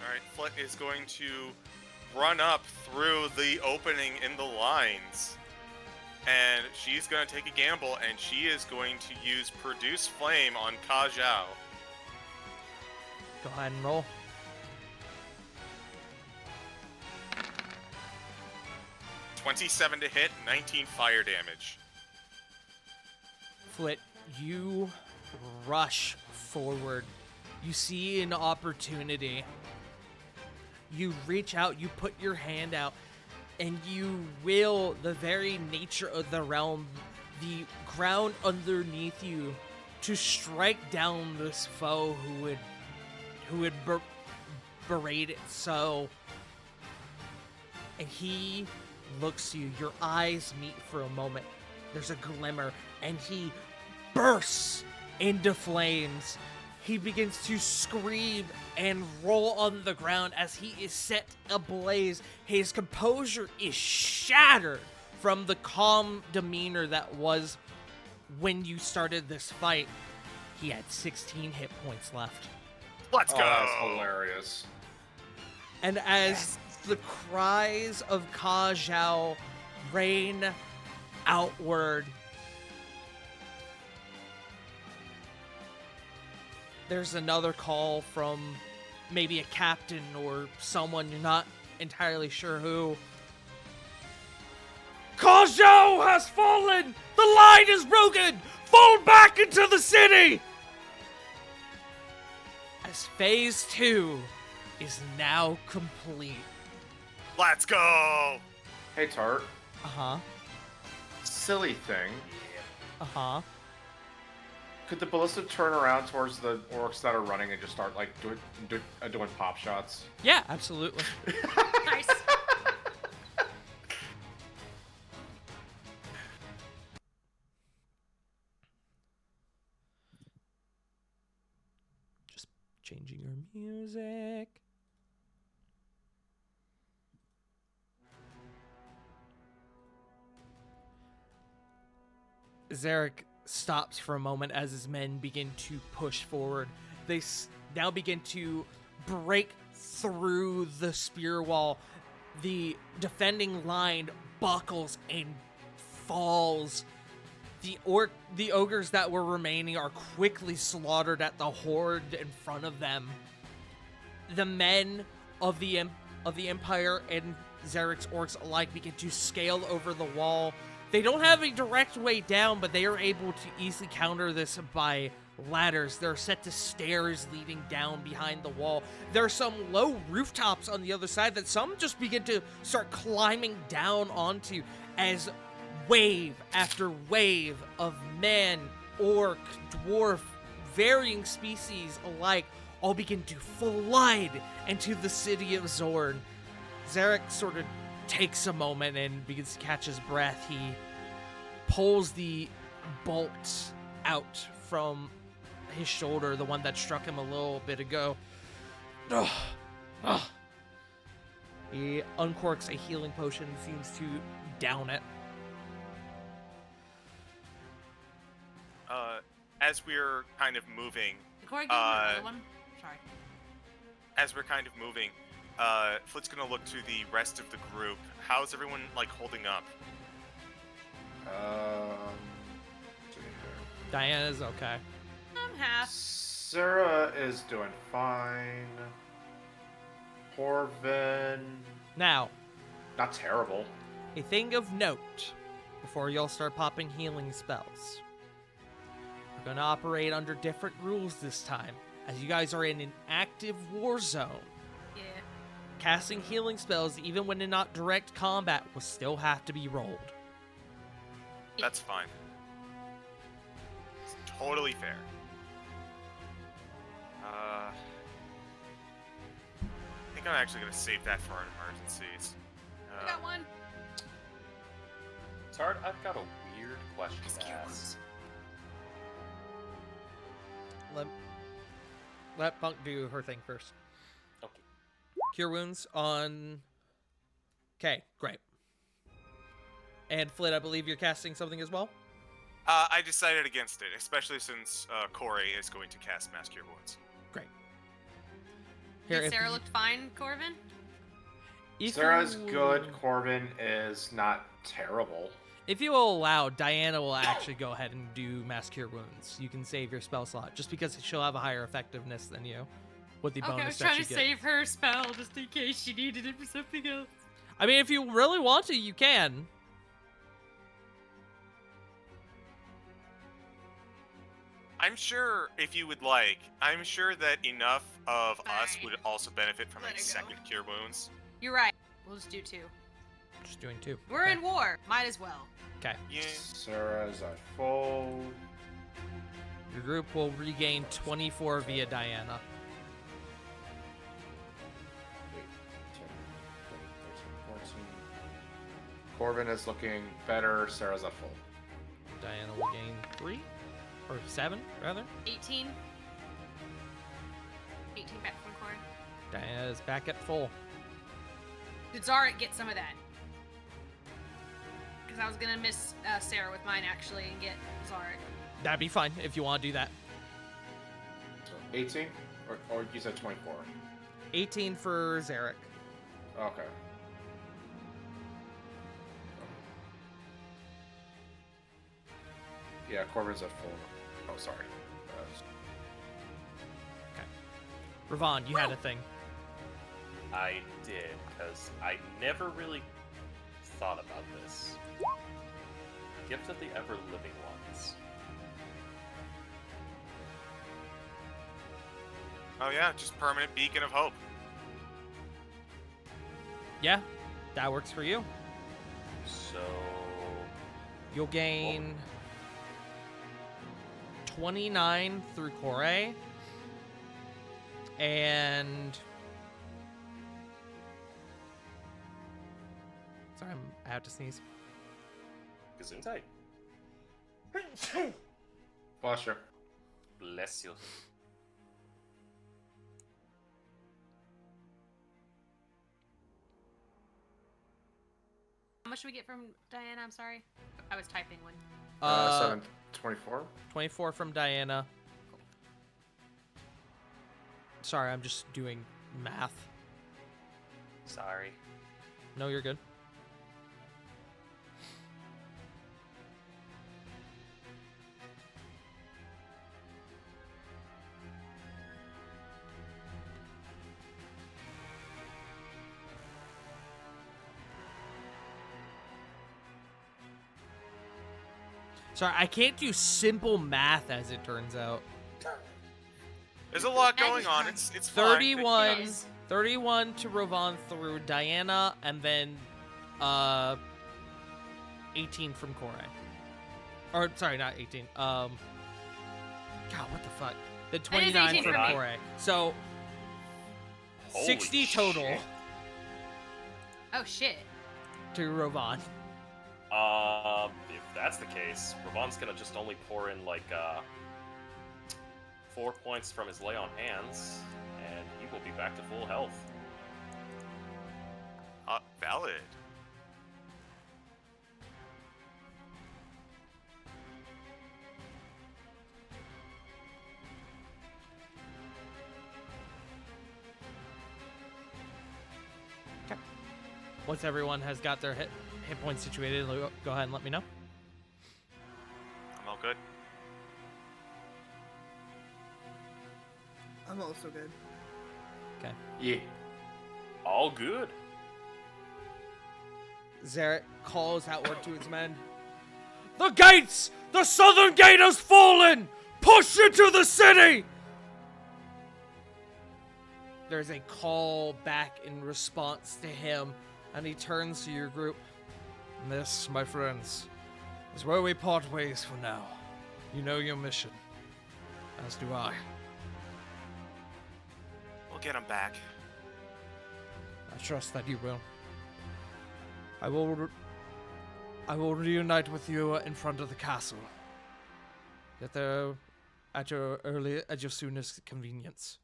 Alright, Flit is going to run up through the opening in the lines. And she's going to take a gamble, and she is going to use Produce Flame on Ka Zhao. Go ahead and roll. $27 to hit, 19 fire damage. Flit, you rush forward. You see an opportunity. You reach out, you put your hand out, and you will the very nature of the realm, the ground underneath you, to strike down this foe who would berate it so. And he looks to you. Your eyes meet for a moment. There's a glimmer, and he bursts into flames. He begins to scream and roll on the ground as he is set ablaze. His composure is shattered from the calm demeanor that was when you started this fight. He had 16 hit points left. Let's go! That's hilarious. And as the cries of Ka Zhao rain outward, there's another call from maybe a captain or someone you're not entirely sure who. Ka Zhao has fallen! The line is broken! Fall back into the city! As Phase 2 is now complete. Let's go! Hey, Tart. Uh-huh. Silly thing. Uh-huh. Could the ballista turn around towards the orcs that are running and just start, like, doing pop shots? Yeah, absolutely. Nice. Just changing your music. Zarek stops for a moment as his men begin to push forward. They now begin to break through the spear wall. The defending line buckles and falls. The ogres that were remaining are quickly slaughtered at the horde in front of them. The men of the Empire and Zarek's orcs alike begin to scale over the wall. They don't have a direct way down, but they are able to easily counter this by ladders. They're set to stairs leading down behind the wall. There are some low rooftops on the other side that some just begin to start climbing down onto as wave after wave of man, orc, dwarf, varying species alike all begin to flood into the city of Zorn. Zarek sort of takes a moment and begins to catch his breath. He pulls the bolt out from his shoulder, the one that struck him a little bit ago. Ugh. Ugh. He uncorks a healing potion and seems to down it. As we're kind of moving, Corey, give me another one. Sorry. as we're kind of moving, Flit's gonna look to the rest of the group. How's everyone like holding up? See here. Diana's okay. I'm half. Sarah is doing fine. Corvin, Now, not terrible. a thing of note before y'all start popping healing spells. We're going to operate under different rules this time, as you guys are in an active war zone. Yeah. Casting healing spells, even when in not direct combat, will still have to be rolled. That's fine. It's totally fair. I think I'm actually gonna save that for our emergencies. I got one. Tard, I've got a weird question Ask to your ask. ones. Let Punk do her thing first. Okay. Cure wounds on... Okay, great. And Flit, I believe you're casting something as well? I decided against it, especially since Corey is going to cast Mass Cure Wounds. Great. Here, Did if Sarah you- looked fine, Corvin? if Sarah's you- good. Corbin is not terrible. If you will allow, Diana will actually go ahead and do Mass Cure Wounds. You can save your spell slot, just because she'll have a higher effectiveness than you, with the Okay, I bonus was that trying you to get. save her spell just in case she needed it for something else. I mean, if you really want to, you can. I'm sure, if you would like, I'm sure that enough of us Fine. would also benefit from Let a it go. second Cure Wounds. You're right. We'll just do 2. Just doing 2. We're Okay. in war. Might as well. Okay. Yeah. Sarah's at full. Your group will regain 24 via Diana. 8, 10, 12, 13, 14. Corbin is looking better. Sarah's at full. Diana will gain 3? Or 7, rather. 18. 18 back from Corey. Diana is back at full. Did Zarek get some of that? Because I was gonna miss Sarah with mine actually and get Zarek. That'd be fine if you want to do that. So 18? Or you said 24? 18 for Zarek. Okay. Yeah, Corbin's at full. Oh, sorry. Ravon, you had a thing. I did, because I never really thought about this. Gift of the Ever-Living Ones. Oh yeah, just permanent beacon of hope. Yeah, that works for you. So... You'll gain 29 through Corey. And... Sorry, I have to sneeze. Gesundheit. Bless you. Bless you. How much do we get from Diana? I'm sorry. I was typing one. 24? 24 from Diana. Sorry, I'm just doing math. Sorry. No, you're good. Sorry, I can't do simple math as it turns out. There's a lot going on. It's fine. 31, Yes. 31 to Ravon through Diana, and then 18 from Corey. Or sorry, not 18. God, what the fuck? The 29 18 from for me. Corey. So Holy 60 total. shit. Oh shit. to Rovan. If that's the case, Ravan's gonna just only pour in like 4 points from his lay on hands, and he will be back to full health. Valid. Once everyone has got their hit points situated, go ahead and let me know. I'm all good. I'm also good. Okay. Yeah. All good. Zarek calls outward to his men. The gates! The southern gate has fallen! Push into the city! There's a call back in response to him, and he turns to your group. And this, my friends, is where we part ways for now. You know your mission, as do I. We'll get him back. I trust that you will. I will reunite with you in front of the castle. Get there at your soonest convenience.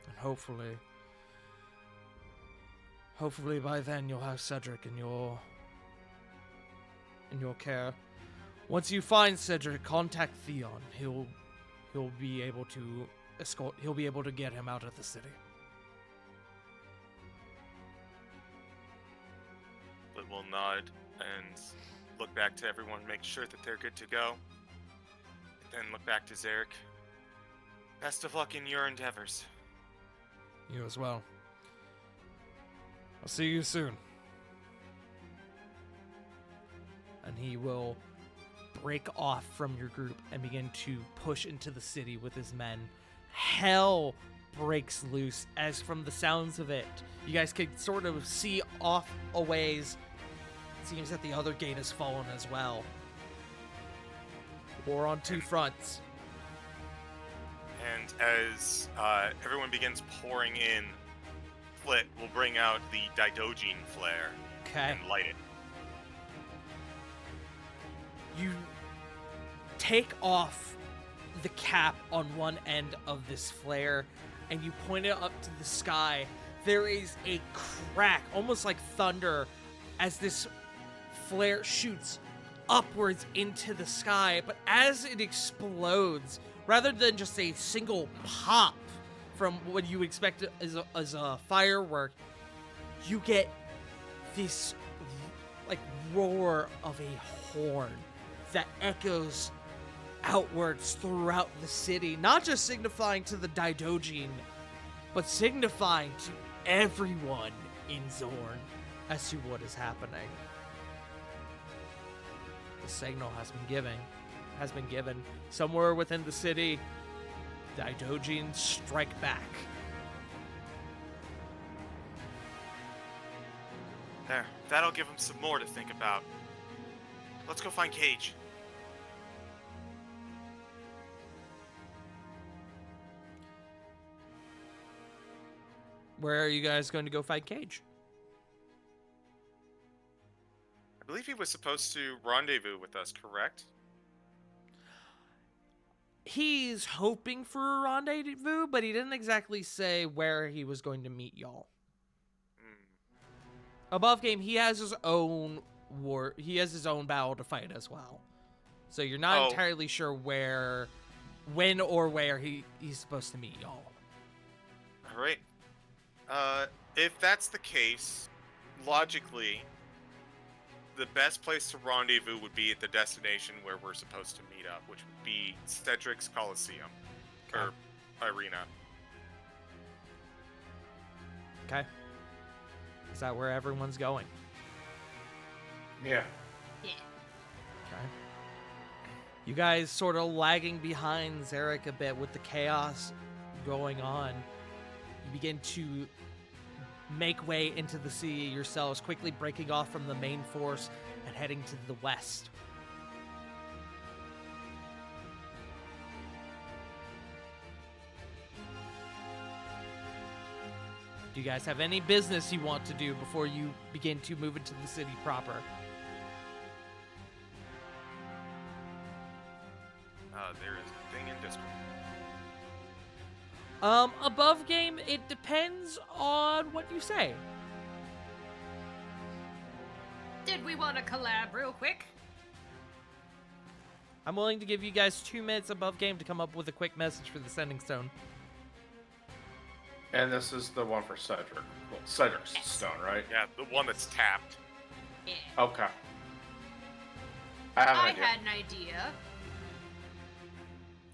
And hopefully by then you'll have Cedric in your care. Once you find Cedric, contact Theon. He'll be able to get him out of the city. But we'll nod and look back to everyone, make sure that they're good to go. Then look back to Zarek. Best of luck in your endeavors. You as well. I'll see you soon. And he will break off from your group and begin to push into the city with his men. Hell breaks loose as from the sounds of it, you guys can sort of see off a ways. It seems that the other gate has fallen as well. War on two fronts. And as everyone begins pouring in, Flit will bring out the Didogene flare Okay. and light it. You take off the cap on one end of this flare and you point it up to the sky. There is a crack, almost like thunder, as this flare shoots upwards into the sky. But as it explodes, rather than just a single pop from what you expect as a firework, you get this like roar of a horn that echoes outwards throughout the city, not just signifying to the Didogene, but signifying to everyone in Zorn as to what is happening. The signal has been given. Somewhere within the city, Didogene strike back. There, that'll give him some more to think about. Let's go find Cage. Where are you guys going to go fight Cage? I believe he was supposed to rendezvous with us, correct? He's hoping for a rendezvous, but he didn't exactly say where he was going to meet y'all. Above game, he has his own war. He has his own battle to fight as well. So you're not entirely sure when or where he's supposed to meet y'all. All right. If that's the case, logically, the best place to rendezvous would be at the destination where we're supposed to meet up, which would be Cedric's Coliseum, or arena. Okay. Is that where everyone's going? Yeah. Yeah. Okay. You guys sort of lagging behind Zarek a bit with the chaos going on. You begin to make way into the sea yourselves, quickly breaking off from the main force and heading to the west. Do you guys have any business you want to do before you begin to move into the city proper? There is a thing in Discord. Above game, it depends on what you say. Did we want to collab real quick? I'm willing to give you guys 2 minutes above game to come up with a quick message for the Sending Stone. And this is the one for Cedric. Well, Cedric's stone, right? Yeah, the one that's tapped. Yeah. Okay. I have an I idea. had an idea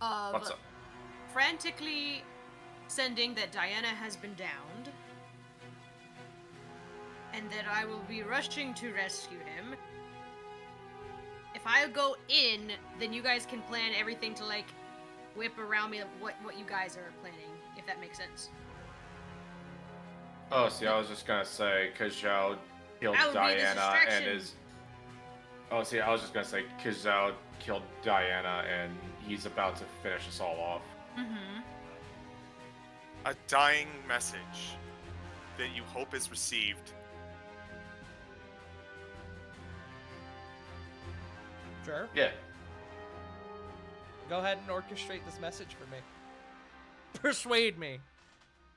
of What's up? frantically sending that Diana has been downed, and that I will be rushing to rescue him. If I go in, then you guys can plan everything to like whip around me what you guys are planning, if that makes sense. Oh, see, I was just gonna say, Kajal killed That would be a Diana and distraction. is. Oh, see, I was just gonna say, Kajal killed Diana and he's about to finish us all off. Mm-hmm. A dying message that you hope is received. Sure. Yeah. Go ahead and orchestrate this message for me. Persuade me.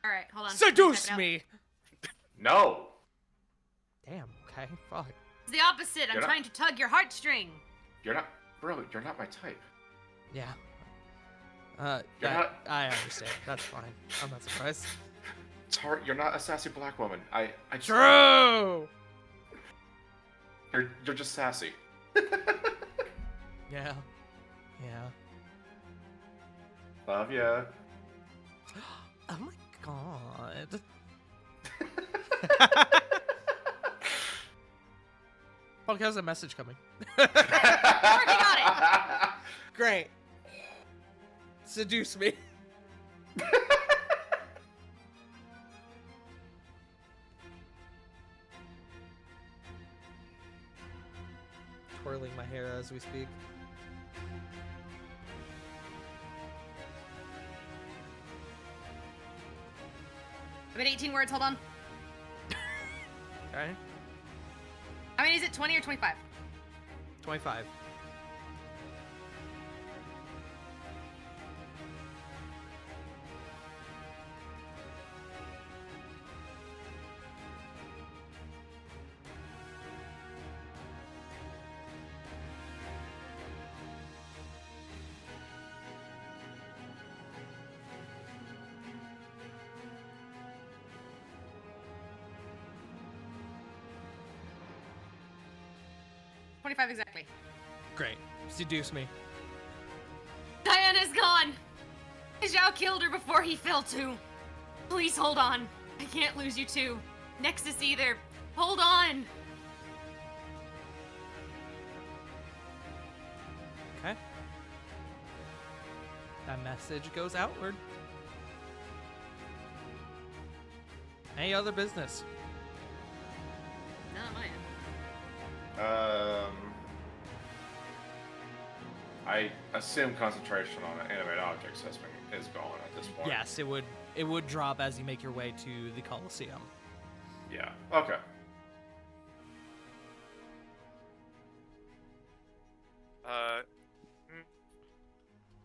All right, hold on. Seduce Type it out. me. No. Damn. Okay. Fuck. It's the opposite. I'm You're not- trying to tug your heartstring. You're not, bro. You're not my type. Yeah. You're not- I understand. That's fine. I'm not surprised. It's hard. You're not a sassy black woman. I just. True. You're just sassy. Yeah. Yeah. Love ya. Oh my god. Fuck, how's a message coming? Working on it. Great. Seduce me. Twirling my hair as we speak. I'm at 18 words. Hold on. Okay. How many is it? 20 or 25? 25. $25 exactly. Great. Seduce me. Diana's gone. Zhao killed her before he fell too. Please hold on. I can't lose you two. Nexus either. Hold on. Okay. That message goes outward. Any other business? Not mine. I assume concentration on animate objects is gone at this point. Yes, it would drop as you make your way to the Colosseum. Yeah. Okay.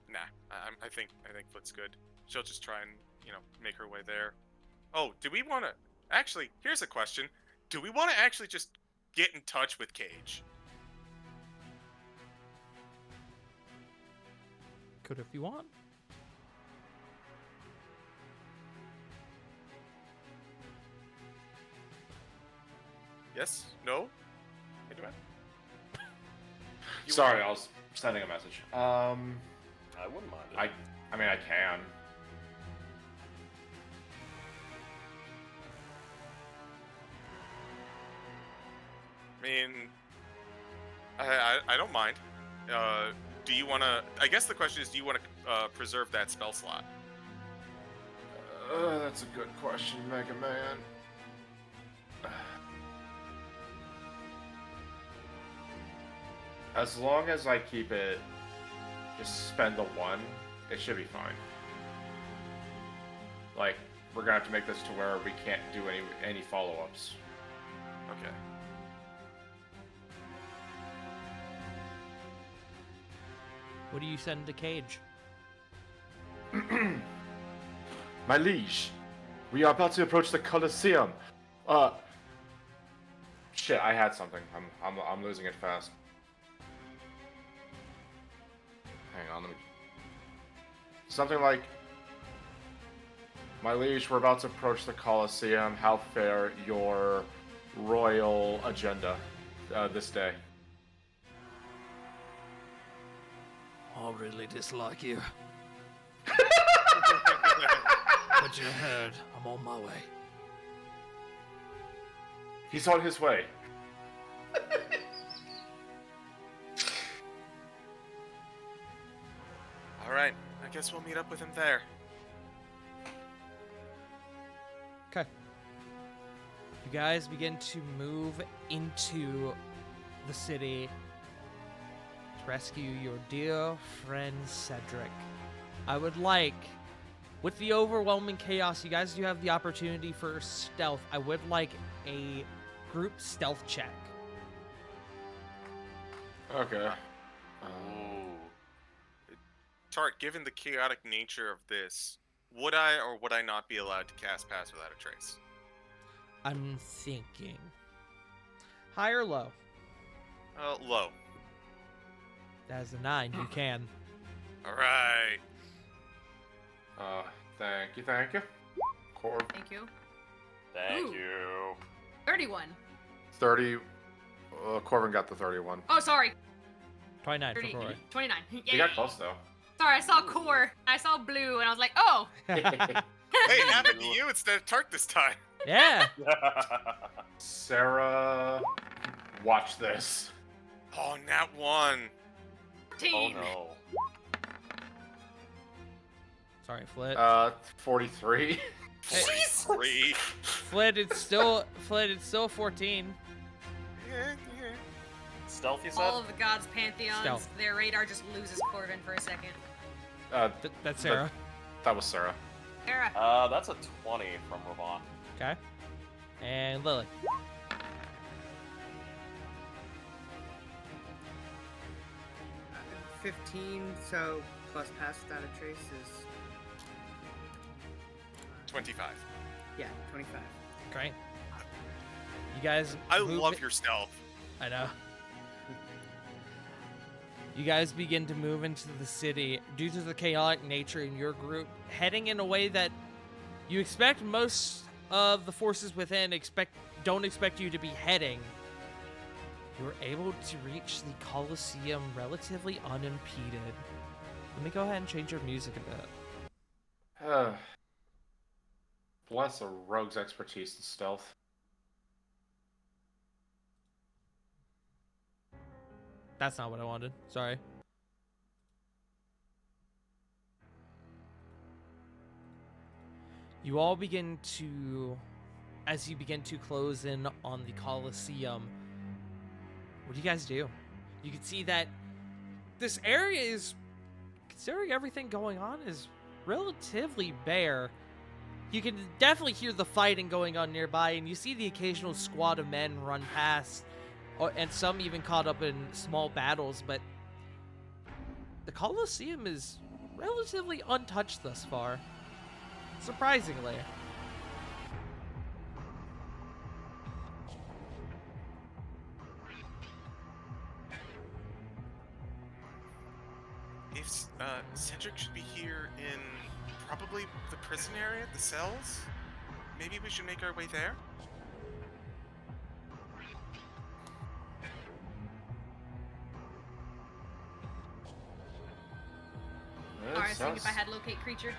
Nah. I think Foot's good. She'll just try and make her way there. Oh, do we want to? Actually, here's a question: do we want to actually just get in touch with Cage? Could if you want. Yes? No? Anyone? You Sorry, want- I was sending a message. I wouldn't mind it. I mean, I can. I mean, I don't mind. Do you want to? I guess the question is, do you want to preserve that spell slot? That's a good question, Mega Man. As long as I keep it, just spend the one, it should be fine. Like, we're gonna have to make this to where we can't do any follow-ups. Okay. What do you send to Cage? My liege, we are about to approach the Colosseum. Shit, I had something. I'm losing it fast. Hang on, let me. Something like, my liege, we're about to approach the Colosseum. How fare your royal agenda this day? I really dislike you. But you heard, I'm on my way. He's on his way. All right. I guess we'll meet up with him there. Okay. You guys begin to move into the city to rescue your dear friend Cedric. I would like, with the overwhelming chaos, you guys do have the opportunity for stealth. I would like a group stealth check. Okay. Ooh. Tart, given the chaotic nature of this, would I or would I not be allowed to cast Pass Without a Trace? I'm thinking. High or low? Low. That is a 9. You can. All right. Thank you. Corv, Thank you. Thank Ooh. you. 31. 30. Corvin got the 31. Oh, sorry. 29 for 30, Roy. 29. You Yay. got close though. Sorry, I saw core. I saw blue, and I was like, oh. Hey, it happened to you instead of Tart this time. Yeah. Sarah, watch this. Oh, nat 1. 14. Oh no. Sorry, Flit. 43. 43. Flit, it's still 14. Yeah. Stealth, you said? All of the gods' pantheons, Stealth. their radar just loses Corvin for a second. That's Sarah. That was Sarah. Era. That's a 20 from Ravon. Okay. And Lily. 15, so plus Pass Without a Trace is 25. yeah, 25. Great. You guys. I move love it- your stealth. I know. You guys begin to move into the city due to the chaotic nature in your group, heading in a way that you expect most of the forces within don't expect you to be heading. You were able to reach the Colosseum relatively unimpeded. Let me go ahead and change your music a bit. Bless a rogue's expertise in stealth. That's not what I wanted. Sorry. You all begin to, as you begin to close in on the Colosseum, what do you guys do? You can see that this area is, considering everything going on, is relatively bare. You can definitely hear the fighting going on nearby, and you see the occasional squad of men run past, and some even caught up in small battles, but the Colosseum is relatively untouched thus far. Surprisingly. If Cedric should be here in probably the prison area, the cells, maybe we should make our way there. Alright, so if I had locate creature.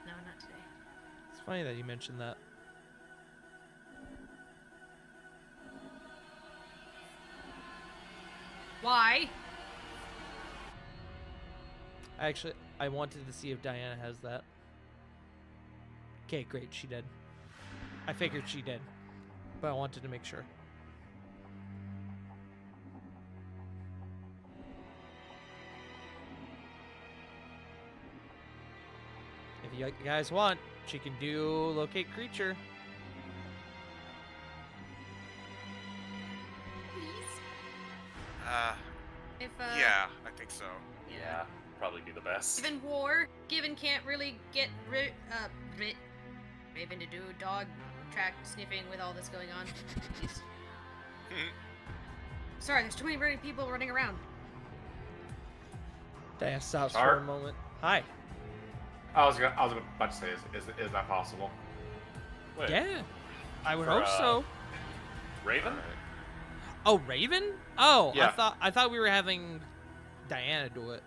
No, not today. It's funny that you mentioned that. Why? Actually, I wanted to see if Diana has that. Okay, great, she did. I figured she did, but I wanted to make sure. you guys want, she can do locate creature. Please. If Yeah, I think so. Yeah, probably be the best. Given war, Given can't really get Raven to do dog track sniffing with all this going on. Please. Sorry, there's too many burning people running around. Diana stops for Art? a moment. Hi. I was about to say, is that possible? Wait, Yeah, I would For, hope so. Raven? Oh, Raven? Oh, Yeah. I thought we were having Diana do it.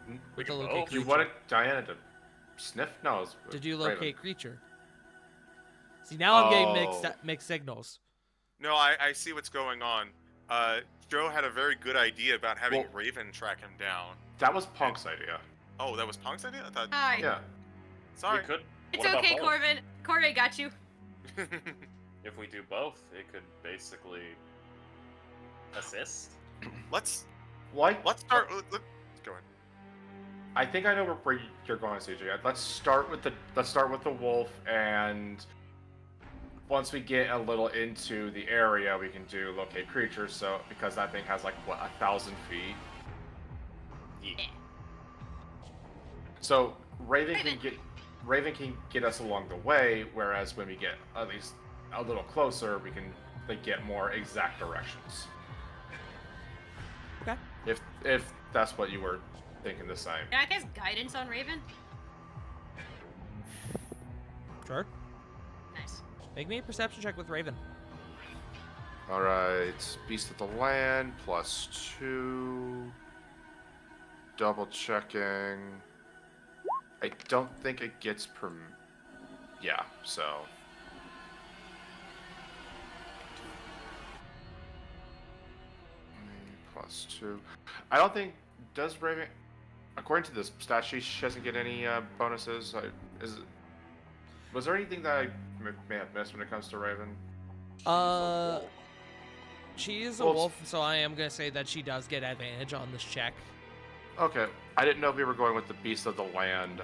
We With can the both. locate You creature. wanted Diana to sniff? No, it's To do Raven. locate creature. See, now I'm getting Oh. mixed signals. No, I see what's going on. Joe had a very good idea about having Well- Raven track him down. That was Punk's idea. Oh, that was Punk's idea? I thought. Hi. Yeah. Sorry. We could. It's what about okay, both? Corbin. Corey got you. If we do both, it could basically assist. let's Like, let's start. Let's go ahead. I think I know where you're going, CJ. Let's start with the wolf, and once we get a little into the area, we can do locate creatures. So because that thing has like what 1,000 feet. Yeah. So Raven can get us along the way, whereas when we get at least a little closer, we can like get more exact directions. Okay. If that's what you were thinking this time. Can I cast guidance on Raven? Sure. Nice. Make me a perception check with Raven. All right, Beast of the Land +2. Double checking. I don't think it gets Yeah, so. +2. I don't think does Raven. According to this stat sheet, she doesn't get any bonuses. Was there anything that I may have missed when it comes to Raven? She is a Well, wolf, so I am gonna say that she does get advantage on this check. Okay, I didn't know if we were going with the Beast of the Land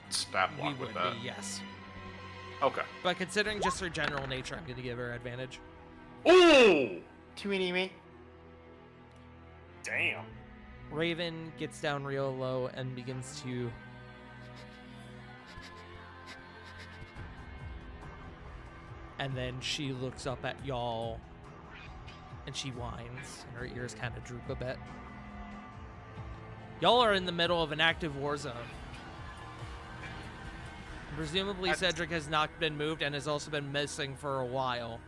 stat We block would with that. be, yes. Okay. But considering just her general nature, I'm gonna give her advantage. Ooh! Teeny me. Damn. Raven gets down real low and begins to and then she looks up at y'all and she whines and her ears kind of droop a bit. Y'all are in the middle of an active war zone. Presumably Cedric has not been moved and has also been missing for a while.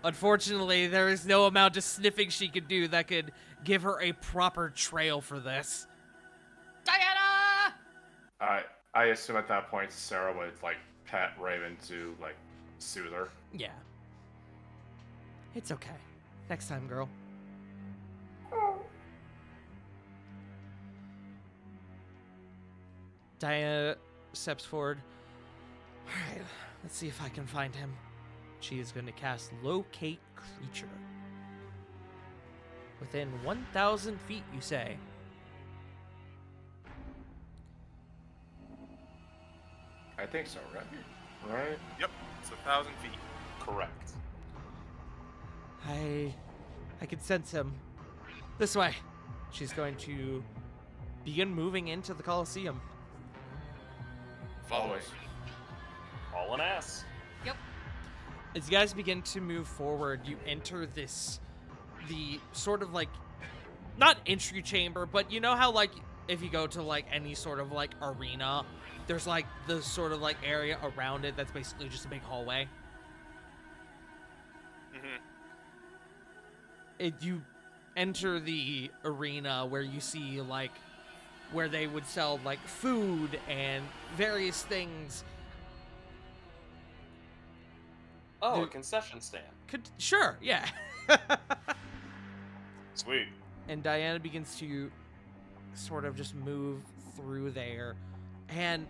Unfortunately, there is no amount of sniffing she could do that could give her a proper trail for this. Diana! I assume at that point Sarah would like pet Raven to like soothe her. Yeah. It's okay. Next time, girl. Diana steps forward. Alright, let's see if I can find him. She is going to cast Locate Creature. Within 1,000 feet, you say. I think so, right? Yep, it's 1,000 feet. Correct. I can sense him. This way. She's going to begin moving into the Colosseum. Follow Always. us. All an ass. Yep. As you guys begin to move forward, you enter the sort of like, not entry chamber, but you know how like if you go to like any sort of like arena, there's like the sort of like area around it that's basically just a big hallway. You enter the arena where you see like where they would sell like food and various things. Oh, a Dude. concession stand. Sure, yeah. Sweet. And Diana begins to sort of just move through there. And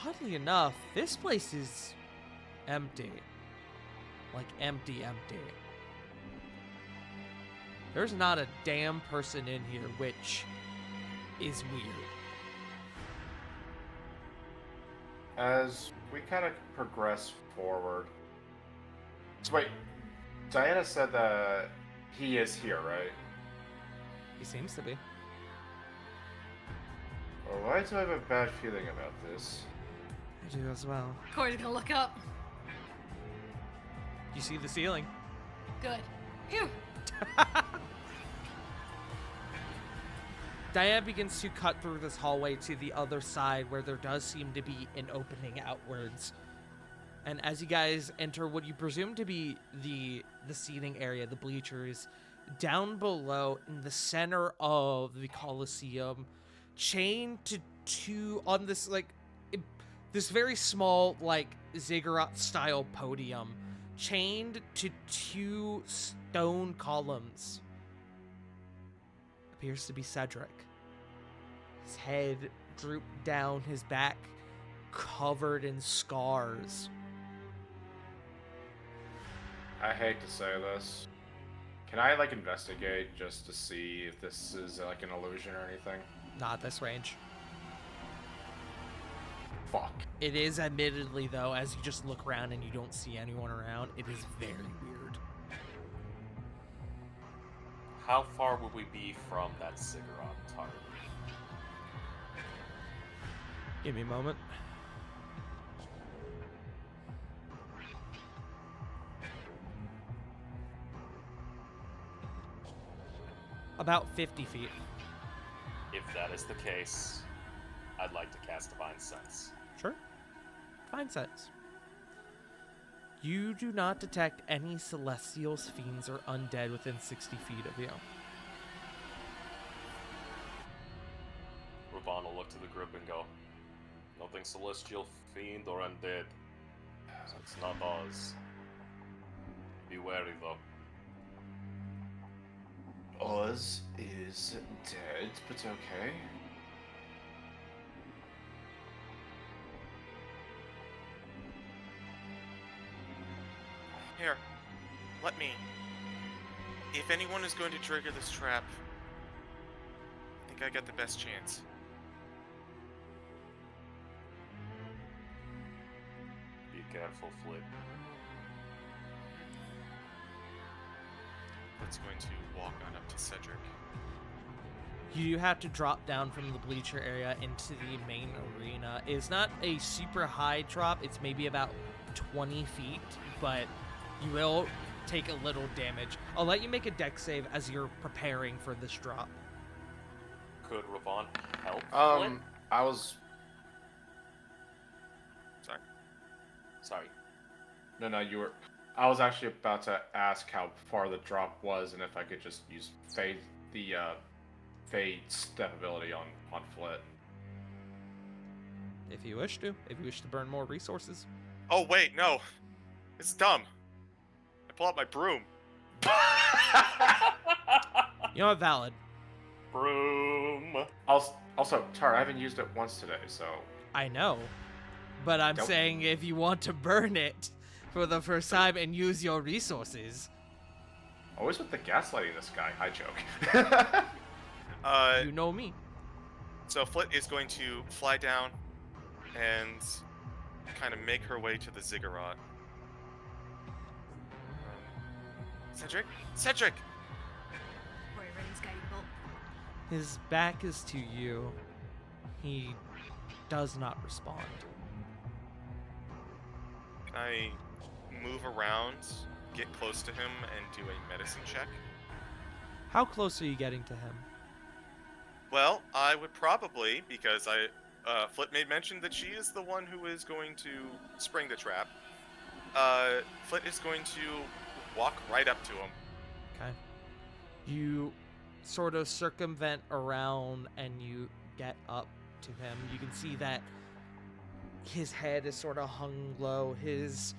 oddly enough, this place is empty. Like empty. There's not a damn person in here, which is weird. as we kind of progress forward. So wait, Diana said that he is here, right? He seems to be. Well, why do I have a bad feeling about this? I do as well. Corey's gonna look up. You see the ceiling. Good. Phew. Diana begins to cut through this hallway to the other side where there does seem to be an opening outwards. And as you guys enter what you presume to be the seating area, the bleachers, down below in the center of the Colosseum, chained to two on this this very small ziggurat style podium, chained to two stone columns, appears to be Cedric. His head drooped down, his back covered in scars. I hate to say this. Can I investigate just to see if this is an illusion or anything? Not at this range. Fuck. It is admittedly, though, as you just look around and you don't see anyone around, it is very weird. How far would we be from that ziggurat entirely? Give me a moment. About 50 feet. If that is the case, I'd like to cast Divine Sense. Sure. Fine sense. You do not detect any celestials, fiends, or undead within 60 feet of you. Ruban will look to the group and go, nothing celestial, fiend, or undead. So it's not us. Be wary though. Oz is dead, but okay. Here, let me. If anyone is going to trigger this trap, I think I got the best chance. Be careful, Flip. It's going to walk on up to Cedric. You have to drop down from the bleacher area into the main arena. It's not a super high drop. It's maybe about 20 feet, but you will take a little damage. I'll let you make a dex save as you're preparing for this drop. Could Ruban help? Flip? I was... Sorry. No, you were... I was actually about to ask how far the drop was and if I could just use Fade step ability on Flit. If you wish to. If you wish to burn more resources. Oh, wait, no. It's dumb. I pull out my broom. You know what? Valid. Broom. Also, Tar, I haven't used it once today, so... I know. But I'm Nope. saying if you want to burn it for the first time and use your resources. Always with the gaslighting this guy. I joke. You know me. So Flit is going to fly down and kind of make her way to the ziggurat. Cedric? Cedric! Corey, ready's guiding bolt. His back is to you. He does not respond. Can I move around, get close to him, and do a medicine check? How close are you getting to him? Well, I would probably, because Flit made mention that she is the one who is going to spring the trap. Flit is going to walk right up to him. Okay. You sort of circumvent around and you get up to him. You can see that his head is sort of hung low. His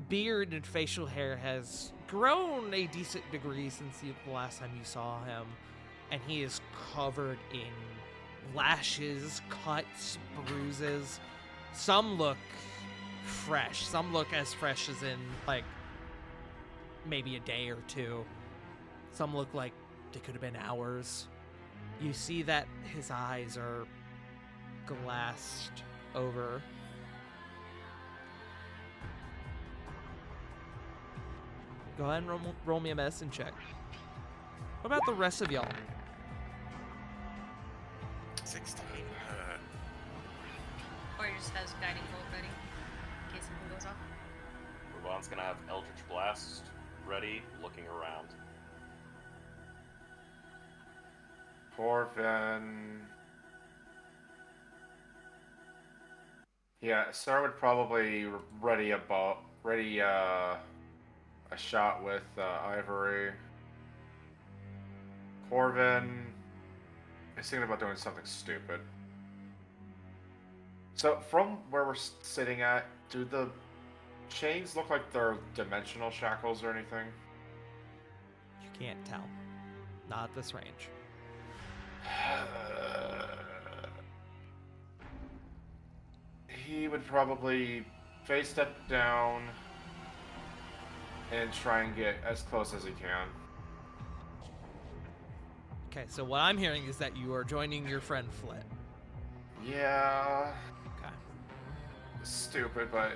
beard and facial hair has grown a decent degree since the last time you saw him. And he is covered in lashes, cuts, bruises. Some look fresh. Some look as fresh as in, maybe a day or two. Some look like they could have been hours. You see that his eyes are glassed over. Go ahead and roll me a medicine check. What about the rest of y'all? 16. Or just has guiding bolt ready in case something goes off. Ravon's gonna have Eldritch Blast ready, looking around. Corvin. Yeah, Sarah would probably ready a shot with Ivory. Corvin is thinking about doing something stupid. So, from where we're sitting at, do the chains look like they're dimensional shackles or anything? You can't tell. Not at this range. He would probably face step down and try and get as close as he can. Okay, so what I'm hearing is that you are joining your friend Flit. Yeah, Okay. stupid, but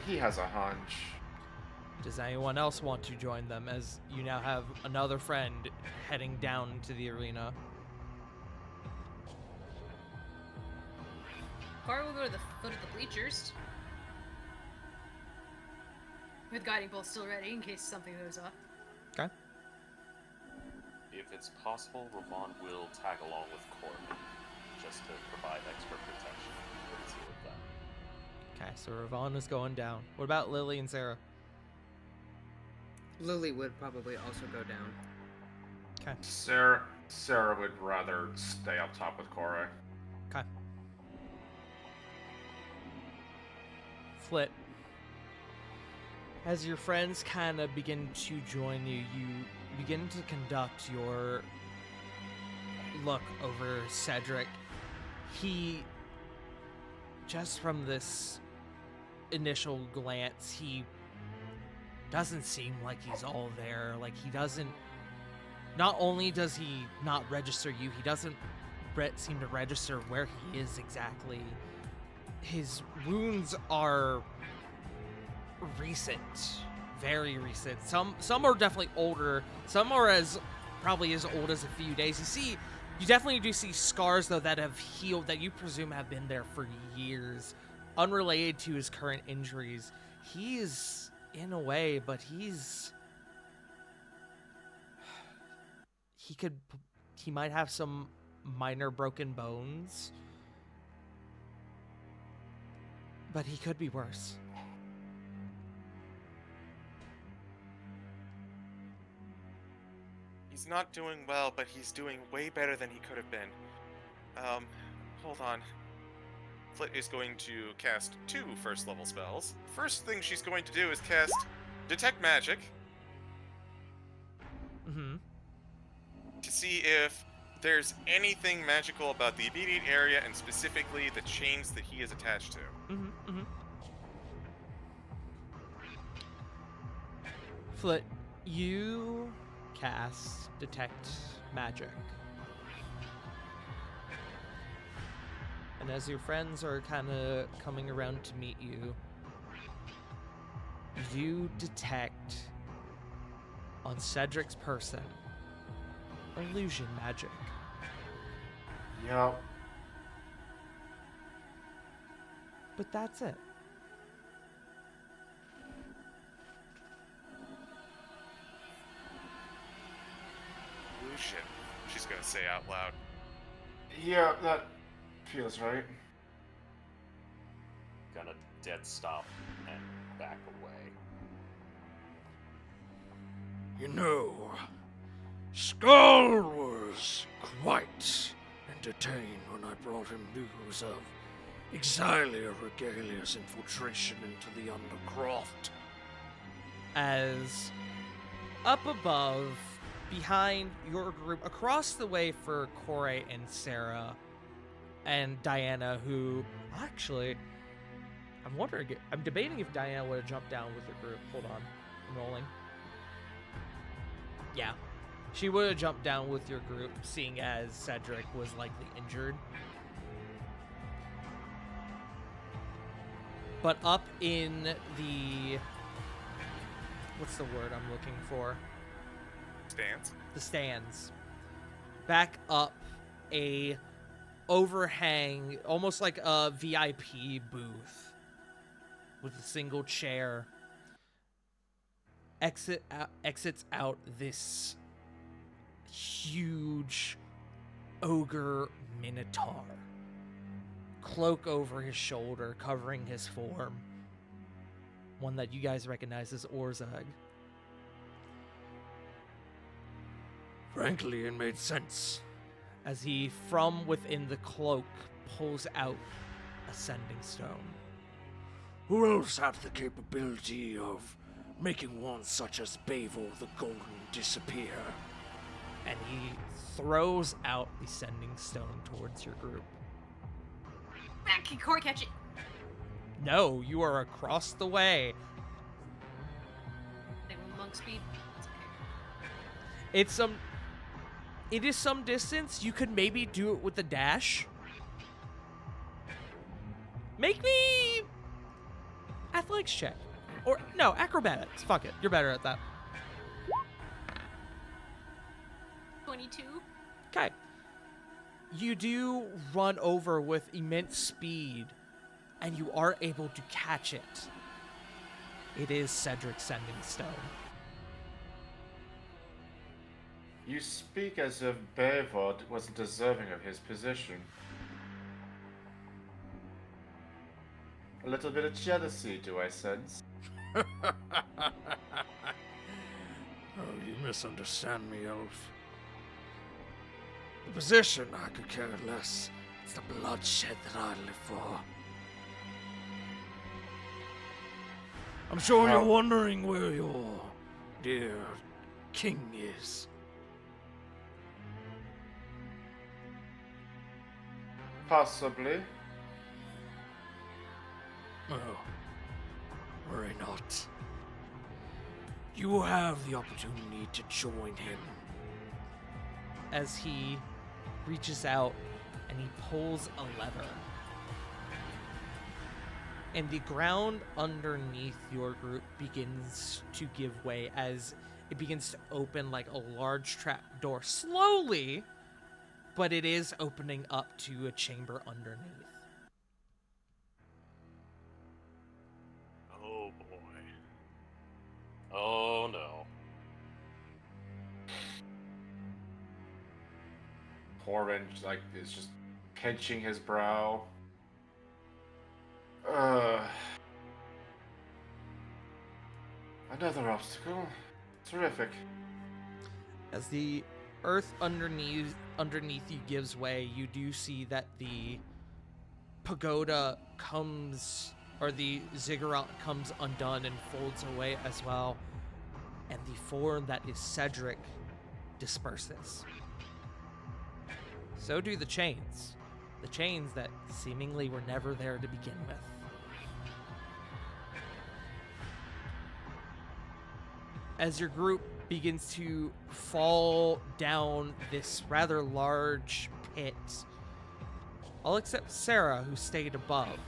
he has a hunch. Does anyone else want to join them as you now have another friend heading down to the arena? Cora will go to the foot of the bleachers. With guiding bolt still ready in case something goes off. Okay. If it's possible, Ravon will tag along with Corbin, just to provide extra protection for the two of them. Okay, so Ravon is going down. What about Lily and Sarah? Lily would probably also go down. Okay. Sarah would rather stay up top with Korra. Okay. Flit. As your friends kind of begin to join you, you begin to conduct your look over Cedric. He, just from this initial glance, he doesn't seem like he's all there. Like, he doesn't... Not only does he not register you, he doesn't seem to register where he is exactly. His wounds are recent, very recent. Some are definitely older. Some are probably as old as a few days. You definitely do see scars though that have healed, that you presume have been there for years, unrelated to his current injuries. He is in a way, but he might have some minor broken bones, but he could be worse. He's not doing well, but he's doing way better than he could have been. Hold on. Flit is going to cast 2 first-level spells. First thing she's going to do is cast Detect Magic Mm-hmm. to see if there's anything magical about the immediate area and specifically the chains that he is attached to. Mm-hmm. Mm-hmm. Flit, you cast Detect Magic. And as your friends are kind of coming around to meet you, you detect on Cedric's person illusion magic. Yup. But that's it. Illusion, she's gonna say out loud. Yeah, that feels right. Gonna dead stop and back away. You know, Skull was quite entertained when I brought him news of Exilia Regalia's infiltration into the Undercroft. As up above, behind your group, across the way for Corey and Sarah and Diana, who actually, I'm debating if Diana would have jumped down with the group. Hold on, I'm rolling. Yeah, she would have jumped down with your group, seeing as Cedric was likely injured. But up in the what's the word I'm looking for? Stands. The stands. Back up a overhang, almost like a VIP booth with a single chair. Exits out this huge ogre minotaur. Cloak over his shoulder, covering his form. One that you guys recognize as Orzag. Frankly, it made sense. As he, from within the cloak, pulls out a sending stone. Who else had the capability of making one such as Bavor the Golden disappear? And he throws out the sending stone towards your group. Back, can Corey catch it? No, you are across the way. Like monk speed. It's okay. It is some distance. You could maybe do it with the dash. Make me athletics check. Or no, acrobatics. Fuck it. You're better at that. 22. Okay. You do run over with immense speed, and you are able to catch it. It is Cedric's sending stone. You speak as if Bavor wasn't deserving of his position. A little bit of jealousy, do I sense? Oh, you misunderstand me, Elf. The position I could care less. It's the bloodshed that I live for. I'm sure you're wondering where your dear king is. Possibly. Oh, worry not. You have the opportunity to join him. As he reaches out and he pulls a lever. And the ground underneath your group begins to give way as it begins to open like a large trap door. Slowly, but it is opening up to a chamber underneath. Oh boy. Oh no. Corbin, is just pinching his brow. Another obstacle. Terrific. As the earth underneath you gives way, you do see that the pagoda comes, or the ziggurat comes undone and folds away as well, and the form that is Cedric disperses. So do the chains that seemingly were never there to begin with. As your group begins to fall down this rather large pit, all except Sarah, who stayed above.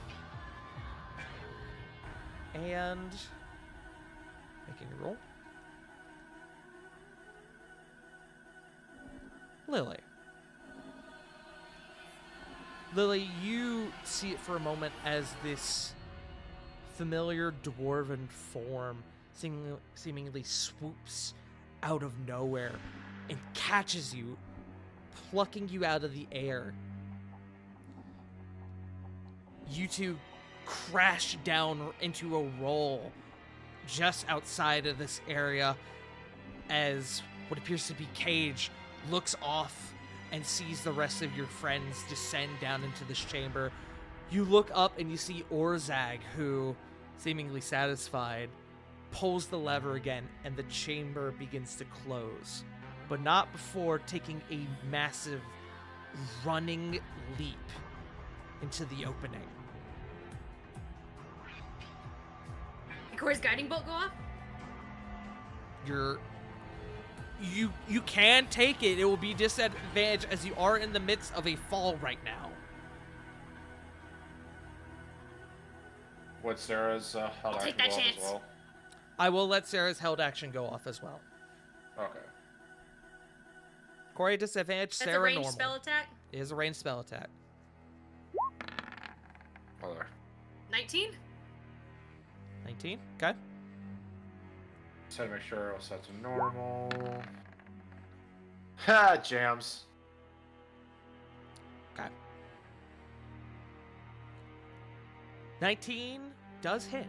And making a roll. Lily, you see it for a moment as this familiar dwarven form seemingly swoops out of nowhere and catches you, plucking you out of the air. You two crash down into a roll just outside of this area as what appears to be Cage looks off and sees the rest of your friends descend down into this chamber. You look up and you see Orzag, who, seemingly satisfied, pulls the lever again and the chamber begins to close, but not before taking a massive running leap into the opening. Did Corey's guiding bolt go off? You can take it. It will be disadvantage as you are in the midst of a fall right now. What's Sarah's I'll take that roll chance. as well? I will let Sarah's held action go off as well. Okay. Corey disadvantage, That's Sarah a ranged normal. spell attack. It is a ranged spell attack. Hold on. 19. 19. Okay. Just had to make sure I'll set to normal. Ha! Jams. Okay. 19 does hit.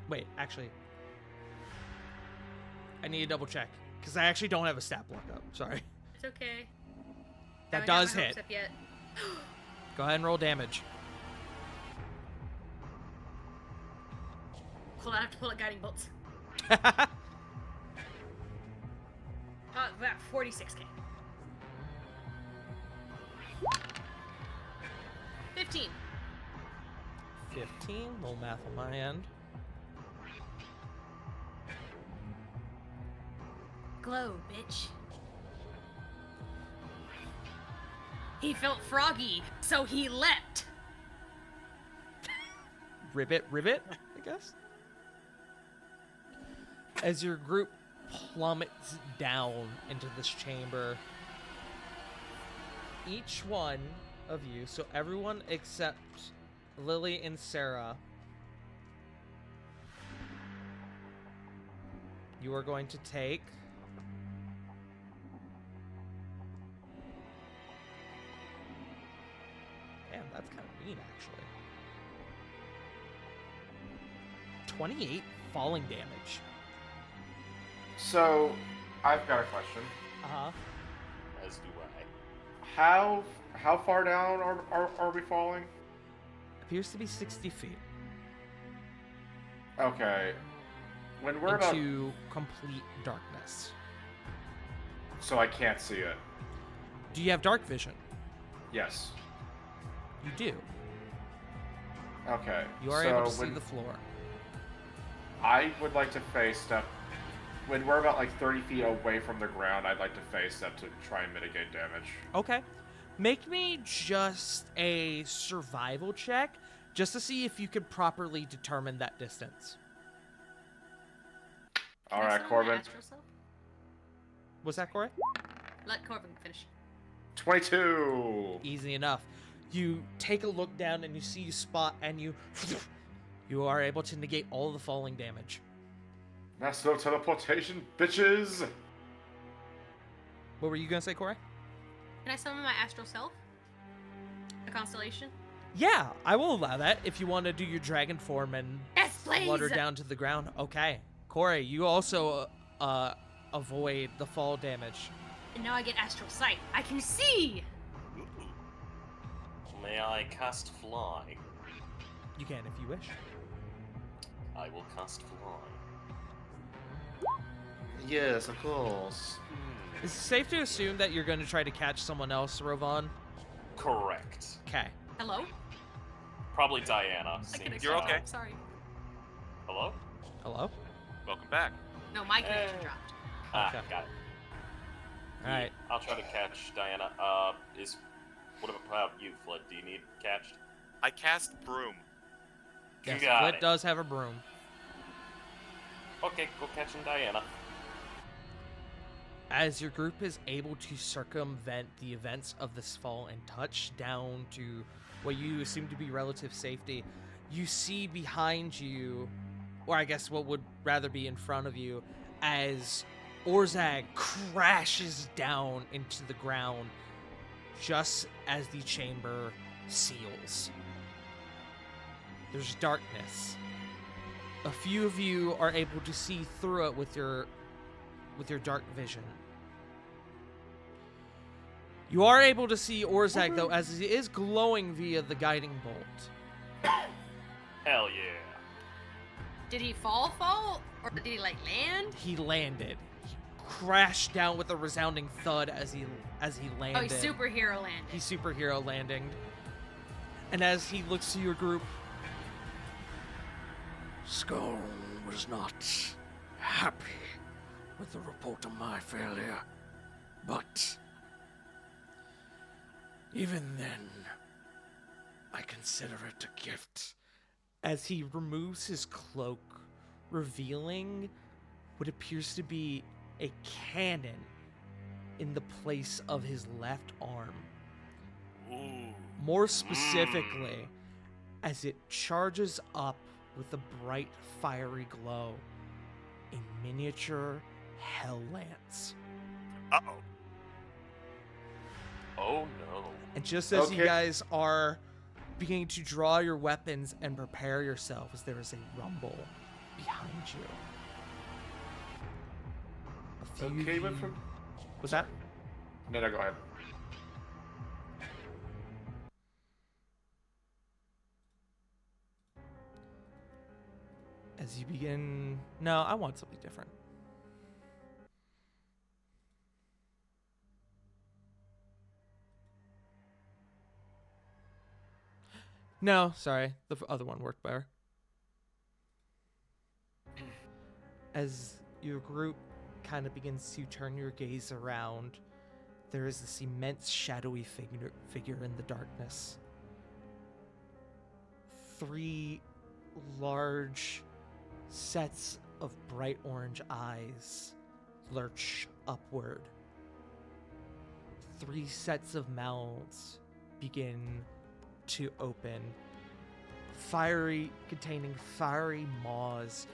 Wait, actually, I need to double check because I actually don't have a stat block up. Sorry. It's okay. That Haven't got does my hit. hopes up yet. Go ahead and roll damage. Hold on, I have to pull out guiding bolts. About 46k. 15. 15. Little math on my end. Glow, bitch. He felt froggy, so he leapt. Ribbit, I guess. As your group plummets down into this chamber, each one of you, so everyone except Lily and Sarah, you are going to take damn, that's kind of mean actually. 28 falling damage. So, I've got a question. Uh-huh. As do I. How far down are we falling? Appears to be 60 feet Okay. When we're about... into complete darkness. So I can't see it. Do you have dark vision? Yes. You do. Okay. You are so able to see when the floor. I would like to face step... When we're about like 30 feet away from the ground, I'd like to face step to try and mitigate damage. Okay. Make me just a survival check, just to see if you could properly determine that distance. All Can I right, summon my Corbin. astral self? Was that correct? Let Corbin finish. 22. Easy enough. You take a look down and you see you spot and you are able to negate all the falling damage. Master teleportation, bitches. What were you gonna say, Corey? Can I summon my astral self? A constellation? Yeah, I will allow that if you want to do your dragon form and Yes, please! flutter down to the ground. Okay. Corey, you also avoid the fall damage. And now I get astral sight. I can see! May I cast fly? You can if you wish. I will cast fly. Yes, of course. Is it safe to assume that you're going to try to catch someone else, Rovan? Correct. Okay. Hello? Probably Diana. I seeing can You're as okay. how- Sorry. Hello? Hello? Welcome back. No, my connection Eh. dropped. Ah, Okay. got it. All right. I'll try to catch Diana. What about you, Flood? Do you need catched? I cast broom. Yes, Got Flit it. does have a broom. Okay, go catching Diana. As your group is able to circumvent the events of this fall and touch down to what you assume to be relative safety, you see behind you, or I guess what would rather be in front of you, as Orzag crashes down into the ground just as the chamber seals. There's darkness. A few of you are able to see through it with your dark vision. You are able to see Orzag, though, as he is glowing via the guiding bolt. Hell yeah. Did he fall? Or did he, like, land? He landed. He crashed down with a resounding thud as he landed. Oh, he's superhero landed. He's superhero landing. And as he looks to your group, Skull was not happy with the report of my failure, but even then, I consider it a gift. as he removes his cloak revealing what appears to be a cannon in the place of his left arm. Ooh. More specifically, as it charges up with a bright, fiery glow, a miniature hell lance. Uh-oh. Oh no. And just as you Okay. guys are beginning to draw your weapons and prepare yourselves, there is a rumble behind you. A few Okay, of but you- from... What's that? No, go ahead. As you begin... No, I want something different. No, sorry. The other one worked better. As your group kind of begins to turn your gaze around, there is this immense shadowy figure in the darkness. 3 large sets of bright orange eyes lurch upward. 3 sets of mouths begin to open, containing fiery maws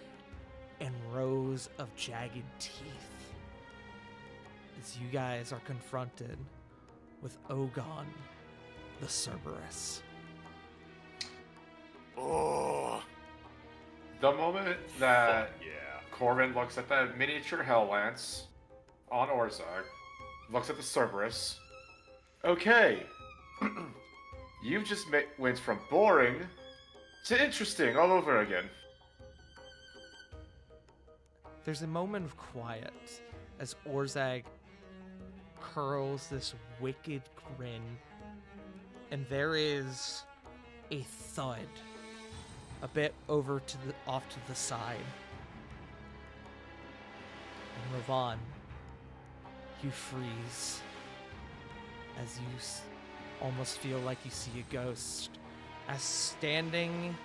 and rows of jagged teeth. As you guys are confronted with Ogon the Cerberus. Oh. The moment that Fuck yeah. Corbin looks at that miniature hell lance on Orzag, looks at the Cerberus. Okay. You've just went from boring to interesting all over again. There's a moment of quiet as Orzag curls this wicked grin, and there is a thud a bit off to the side. And Ravon, you freeze as you almost feel like you see a ghost, as standing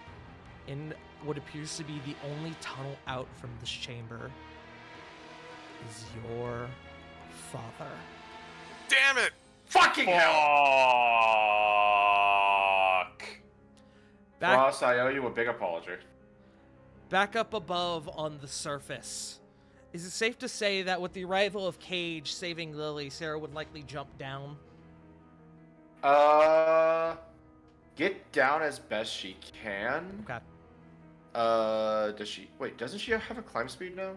in what appears to be the only tunnel out from this chamber is your father. Damn it! Fucking hell! Fuck. Back, Frost, I owe you a big apology. back up above on the surface. Is it safe to say that with the arrival of Cage saving Lily, Sarah would likely jump down? Get down as best she can. Okay. Does she? Wait, doesn't she have a climb speed now?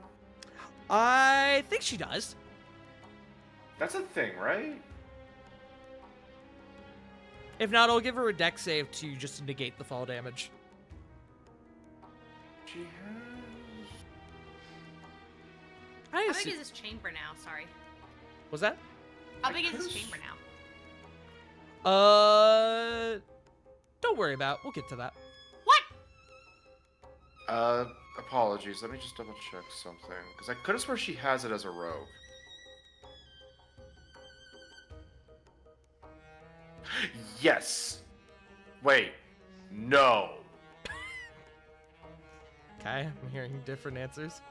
I think she does. That's a thing, right? If not, I'll give her a deck save to just negate the fall damage. She has. I How big assume- is this chamber now? Sorry. Was that? How big is this chamber now? Don't worry about it. We'll get to that. What? Apologies. Let me just double check something. Because I could have sworn she has it as a rogue. Yes! Wait. No. Okay, I'm hearing different answers.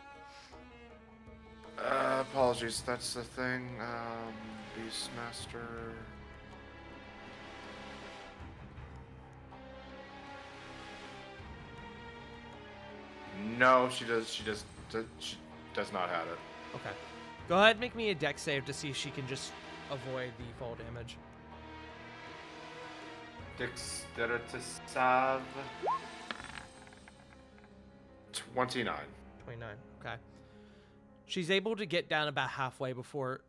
Apologies. That's the thing. Beastmaster. No, she does not have it. Okay. Go ahead and make me a deck save to see if she can just avoid the fall damage. Dexterity save. 29. 29. Okay. She's able to get down about halfway before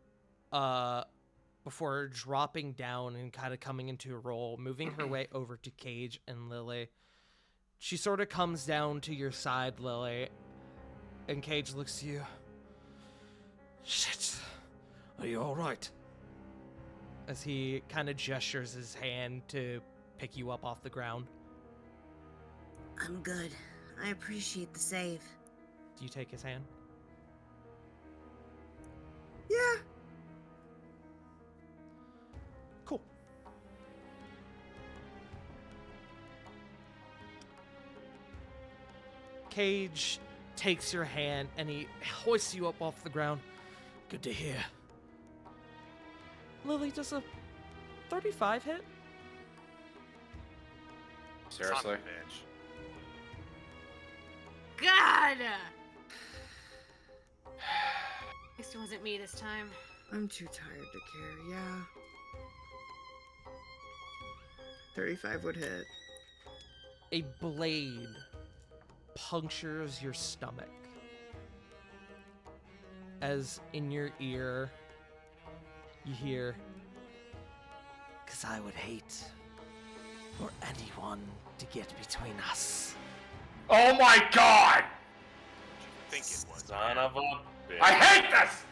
dropping down and kind of coming into a roll, moving her way over to Cage and Lily. She sort of comes down to your side, Lily, and Cage looks to you. Shit. Are you alright? As he kind of gestures his hand to pick you up off the ground. I'm good. I appreciate the save. Do you take his hand? Yeah. Cool. Cage, takes your hand and he hoists you up off the ground. Good to hear. Lily, does a 35 hit? Seriously? Son of a bitch. God! At least it wasn't me this time. I'm too tired to care, yeah. 35 would hit. A blade punctures your stomach. As in your ear, you hear, "'Cause I would hate for anyone to get between us." Oh my god! Think it was. Son of a bitch. I hate this!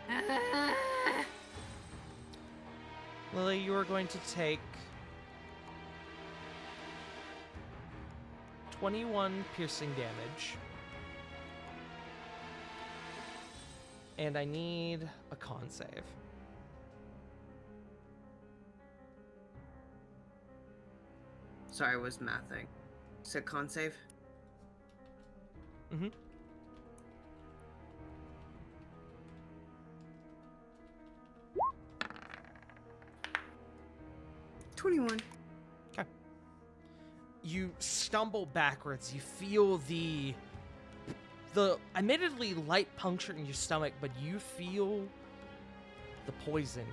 Yeah. Lily, you are going to take 21 piercing damage. And I need a con save. Sorry, I was mathing. Said con save? Mm-hmm. $21. You stumble backwards. You feel the admittedly light puncture in your stomach, but you feel the poison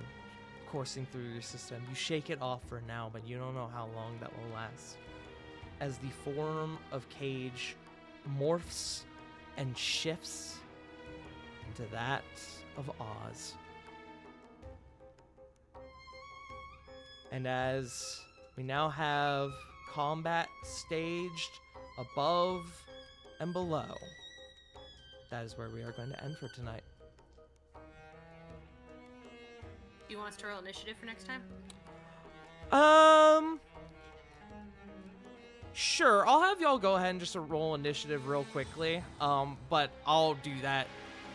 coursing through your system. You shake it off for now, but you don't know how long that will last. As the form of Cage morphs and shifts into that of Oz. And as we now have combat staged above and below, that is where we are going to end for tonight. Do you want us to roll initiative for next time? Sure. I'll have y'all go ahead and just roll initiative real quickly. But I'll do that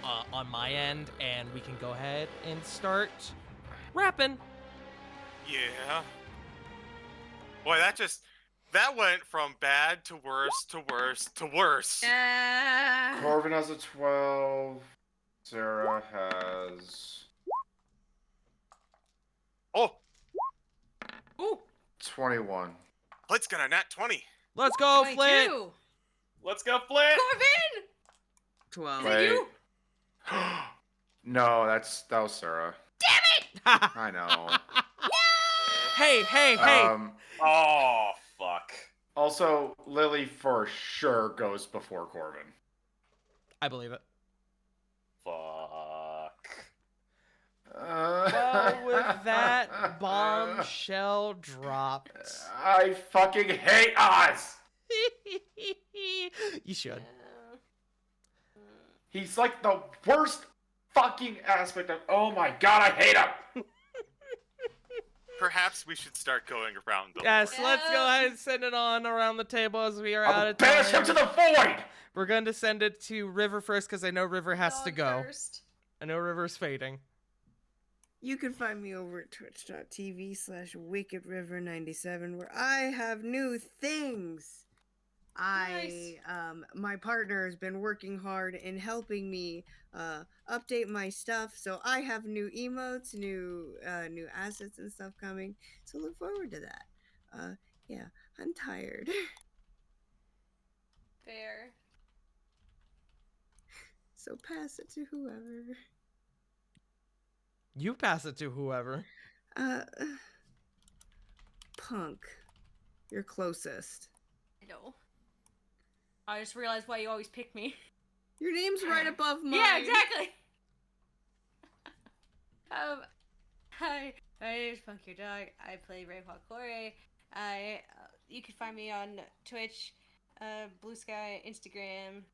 on my end, and we can go ahead and start rapping. Yeah. Boy, that went from bad to worse to worse to worse. Corvin has a 12. Sarah has Oh, Ooh, 21. Flint's got a nat 20. Let's go, 22. Flint. Let's go, Flint! Corbin! 12. Is that you? No, that was Sarah. Damn it! I know. Hey. Oh, fuck. Also, Lily for sure goes before Corvin. I believe it. Fuck. Well, with that, bombshell dropped. I fucking hate Oz! You should. He's like the worst fucking aspect of. Oh my god, I hate him! Perhaps we should start going around the Yes, board. let's go ahead and send it on around the table as we are out I'll of banish him time. to the void! We're going to send it to River first because I know River has to go. First. I know River's fading. You can find me over at twitch.tv/wickedriver97 where I have new things. My partner has been working hard in helping me update my stuff, so I have new emotes, new assets and stuff coming. So look forward to that. Yeah, I'm tired. Fair. So pass it to whoever. You pass it to whoever. Punk, you're closest. I know. I just realized why you always pick me. Your name's right above mine. Yeah, exactly. Hi, my name is Punk Your Dog. I play Rayhawk Core. You can find me on Twitch, Blue Sky, Instagram,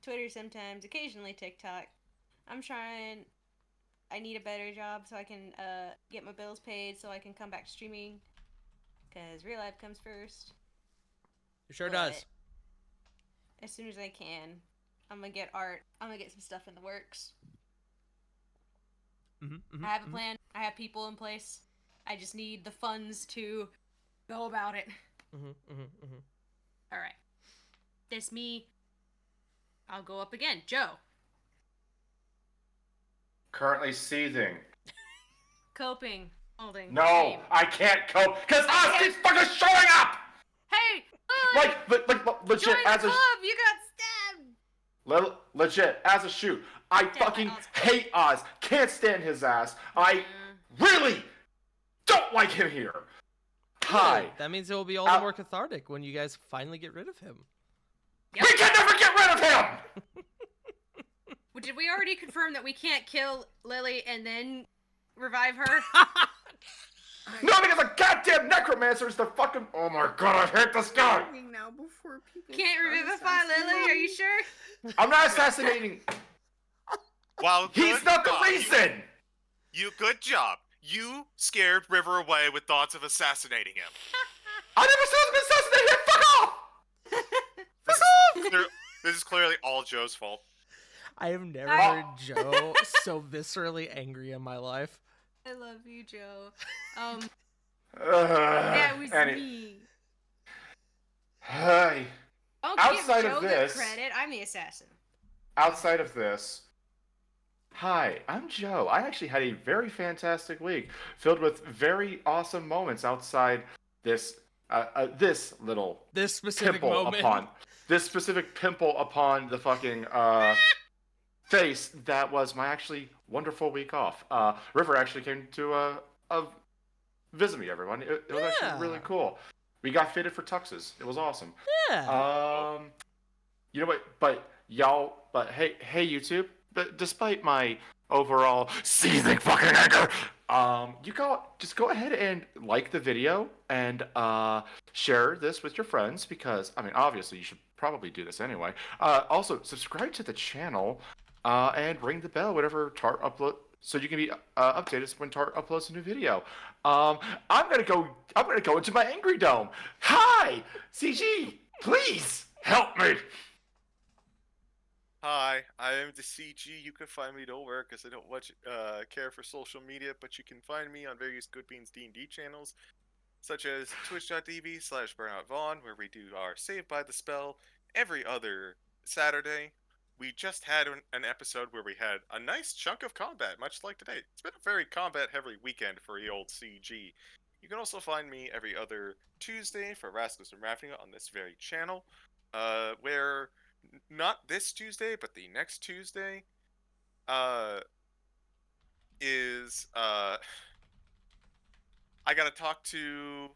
Twitter sometimes, occasionally TikTok. I need a better job so I can get my bills paid so I can come back to streaming. Because real life comes first. It sure But does. as soon as I can, I'm gonna get art. I'm gonna get some stuff in the works. I have a plan. I have people in place. I just need the funds to go about it. All right. this me. I'll go up again. Joe. Currently seething. Coping. Holding. No, Same. I can't cope because Oski's fucking showing up. Hey! Legit join as the a club! You got stabbed! legit as a shoot. I fucking hate Oz. Can't stand his ass. I really don't like him here. Hi. That means it will be all the more cathartic when you guys finally get rid of him. Yep. We can never get rid of him. Did we already confirm that we can't kill Lily and then revive her? No, because a goddamn necromancer is the fucking. Oh my god, I hate this guy. Now before people Can't start revivify Lily, are you sure? I'm not assassinating. Well, He's good not the job. reason. You good job. You scared River away with thoughts of assassinating him. I never said I was gonna assassinate him. Fuck off. This is clearly all Joe's fault. I have never heard Joe so viscerally angry in my life. I love you, Joe. That was me. Hey. Don't Outside give of Joe this- the credit. I'm the assassin. Outside of this, hi, I'm Joe. I actually had a very fantastic week filled with very awesome moments outside this this specific pimple moment. upon this specific pimple upon the fucking face. That was my actually wonderful week off. River actually came to visit me. Everyone, it was actually really cool. We got fitted for tuxes. It was awesome. Yeah. You know what? But hey, YouTube. But despite my overall seething fucking anger, just go ahead and like the video and share this with your friends because I mean, obviously, you should probably do this anyway. Also, subscribe to the channel and ring the bell whenever Tart upload, so you can be updated when Tart uploads a new video. I'm gonna go into my angry dome. Hi, CG, please help me. Hi, I am the CG. You can find me nowhere because I don't much care for social media, but you can find me on various Good Beans D&D channels, such as twitch.tv/BurnoutVaughn, where we do our Saved by the Spell every other Saturday. We just had an episode where we had a nice chunk of combat, much like today. It's been a very combat-heavy weekend for the old CG. You can also find me every other Tuesday for Rascals and Ravnica on this very channel, where not this Tuesday, but the next Tuesday, is I gotta talk to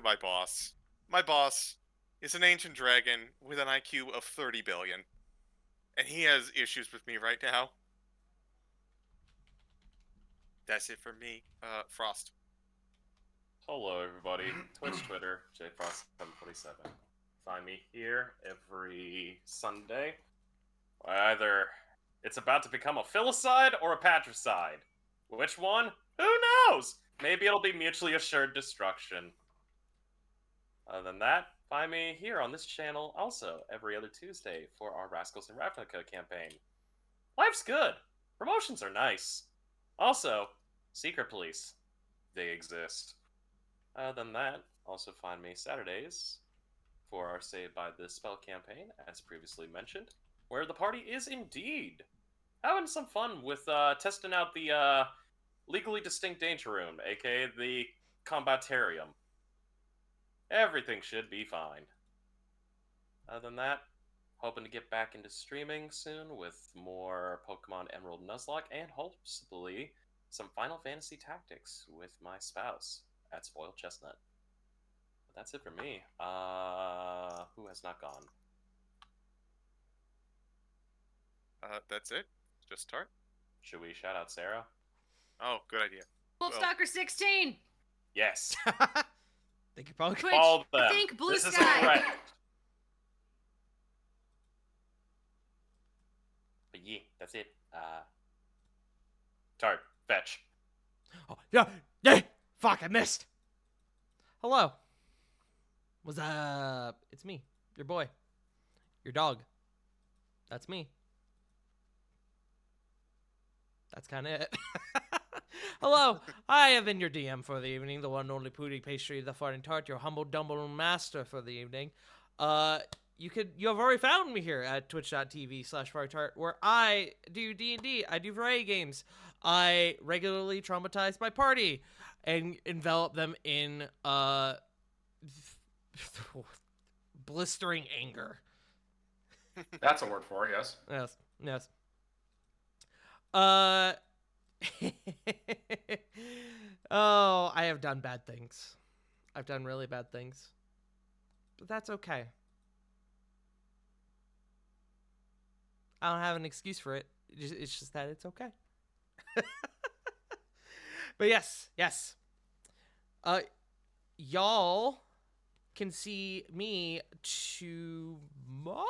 my boss. My boss is an ancient dragon with an IQ of 30 billion, and he has issues with me right now. That's it for me, Frost. Hello, everybody. Twitch, Twitter, JFrost747. Find me here every Sunday. Either it's about to become a filicide or a patricide. Which one? Who knows? Maybe it'll be mutually assured destruction. Other than that, find me here on this channel also every other Tuesday for our Rascals and Ravnica campaign. Life's good. Promotions are nice. Also, Secret Police. They exist. Other than that, also find me Saturdays for our Saved by the Spell campaign, as previously mentioned, where the party is indeed having some fun with testing out the legally distinct danger room, aka the Combatarium. Everything should be fine. Other than that, hoping to get back into streaming soon with more Pokemon Emerald and Nuzlocke, and hopefully some Final Fantasy Tactics with my spouse at Spoiled Chestnut. That's it for me. Who has not gone? That's it? Just Tart? Should we shout out Sarah? Oh, good idea. Wolfstalker 16! Yes. They could probably Twitch, All of them. think Blue This is Sky. correct. But yeah, that's it. Tart, fetch. Oh, yeah, fuck, I missed. Hello. What's up? It's me, your boy, your dog. That's me. That's kind of it. Hello, I have been your DM for the evening, the one and only Pooty Pastry, the Farting Tart, your humble dumble master for the evening. you have already found me here at twitch.tv/fartart, where I do D&D, I do variety games. I regularly traumatize my party and envelop them in blistering anger. That's a word for it, yes. Yes. Oh, I have done bad things. I've done really bad things. But that's okay. I don't have an excuse for it. It's just that it's okay. But yes. Y'all can see me tomorrow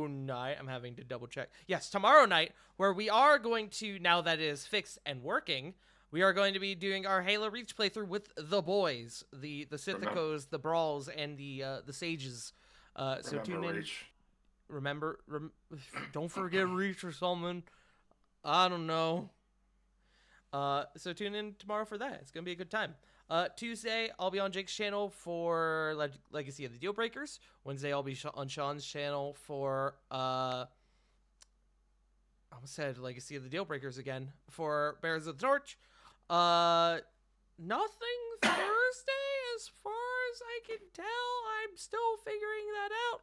night. I'm having to double check. Yes, tomorrow night, where we are going to, now that it is fixed and working, we are going to be doing our Halo Reach playthrough with the boys, the Sithicos, the Brawls, and the Sages. So tune in. Reach. Remember, don't forget Reach or something. I don't know. So tune in tomorrow for that. It's gonna be a good time. Tuesday, I'll be on Jake's channel for Legacy of the Deal Breakers. Wednesday, I'll be on Sean's channel for I almost said Legacy of the Deal Breakers again, for Bearers of the Torch. Nothing Thursday as far as I can tell. I'm still figuring that out.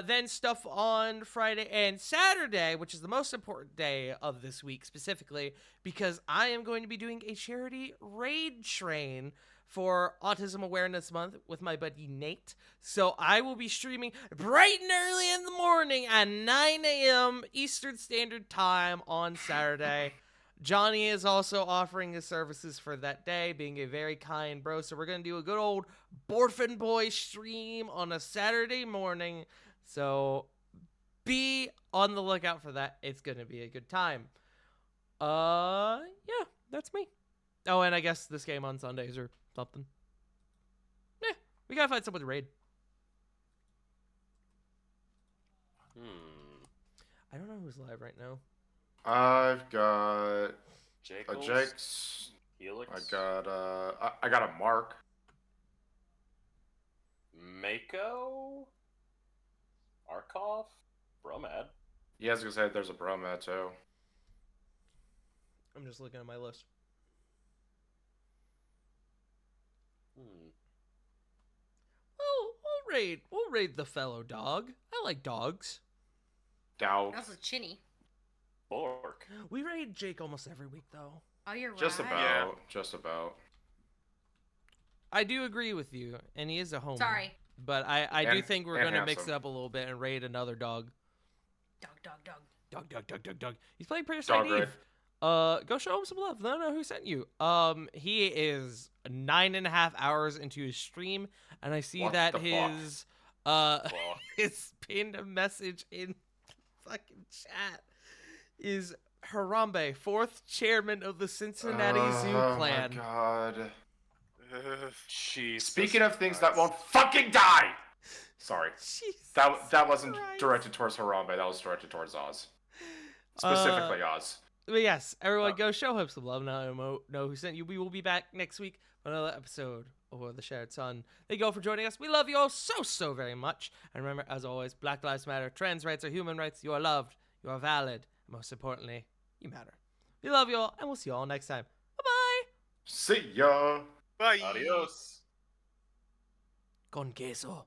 Then stuff on Friday and Saturday, which is the most important day of this week specifically, because I am going to be doing a charity raid train for Autism Awareness Month with my buddy Nate. So I will be streaming bright and early in the morning at 9 a.m. Eastern Standard Time on Saturday. Johnny is also offering his services for that day, being a very kind bro. So we're going to do a good old Borfin Boy stream on a Saturday morning. So be on the lookout for that. It's going to be a good time. Yeah, that's me. Oh, and I guess this game on Sundays or something. Yeah, we got to find someone to raid. I don't know who's live right now. I've got Jake's, Jake's. Helix. I got a Mark. Mako. Arkoff. Bromad. Yeah, I was gonna say there's a Bromad too. I'm just looking at my list. Well, we'll raid the fellow dog. I like dogs. Doubt. Also Chinny. Bork. We raid Jake almost every week, though. Oh, you're right. Just about. Yeah. Just about. I do agree with you, and he is a homer. Sorry. But I do And- think we're and going to mix handsome. it up a little bit and raid another dog. Dog. He's playing Parasite Dog Eve. raid. Go show him some love. Let him know who sent you. He is 9.5 hours into his stream, and I see What that the fuck? his Fuck. his pinned message in fucking chat is Harambe, 4th chairman of the Cincinnati Zoo Clan. Oh my god. Jesus Speaking of things that Christ. won't fucking die. Sorry. Jesus That wasn't Christ. directed towards Harambe. That was directed towards Oz. Specifically Oz. But yes, everyone go show him some love. Now know who sent you. We will be back next week for another episode of The Shared Sun. Thank you all for joining us. We love you all so very much. And remember, as always, Black Lives Matter. Trans rights are human rights. You are loved. You are valid. And most importantly, you matter. We love you all, and we'll see you all next time. Bye-bye. See ya. Bye. Adios. Con queso.